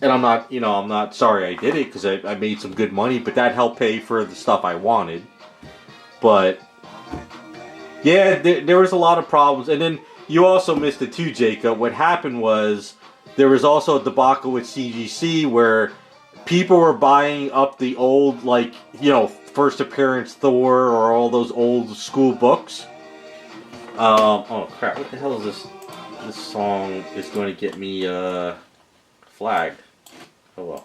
[SPEAKER 1] And I'm not sorry I did it, because I made some good money, but that helped pay for the stuff I wanted. But, yeah, there was a lot of problems. And then you also missed it too, Jacob. What happened was, there was also a debacle with CGC where people were buying up the old, like, you know, first appearance Thor or all those old school books. Oh crap, what the hell is this? This song is going to get me, flagged. Oh well.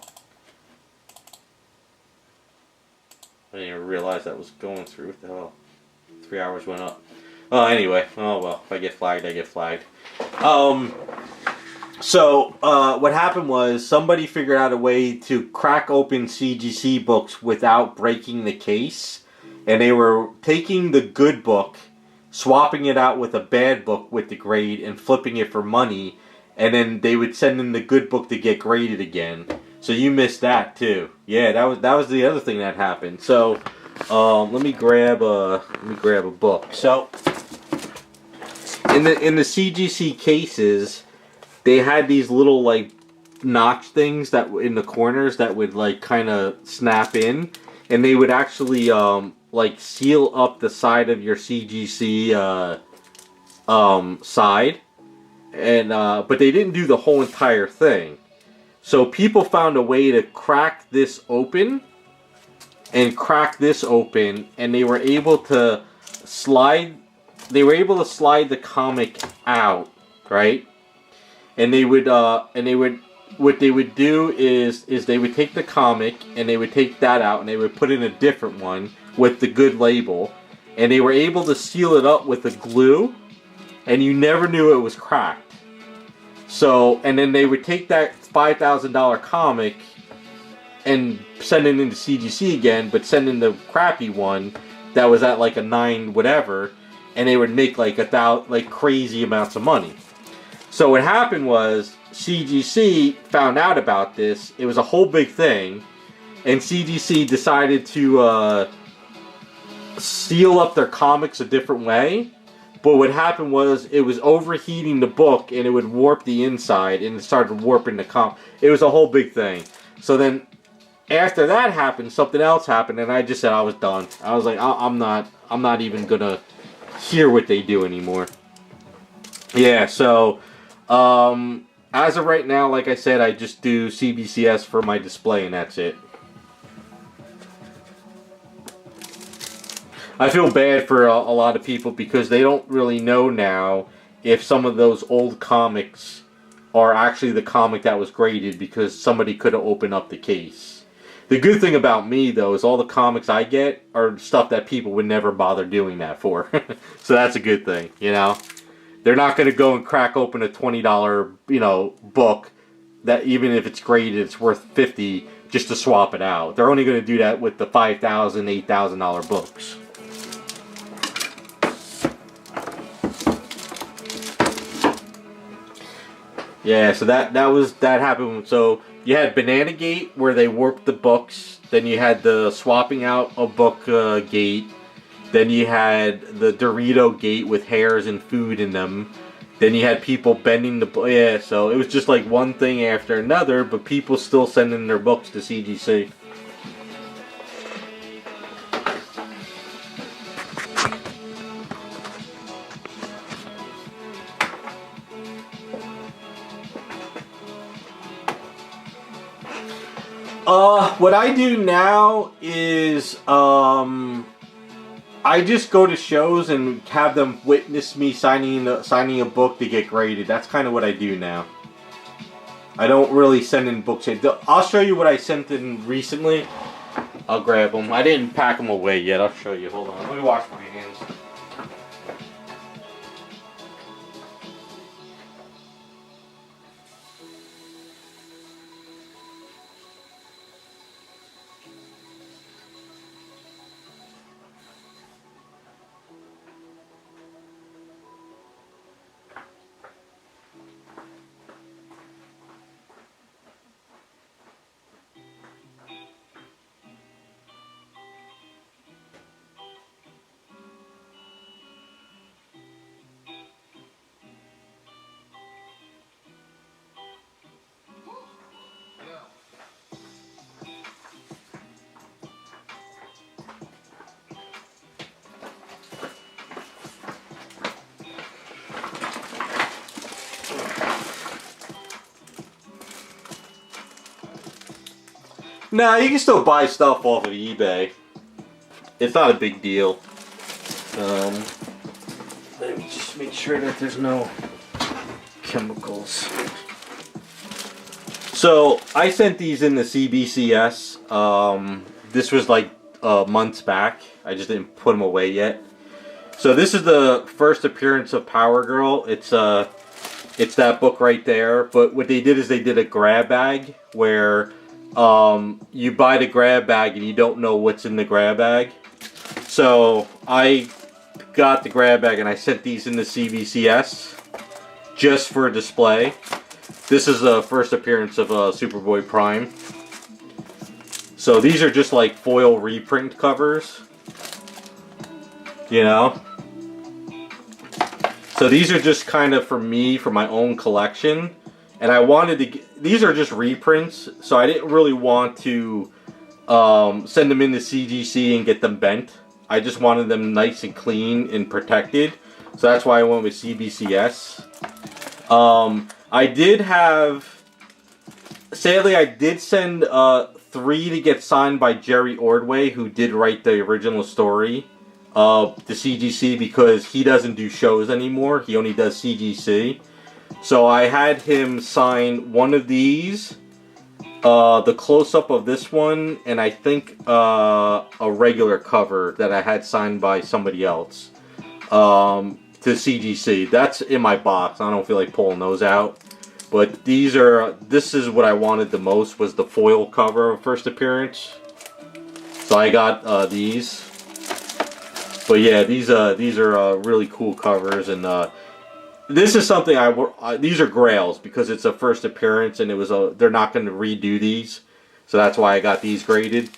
[SPEAKER 1] I didn't even realize that was going through. What the hell? 3 hours went up. Anyway. Oh well. If I get flagged, I get flagged. So, what happened was somebody figured out a way to crack open CGC books without breaking the case. And they were taking the good book, swapping it out with a bad book with the grade, and flipping it for money. And then they would send in the good book to get graded again. So you missed that too. Yeah, that was the other thing that happened. So, let me grab a book. So, in the CGC cases, they had these little like notch things that in the corners that would like kind of snap in, and they would actually like seal up the side of your CGC side, and but they didn't do the whole entire thing. So people found a way to crack this open and crack this open, and they were able to slide. They were able to slide the comic out, right? And they would what they would do is they would take the comic and they would take that out and they would put in a different one with the good label, and they were able to seal it up with the glue, and you never knew it was cracked. So, and then they would take that $5,000 comic and send it into CGC again, but send in the crappy one that was at like a 9 whatever, and they would make like like crazy amounts of money. So what happened was CGC found out about this. It was a whole big thing, and CGC decided to seal up their comics a different way. But what happened was it was overheating the book, and it would warp the inside, and it started warping the comic. It was a whole big thing. So then after that happened, something else happened, and I just said I was done. I was like, I'm not even gonna hear what they do anymore. Yeah, so as of right now, like I said, I just do CBCS for my display, and that's it. I feel bad for a lot of people because they don't really know now if some of those old comics are actually the comic that was graded, because somebody could have opened up the case. The good thing about me, though, is all the comics I get are stuff that people would never bother doing that for. So that's a good thing, you know? They're not going to go and crack open a $20, you know, book that even if it's graded, it's worth $50 just to swap it out. They're only going to do that with the $5,000, $8,000 books. Yeah, so that happened. So you had Banana Gate, where they warped the books. Then you had the swapping out a book gate. Then you had the Dorito Gate with hairs and food in them. Then you had people bending the book. Yeah, so it was just like one thing after another, but people still sending their books to CGC. What I do now is, I just go to shows and have them witness me signing a book to get graded. That's kind of what I do now. I don't really send in books. I'll show you what I sent in recently. I'll grab them. I didn't pack them away yet. I'll show you. Hold on. Let me wash my hands. Nah, you can still buy stuff off of eBay. It's not a big deal. Let me just make sure that there's no chemicals. So, I sent these in the CBCS. This was like months back. I just didn't put them away yet. So this is the first appearance of Power Girl. It's that book right there. But what they did is they did a grab bag where you buy the grab bag and you don't know what's in the grab bag. So I got the grab bag and I sent these in the CBCS just for display. This is the first appearance of Superboy Prime. So these are just like foil reprint covers, you know. So these are just kind of for me, for my own collection. and I wanted to get, these are just reprints, so I didn't really want to send them into CGC and get them bent. I just wanted them nice and clean and protected, so that's why I went with CBCS. I did have, sadly I did send 3 to get signed by Jerry Ordway, who did write the original story of the CGC, because he doesn't do shows anymore, he only does CGC. So I had him sign one of these, the close-up of this one, and I think a regular cover that I had signed by somebody else to CGC. That's in my box. I don't feel like pulling those out. But this is what I wanted the most, was the foil cover of first appearance. So I got these. But yeah, these are really cool covers, and this is something these are grails because it's a first appearance, and they're not going to redo these, so that's why I got these graded.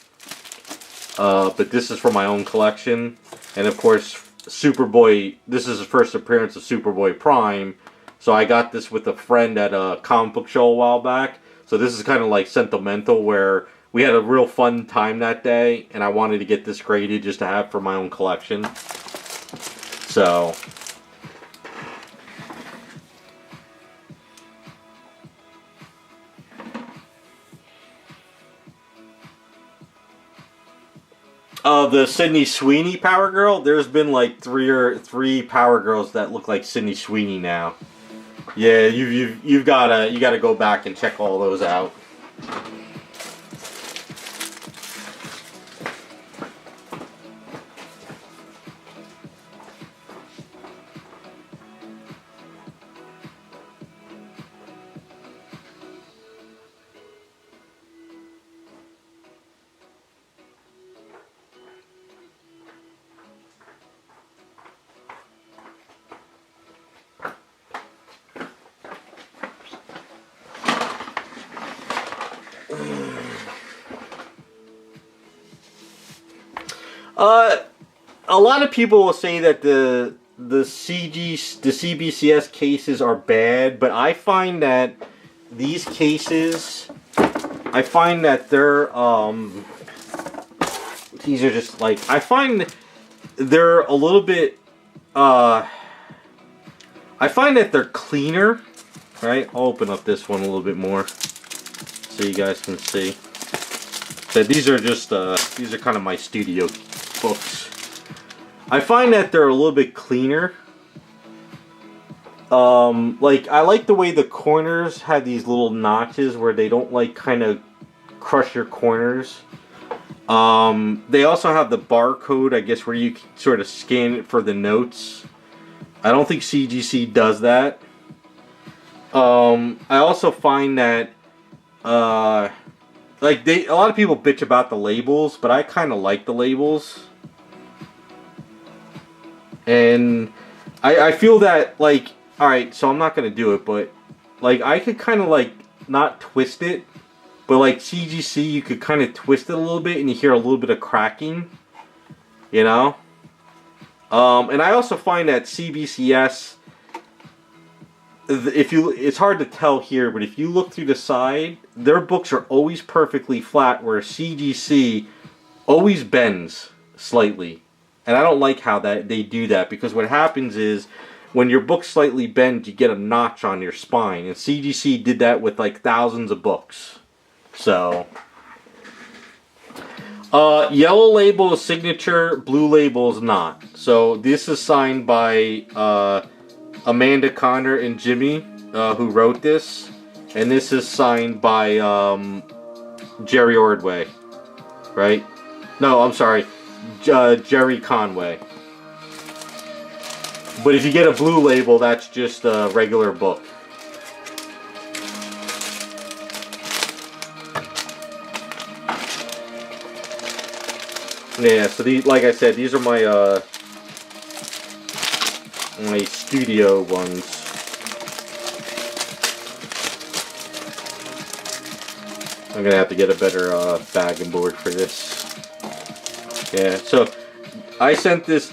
[SPEAKER 1] But this is for my own collection, and of course Superboy. This is the first appearance of Superboy Prime, so I got this with a friend at a comic book show a while back. So this is kind of like sentimental, where we had a real fun time that day, and I wanted to get this graded just to have for my own collection. So. The Sydney Sweeney Power Girl, there's been like three Power Girls that look like Sydney Sweeney now. Yeah, you gotta go back and check all those out. A lot of people will say that the CBCS cases are bad, but I find that these cases, I find that they're these are just like, I find they're a little bit I find that they're cleaner, right? I'll open up this one a little bit more so you guys can see. So these are just these are kind of my studio books. I find that they're a little bit cleaner. Like, I like the way the corners have these little notches where they don't like kind of crush your corners. They also have the barcode, I guess, where you can sort of scan it for the notes. I don't think CGC does that. I also find that like a lot of people bitch about the labels, but I kind of like the labels. And I feel that, like, alright, so I'm not going to do it, but, like, I could kind of, like, not twist it, but, like, CGC, you could kind of twist it a little bit, and you hear a little bit of cracking, you know? And I also find that CBCS, it's hard to tell here, but if you look through the side, their books are always perfectly flat, where CGC always bends slightly. And I don't like how they do that, because what happens is when your book slightly bends, you get a notch on your spine. And CGC did that with like thousands of books. So, yellow label is signature, blue label is not. So this is signed by Amanda Connor and Jimmy, who wrote this. And this is signed by Jerry Ordway, right? No, I'm sorry. Jerry Conway. But if you get a blue label, that's just a regular book. Yeah, so these, like I said, these are my my studio ones. I'm gonna have to get a better bag and board for this. Yeah, so I sent this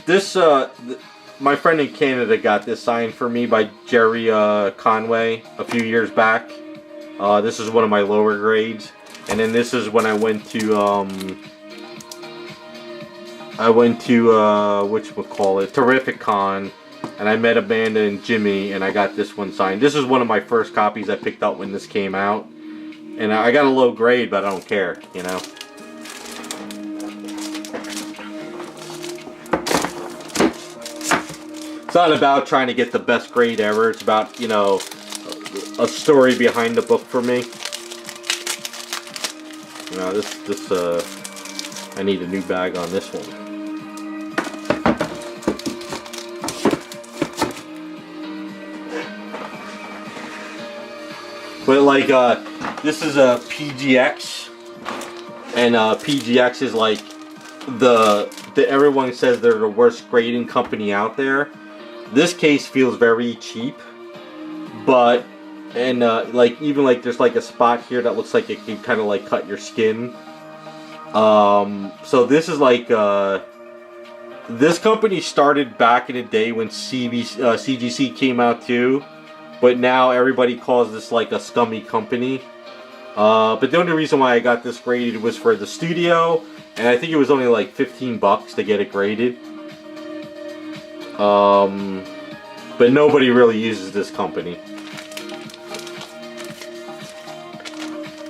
[SPEAKER 1] my friend in Canada got this signed for me by Jerry Conway a few years back. This is one of my lower grades, and then this is when I went to whatchamacallit, Terrific Con, and I met Amanda and Jimmy, and I got this one signed. This is one of my first copies I picked up when this came out, and I got a low grade, but I don't care, you know. It's not about trying to get the best grade ever. It's about, you know, a story behind the book for me. You know, I need a new bag on this one. But like, this is a PGX, and PGX is like everyone says they're the worst grading company out there. This case feels very cheap, but like even like there's like a spot here that looks like it can kind of like cut your skin. So this is like this company started back in the day when CGC came out too, but now everybody calls this like a scummy company. But the only reason why I got this graded was for the studio, and I think it was only like 15 bucks to get it graded. But nobody really uses this company.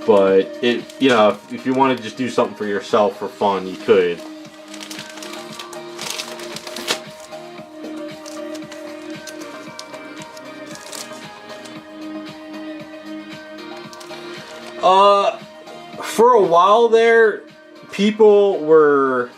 [SPEAKER 1] But you know, if you want to just do something for yourself for fun, you could. For a while there, people were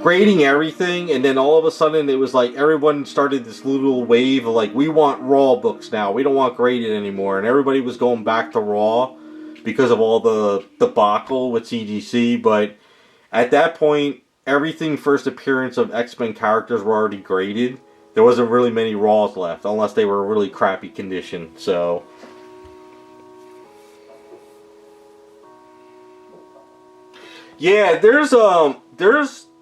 [SPEAKER 1] grading everything, and then all of a sudden it was like everyone started this little wave of like, we want raw books now, we don't want graded anymore, and everybody was going back to raw because of all the debacle with CGC. But at that point, everything first appearance of X-Men characters were already graded. There wasn't really many raws left, unless they were in really crappy condition. So yeah, there's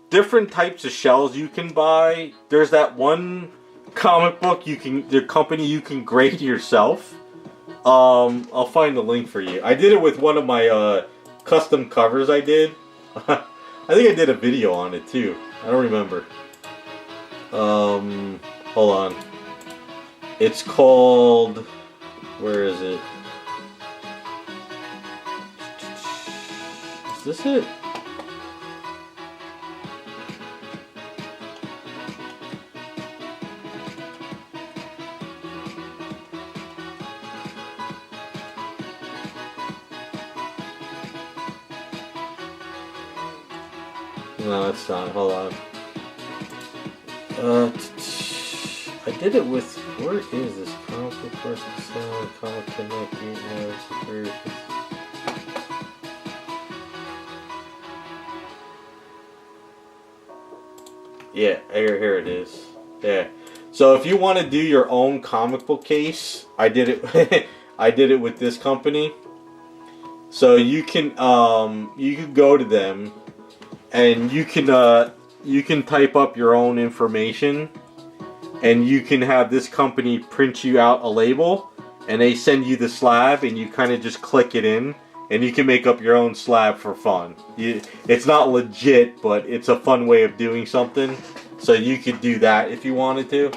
[SPEAKER 1] different types of shells you can buy. There's that one comic book the company you can grade yourself. I'll find the link for you. I did it with one of my custom covers I did. I think I did a video on it too. I don't remember. Hold on. It's called, where is it? Is this it? No, it's not. Hold on. I did it with, where is this? Comic book person selling, comic connect, yeah, here it is. Yeah. So if you want to do your own comic book case, I did it. I did it with this company. So you can go to them, and you can type up your own information, and you can have this company print you out a label, and they send you the slab, and you kind of just click it in, and you can make up your own slab for fun. It's not legit, but it's a fun way of doing something. So you could do that if you wanted to.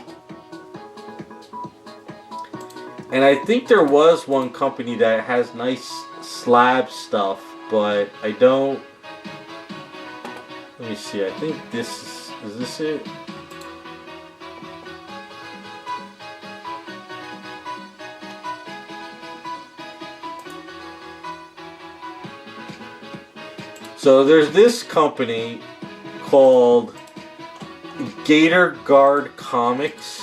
[SPEAKER 1] And I think there was one company that has nice slab stuff, but I don't... Let me see, I think this is this it? So there's this company called Gator Guard Comics,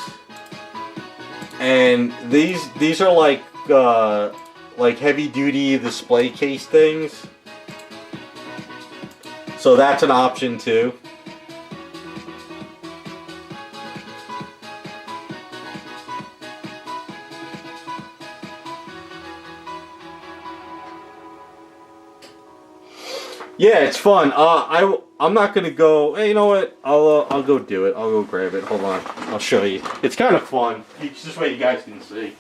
[SPEAKER 1] and these are like heavy duty display case things. So that's an option too. Yeah, it's fun. I'm not gonna go. Hey, you know what? I'll go do it. I'll go grab it. Hold on. I'll show you. It's kind of fun. It's this way you guys can see.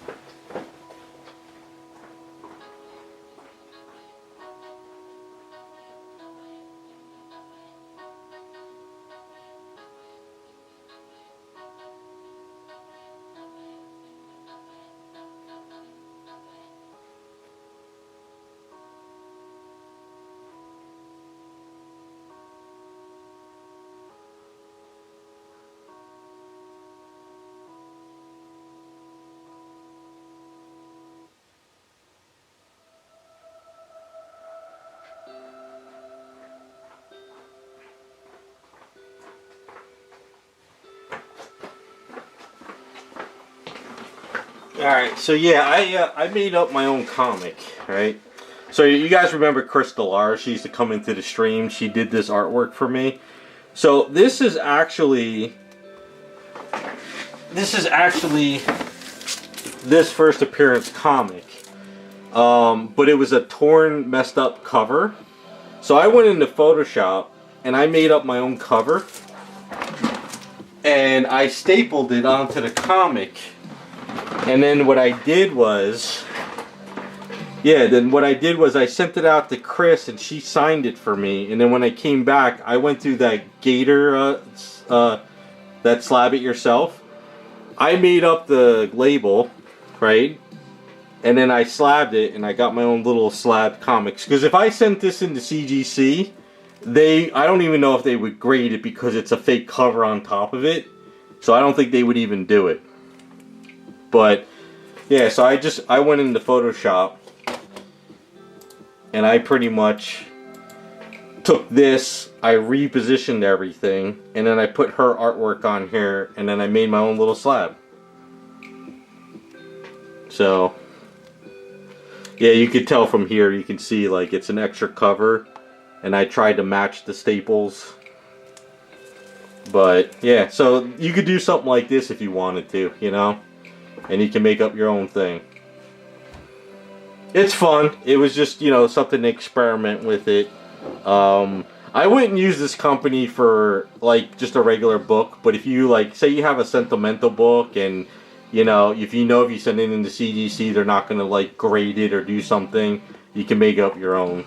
[SPEAKER 1] Alright, so yeah, I made up my own comic, right? So you guys remember Crystal R? She used to come into the stream. She did this artwork for me. So this is actually this first appearance comic. But it was a torn, messed up cover. So I went into Photoshop and I made up my own cover. And I stapled it onto the comic. And then what I did was, I sent it out to Chris and she signed it for me. And then when I came back, I went through that gator, that slab it yourself. I made up the label, right? And then I slabbed it and I got my own little slab comics. Because if I sent this into CGC, I don't even know if they would grade it because it's a fake cover on top of it. So I don't think they would even do it. But yeah, so I went into Photoshop and I pretty much took this, I repositioned everything, and then I put her artwork on here, and then I made my own little slab. So yeah, you could tell from here, you can see like it's an extra cover, and I tried to match the staples. But yeah, so you could do something like this if you wanted to, you know? And you can make up your own thing. It's fun. It was just, you know, something to experiment with it. I wouldn't use this company for like just a regular book, but if you like, say you have a sentimental book and you know if you send it into CGC they're not gonna like grade it or do something, you can make up your own.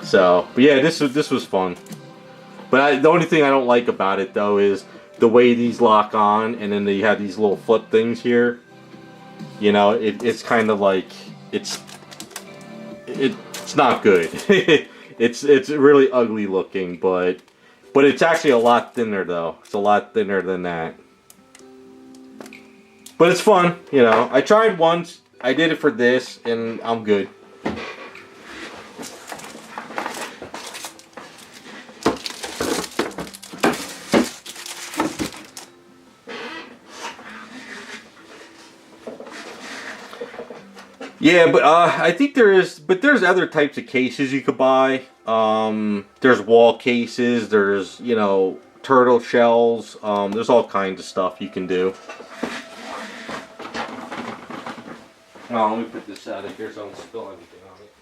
[SPEAKER 1] So, but yeah, this was fun. But the only thing I don't like about it though is the way these lock on, and then you have these little flip things here. You know, it's kind of like it's not good. it's really ugly looking, but it's actually a lot thinner though. It's a lot thinner than that. But it's fun, you know. I tried once. I did it for this, and I'm good. Yeah, but I think there's other types of cases you could buy. There's wall cases, there's, you know, turtle shells, there's all kinds of stuff you can do. Oh, let me put this out of here so I don't spill anything on it.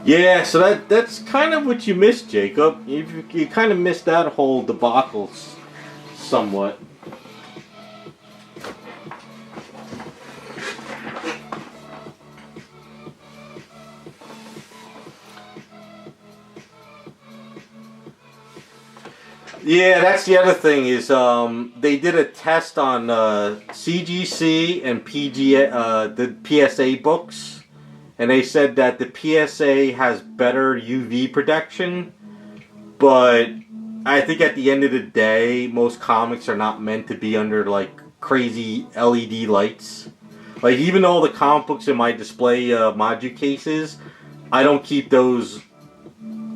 [SPEAKER 1] Yeah, so that's kind of what you missed, Jacob. You kind of missed that whole debacle somewhat. Yeah, that's the other thing is they did a test on CGC and the PSA books. And they said that the PSA has better UV protection, but I think at the end of the day, most comics are not meant to be under like crazy LED lights. Like even all the comic books in my display module cases, I don't keep those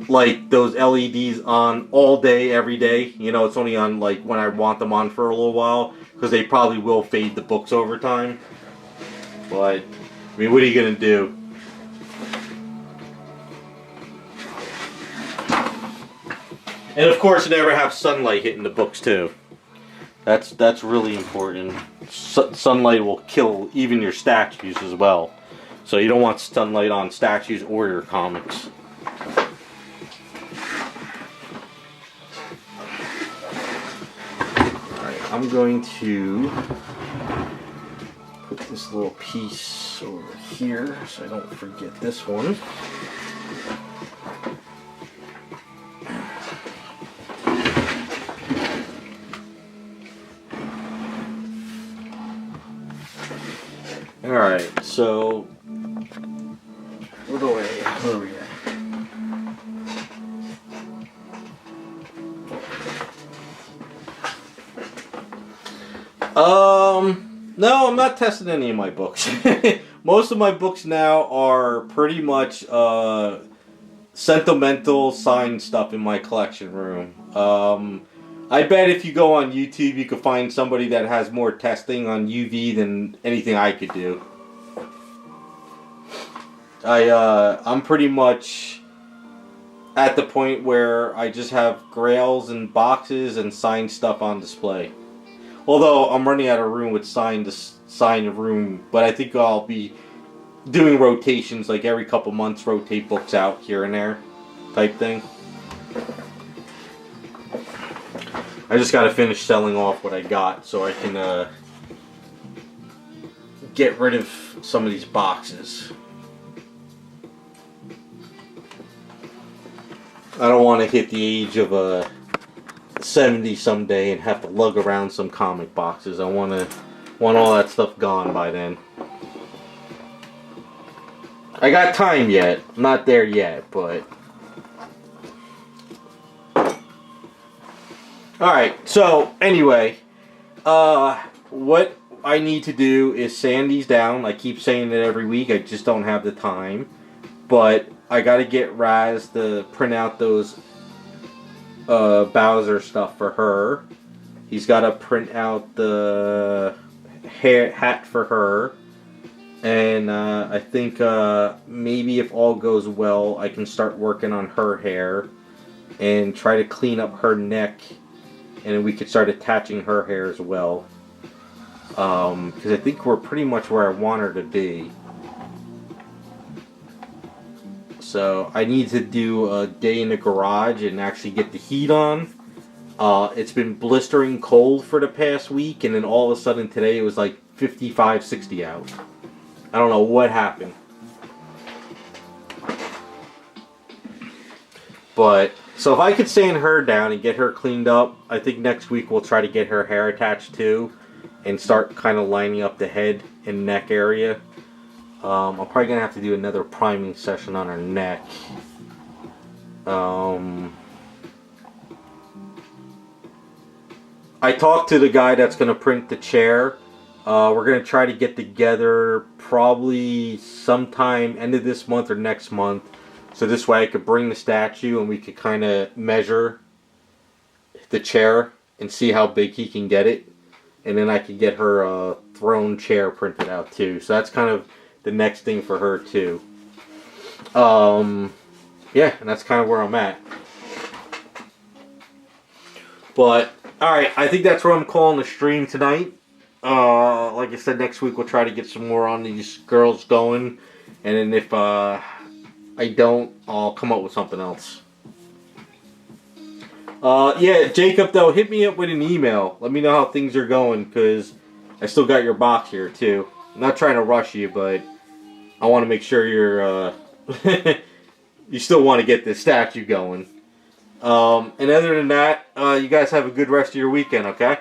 [SPEAKER 1] like those LEDs on all day, every day. You know, it's only on like when I want them on for a little while, because they probably will fade the books over time. But I mean, what are you gonna do? And of course, never have sunlight hitting the books too. That's really important. Sunlight will kill even your statues as well. So you don't want sunlight on statues or your comics. Alright, I'm going to put this little piece over here so I don't forget this one. Alright, so where are we at? No, I'm not testing any of my books. Most of my books now are pretty much sentimental signed stuff in my collection room. I bet if you go on YouTube, you could find somebody that has more testing on UV than anything I could do. I'm pretty much at the point where I just have grails and boxes and signed stuff on display. Although I'm running out of room with signed room, but I think I'll be doing rotations, like every couple months, rotate books out here and there, type thing. I just got to finish selling off what I got so I can get rid of some of these boxes. I don't want to hit the age of 70 someday and have to lug around some comic boxes. I want all that stuff gone by then. I got time yet. I'm not there yet, but... Alright, so anyway, what I need to do is sand these down. I keep saying it every week, I just don't have the time. But I gotta get Raz to print out those Bowser stuff for her. He's gotta print out the hat for her. And I think maybe if all goes well, I can start working on her hair and try to clean up her neck. And then we could start attaching her hair as well. Because I think we're pretty much where I want her to be. So I need to do a day in the garage and actually get the heat on. It's been blistering cold for the past week. And then all of a sudden today it was like 55, 60 out. I don't know what happened. But... So if I could sand her down and get her cleaned up, I think next week we'll try to get her hair attached too. And start kind of lining up the head and neck area. I'm probably going to have to do another priming session on her neck. I talked to the guy that's going to print the chair. We're going to try to get together probably sometime end of this month or next month. So this way I could bring the statue and we could kind of measure the chair and see how big he can get it. And then I could get her throne chair printed out too. So that's kind of the next thing for her too. Yeah, and that's kind of where I'm at. But, alright, I think that's where I'm calling the stream tonight. Like I said, next week we'll try to get some more on these girls going. And then if I don't, I'll come up with something else. Yeah, Jacob, though, hit me up with an email. Let me know how things are going, because I still got your box here, too. I'm not trying to rush you, but I want to make sure you're, you still want to get this statue going. And other than that, you guys have a good rest of your weekend, okay?